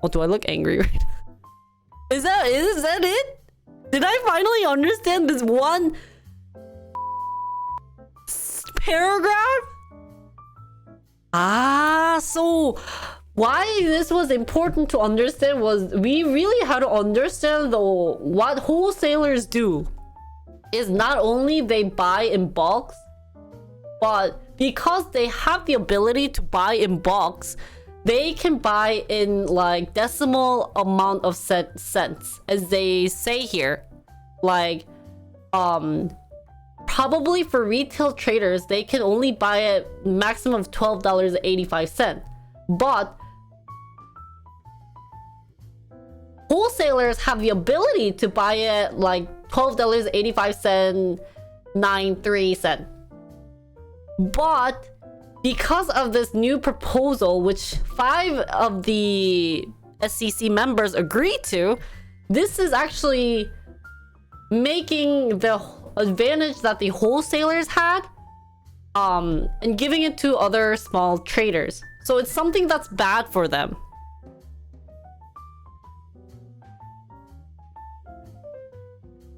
Oh, do I look angry right now? Is that it? Did I finally understand this one paragraph? So why this was important to understand was we really had to understand though what wholesalers do is not only they buy in bulks, but because they have the ability to buy in bulks, they can buy in like decimal amount of cents, as they say here. Like, probably for retail traders, they can only buy at maximum of $12.85. But wholesalers have the ability to buy it like $12.85, 93 cents. But because of this new proposal, which 5 of the SEC members agreed to, this is actually making the advantage that the wholesalers had and giving it to other small traders. So it's something that's bad for them.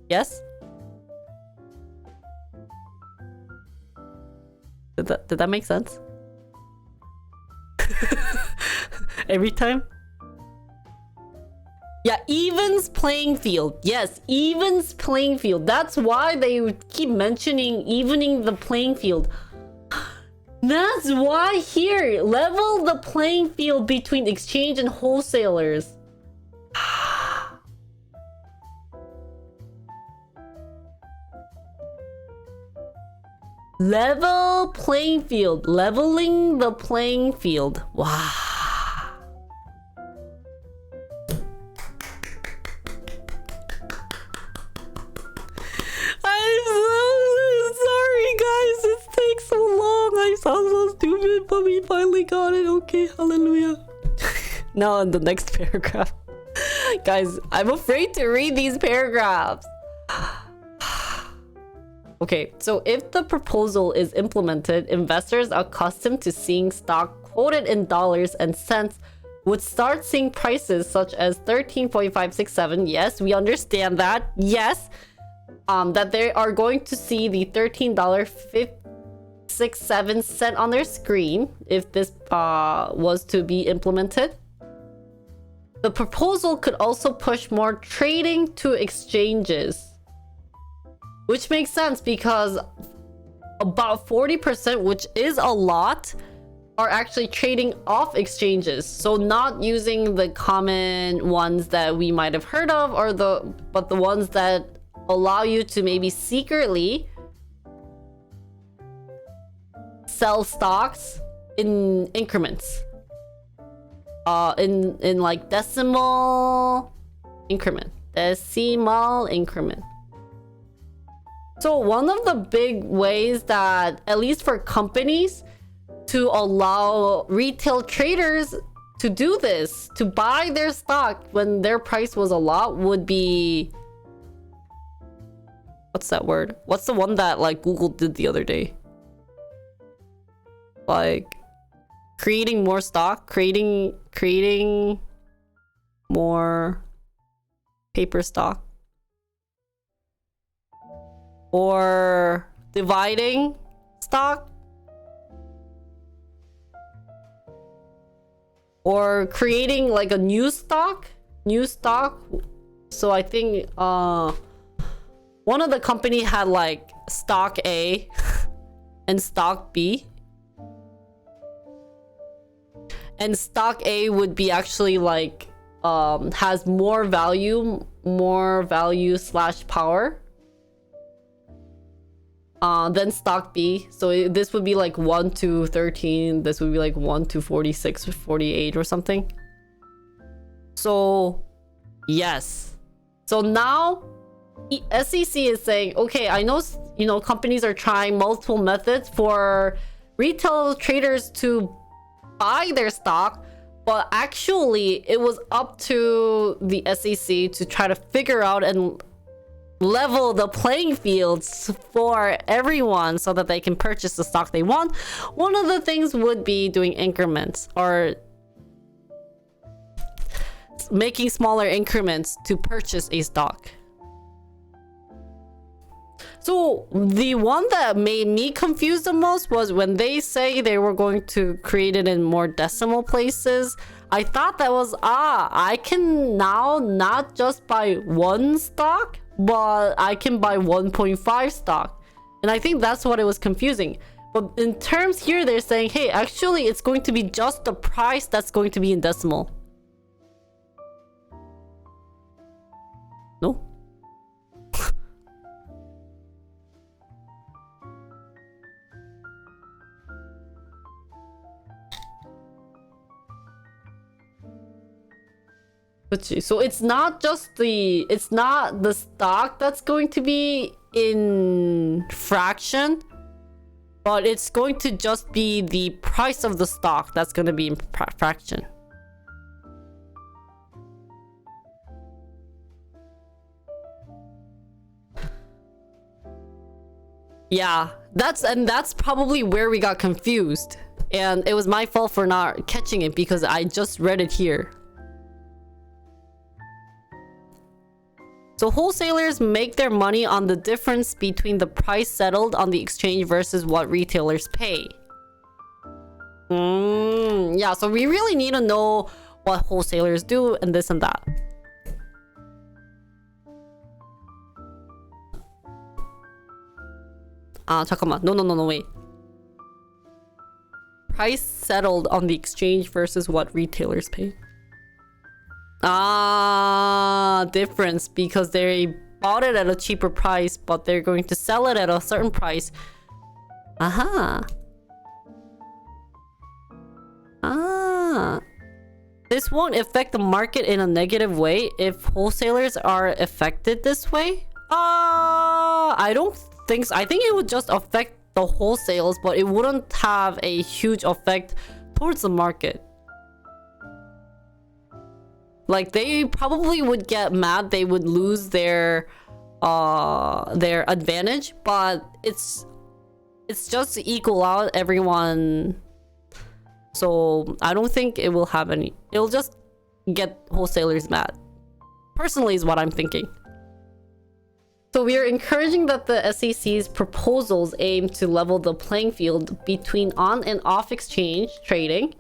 Yes? Did that make sense? Every time? Yeah, evens playing field. Yes, evens playing field. That's why they would keep mentioning evening the playing field. That's why here, level the playing field between exchange and wholesalers. Level playing field. Leveling the playing field. Wow. I'm so sorry, guys. It takes so long. I sound so stupid, but we finally got it. Okay, hallelujah. Now in the next paragraph. Guys, I'm afraid to read these paragraphs. Okay, so if the proposal is implemented, investors accustomed to seeing stock quoted in dollars and cents would start seeing prices such as 13.567. Yes, we understand that. Yes, that they are going to see the $13.67 on their screen if this was to be implemented. The proposal could also push more trading to exchanges. Which makes sense because about 40%, which is a lot, are actually trading off exchanges. So not using the common ones that we might have heard of, but the ones that allow you to maybe secretly sell stocks in increments. In like decimal increment. So one of the big ways that, at least for companies, to allow retail traders to do this, to buy their stock when their price was a lot, would be... What's that word? What's the one that like Google did the other day? Like creating more stock, creating creating more paper stock, or dividing stock, or creating like a new stock. So I think one of the company had like stock A and stock B, and stock A would be actually like has more value slash power than stock B. So this would be like 1 to 13, this would be like 1 to 46, 48 or something. So yes, so now SEC is saying, okay, I know, you know, companies are trying multiple methods for retail traders to buy their stock, but actually it was up to the SEC to try to figure out and level the playing fields for everyone so that they can purchase the stock they want. One of the things would be doing increments, or making smaller increments to purchase a stock. So the one that made me confused the most was when they say they were going to create it in more decimal places. I thought that was, I can now not just buy one stock, but I can buy 1.5 stock. And I think that's what it was confusing. But in terms here, they're saying, hey, actually it's going to be just the price that's going to be in decimal. No? So it's not the stock that's going to be in fraction, but it's going to just be the price of the stock that's going to be in fraction. Yeah, that's probably where we got confused, and it was my fault for not catching it because I just read it here. So wholesalers make their money on the difference between the price settled on the exchange versus what retailers pay. Yeah, so we really need to know what wholesalers do and this and that. 잠깐만. No, wait. Price settled on the exchange versus what retailers pay. Difference, because they bought it at a cheaper price, but they're going to sell it at a certain price. This won't affect the market in a negative way if wholesalers are affected this way. I don't think so. I think it would just affect the wholesales, but it wouldn't have a huge effect towards the market. Like, they probably would get mad, they would lose their advantage, but it's just to equal out everyone. So I don't think it will have any, it'll just get wholesalers mad, personally, is what I'm thinking. So we are encouraging that the SEC's proposals aim to level the playing field between on and off exchange trading.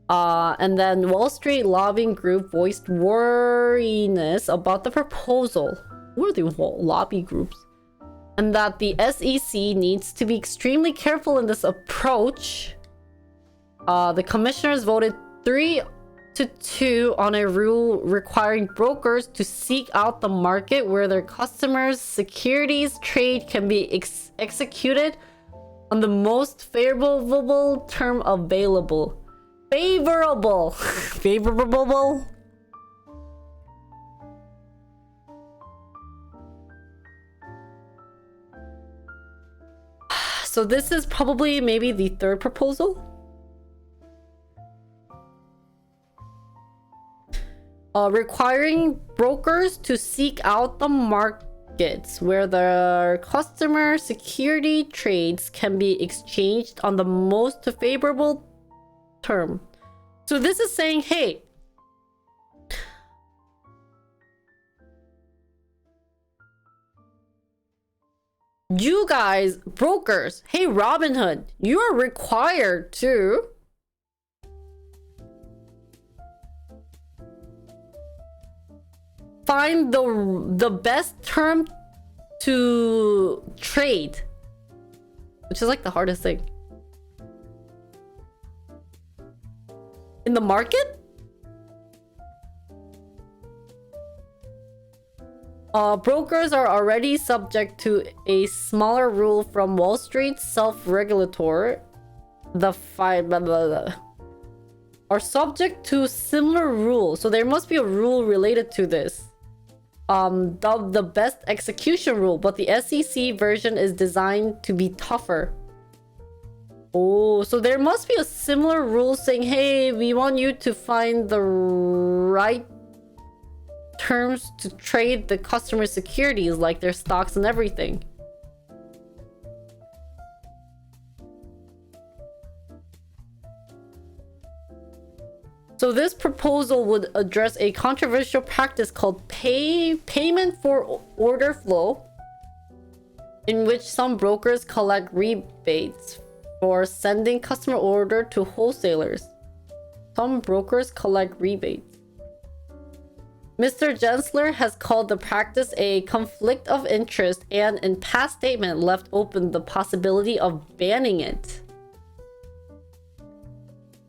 And then Wall Street lobbying group voiced worriness about the proposal. Who are the lobby groups? And that the SEC needs to be extremely careful in this approach. The commissioners voted 3-2 on a rule requiring brokers to seek out the market where their customers' securities trade can be executed on the most favorable term available. Favorable. So this is probably maybe the third proposal. Requiring brokers to seek out the markets where their customer security trades can be exchanged on the most favorable term. So this is saying, hey, you guys, brokers, hey Robinhood, you are required to find the best term to trade, which is like the hardest thing in the market. Brokers are already subject to a smaller rule from Wall Street self-regulator. The five blah, blah, blah, are subject to similar rules, so there must be a rule related to this. The best execution rule, but the SEC version is designed to be tougher. Oh, so there must be a similar rule saying, hey, we want you to find the right terms to trade the customer securities, like their stocks and everything. So this proposal would address a controversial practice called payment for order flow, in which some brokers collect rebates for sending customer order to wholesalers. Some brokers collect rebates. Mr. Gensler has called the practice a conflict of interest and in past statement left open the possibility of banning it.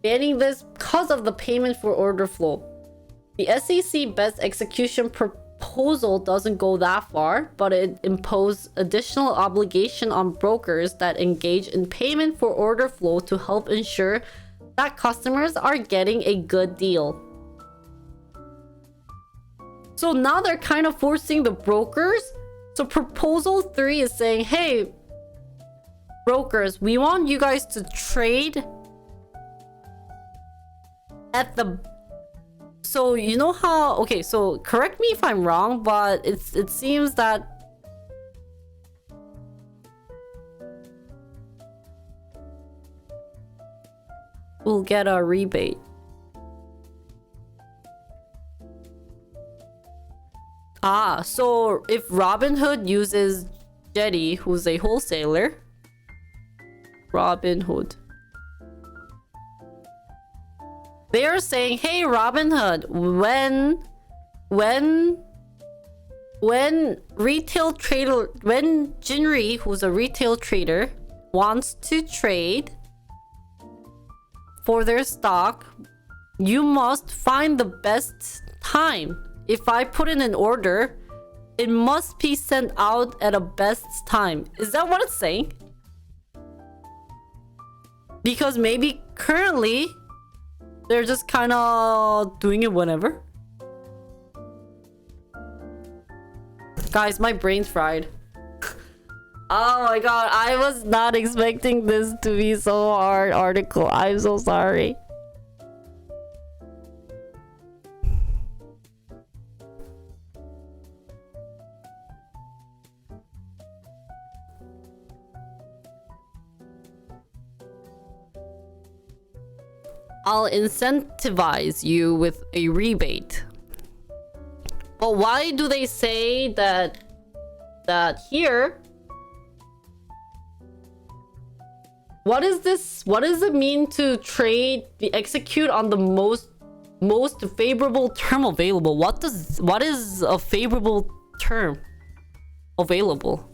Banning this because of the payment for order flow. The SEC best execution proposal doesn't go that far, but it imposes additional obligation on brokers that engage in payment for order flow to help ensure that customers are getting a good deal. So now they're kind of forcing the brokers. So proposal 3 is saying, hey, brokers, we want you guys to trade at the... So you know how... Okay, so correct me if I'm wrong, but it seems that we'll get a rebate. Ah, so if Robinhood uses Jetty, who's a wholesaler, Robinhood, they are saying, hey Robinhood, when retail trader, when Jinri, who's a retail trader, wants to trade for their stock, you must find the best time. If I put in an order, it must be sent out at a best time. Is that what it's saying? Because maybe currently they're just kind of doing it whenever. Guys, my brain's fried. Oh my god, I was not expecting this to be so hard article. I'm so sorry. I'll incentivize you with a rebate. But why do they say that here? What is this? What does it mean to trade the execute on the most favorable term available? What is a favorable term available?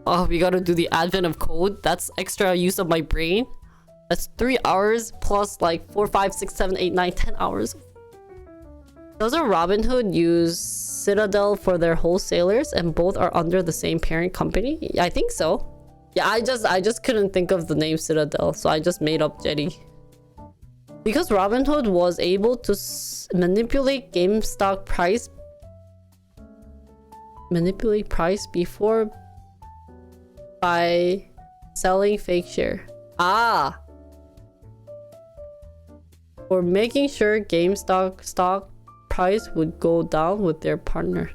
Oh, we gotta do the advent of code. That's extra use of my brain. That's 3 hours plus like 4, 5, 6, 7, 8, 9, 10 hours. Doesn't Robinhood use Citadel for their wholesalers and both are under the same parent company? I think so. Yeah, I just couldn't think of the name Citadel, so I just made up Jetty. Because Robinhood was able to manipulate GameStop price. Manipulate price before by selling fake share. Ah! For making sure GameStop stock price would go down with their partner.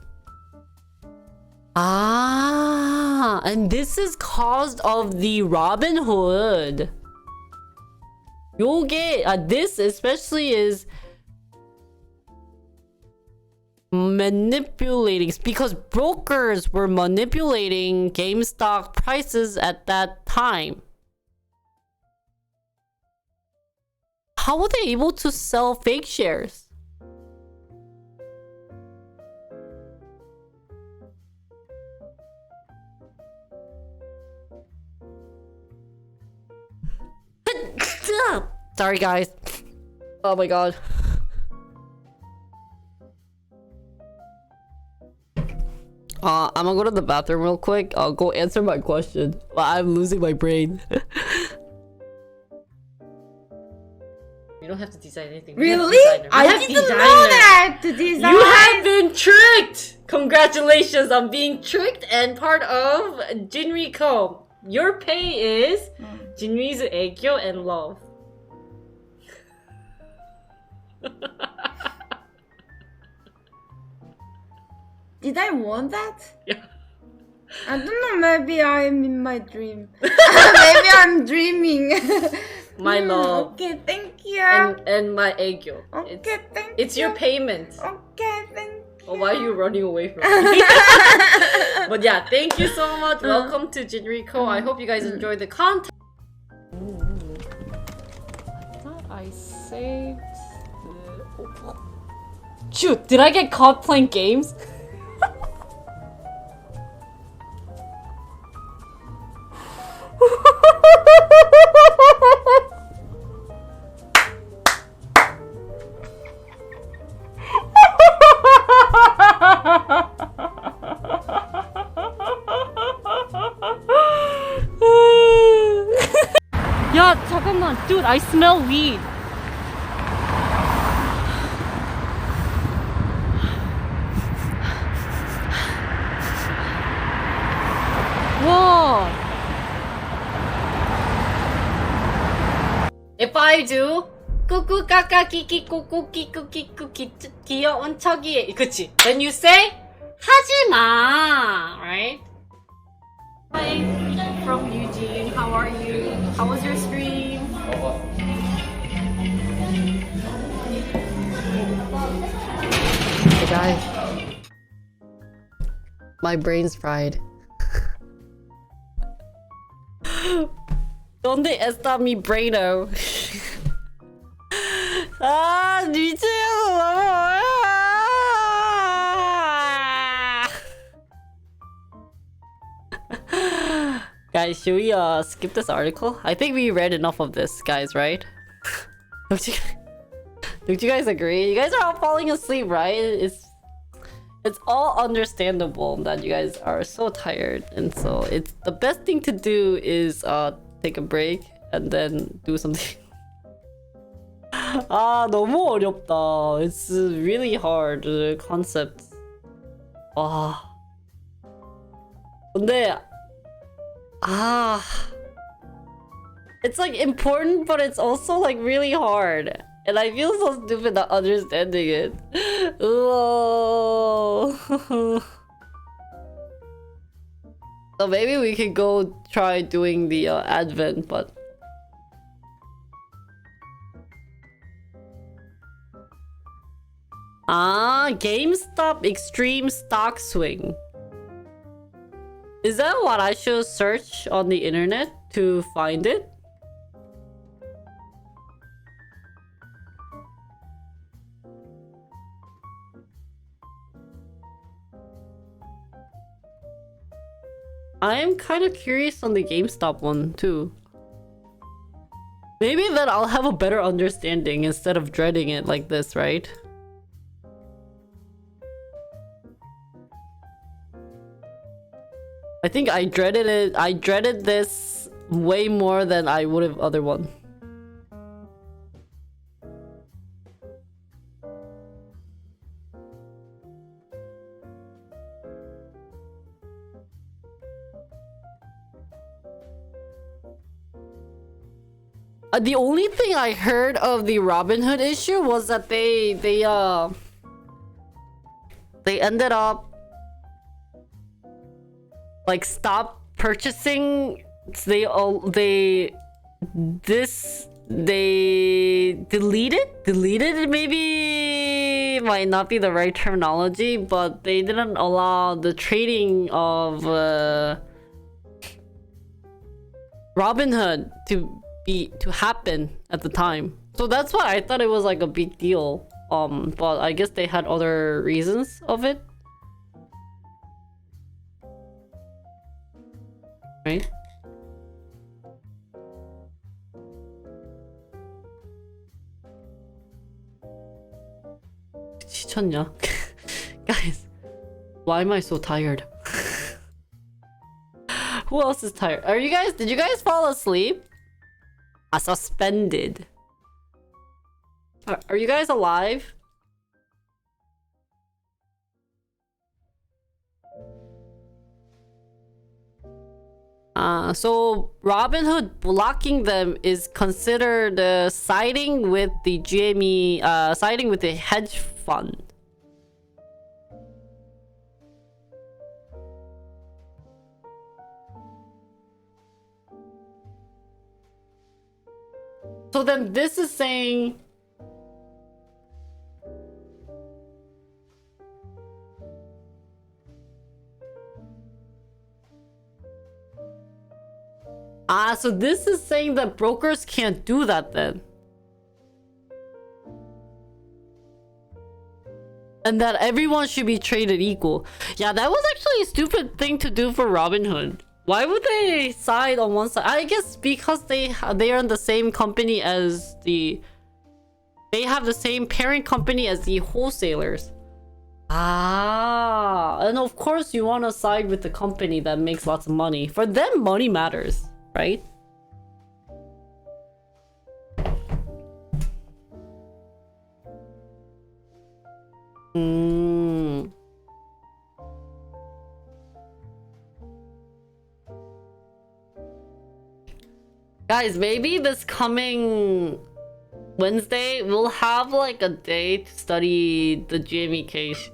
Ah, and this is caused of the Robinhood. 요게 this especially is manipulating because brokers were manipulating GameStop prices at that time. How were they able to sell fake shares? Sorry guys. Oh my god. I'm gonna go to the bathroom real quick. I'll go answer my question. I'm losing my brain. You don't have to design anything. Really? I didn't know that to design. You have been tricked! Congratulations on being tricked and part of Jinri-ko. Your pay is Jinri's 애교 and love. Did I want that? Yeah. I don't know, maybe I'm in my dream. Maybe I'm dreaming. My love. Okay, thank you. And my 애교. Okay, thank you. It's your payment. Okay, thank you. Oh, why are you running away from me? But yeah, thank you so much. Welcome to Jinri-ko. I hope you guys enjoyed the content. I thought I saved the... Shoot, did I get caught playing games? 야, 잠깐만. Dude, I smell weed. Whoa. If I do 꾸꾸 까까 끼끼 꾸꾸 끼꾸 끼꾸 귀여운 척이 그치? Then you say 하지마, right? Hi, from Eugene. How are you? How was your stream? Hey guys, my brain's fried. ¿Dónde está mi braino? 아, 미쳐요. Guys, should we skip this article? I think we read enough of this, guys, right? Don't you guys agree? You guys are all falling asleep, right? It's all understandable that you guys are so tired, and so it's the best thing to do is take a break and then do something. 아, 너무 어렵다. It's really hard, the concept. 와. 근데 it's like important, but it's also like really hard. And I feel so stupid not understanding it. So maybe we could go try doing the advent, but GameStop Extreme Stock Swing. Is that what I should search on the internet to find it? I am kind of curious on the GameStop one too. Maybe then I'll have a better understanding instead of dreading it like this, right? I think I dreaded it. I dreaded this way more than I would have other one. The only thing I heard of the Robinhood issue was that they ended up like stop purchasing. This they deleted maybe might not be the right terminology, but they didn't allow the trading of Robinhood to happen at the time. So that's why I thought it was like a big deal. But I guess they had other reasons of it. Right? 지쳤냐? Guys, why am I so tired? Who else is tired? Did you guys fall asleep? Suspended. Are you guys alive? So Robinhood blocking them is considered siding with the GME, siding with the hedge fund. So then this is saying so this is saying that brokers can't do that then. And that everyone should be traded equal. Yeah, that was actually a stupid thing to do for Robinhood. Why would they side on one side? I guess because they are in the same company as they have the same parent company as the wholesalers. And of course you want to side with the company that makes lots of money. For them, money matters, right? Guys, maybe this coming Wednesday we'll have like a day to study the GME case.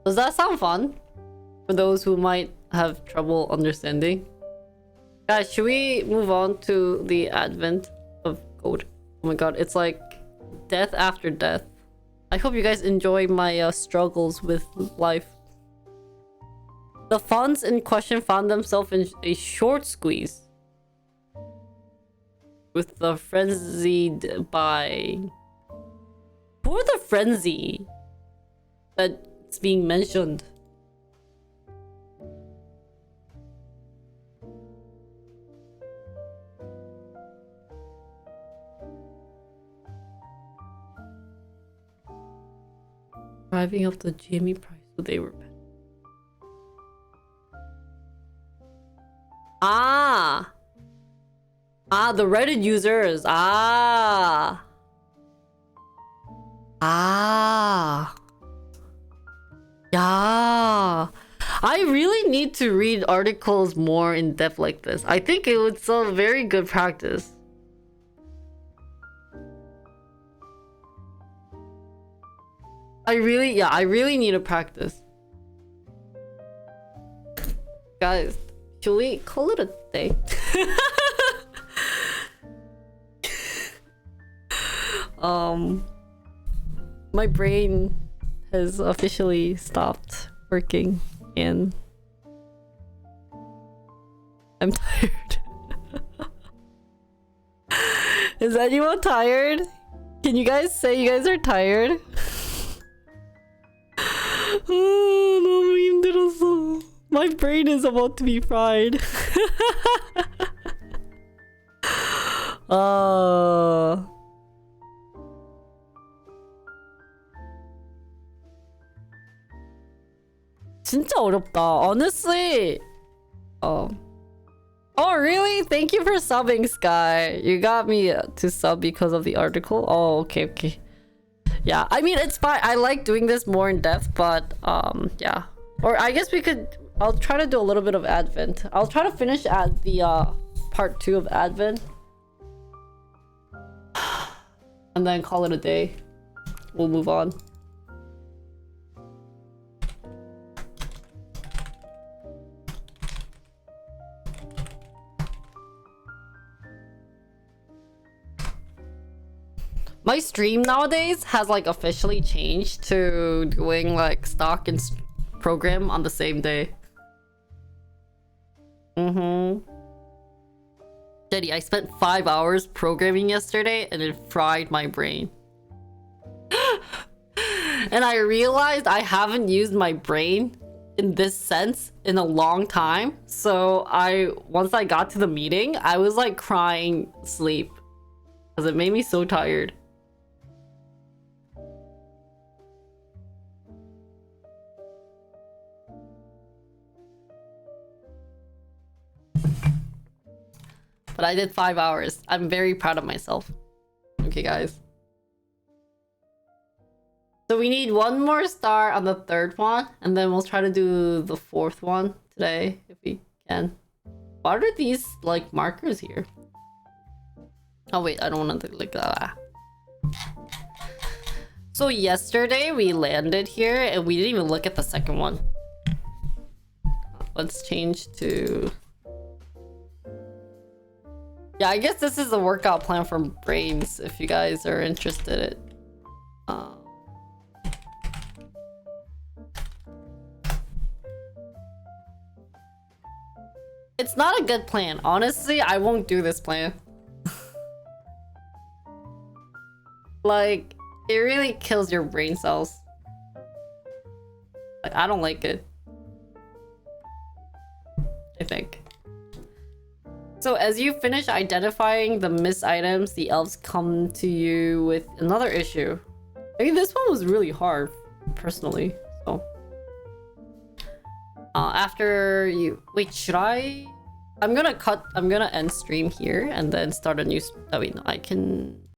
Does that sound fun? For those who might have trouble understanding. Guys, should we move on to the advent of code? Oh my god, it's like death after death. I hope you guys enjoy my struggles with life. The funds in question found themselves in a short squeeze with the frenzied buying. Who are the frenzy that's being mentioned? Driving up the GME price, so they were bad. The Reddit users. Yeah. I really need to read articles more in depth like this. I think it would a very good practice. I really need to practice. Guys, should we call it a day? My brain has officially stopped working and I'm tired. Is anyone tired? Can you guys say you guys are tired? 너무 힘들었어. My brain is about to be fried. 진짜 어렵다. Honestly. Oh, really? Thank you for subbing, Sky. You got me to sub because of the article. Oh, okay. Yeah, I mean, it's fine. I like doing this more in depth, but yeah. Or I guess I'll try to do a little bit of Advent. I'll try to finish at the part 2 of Advent. And then call it a day. We'll move on. My stream nowadays has like officially changed to doing like stock and program on the same day. Jenny, I spent 5 hours programming yesterday and it fried my brain. And I realized I haven't used my brain in this sense in a long time. So once I got to the meeting, I was like crying sleep because it made me so tired. But I did 5 hours. I'm very proud of myself. Okay, guys. So we need one more star on the third one, and then we'll try to do the fourth one today if we can. What are these like markers here? Oh wait, I don't want to look at that. So yesterday we landed here and we didn't even look at the second one. Let's change to... Yeah, I guess this is a workout plan for brains if you guys are interested in. It's not a good plan. Honestly, I won't do this plan. Like, it really kills your brain cells. Like, I don't like it. I think. So as you finish identifying the missed items, the elves come to you with another issue. I mean, this one was really hard, personally. So, after you wait, should I? I'm gonna end stream here and then start a new. Oh wait, no, I can.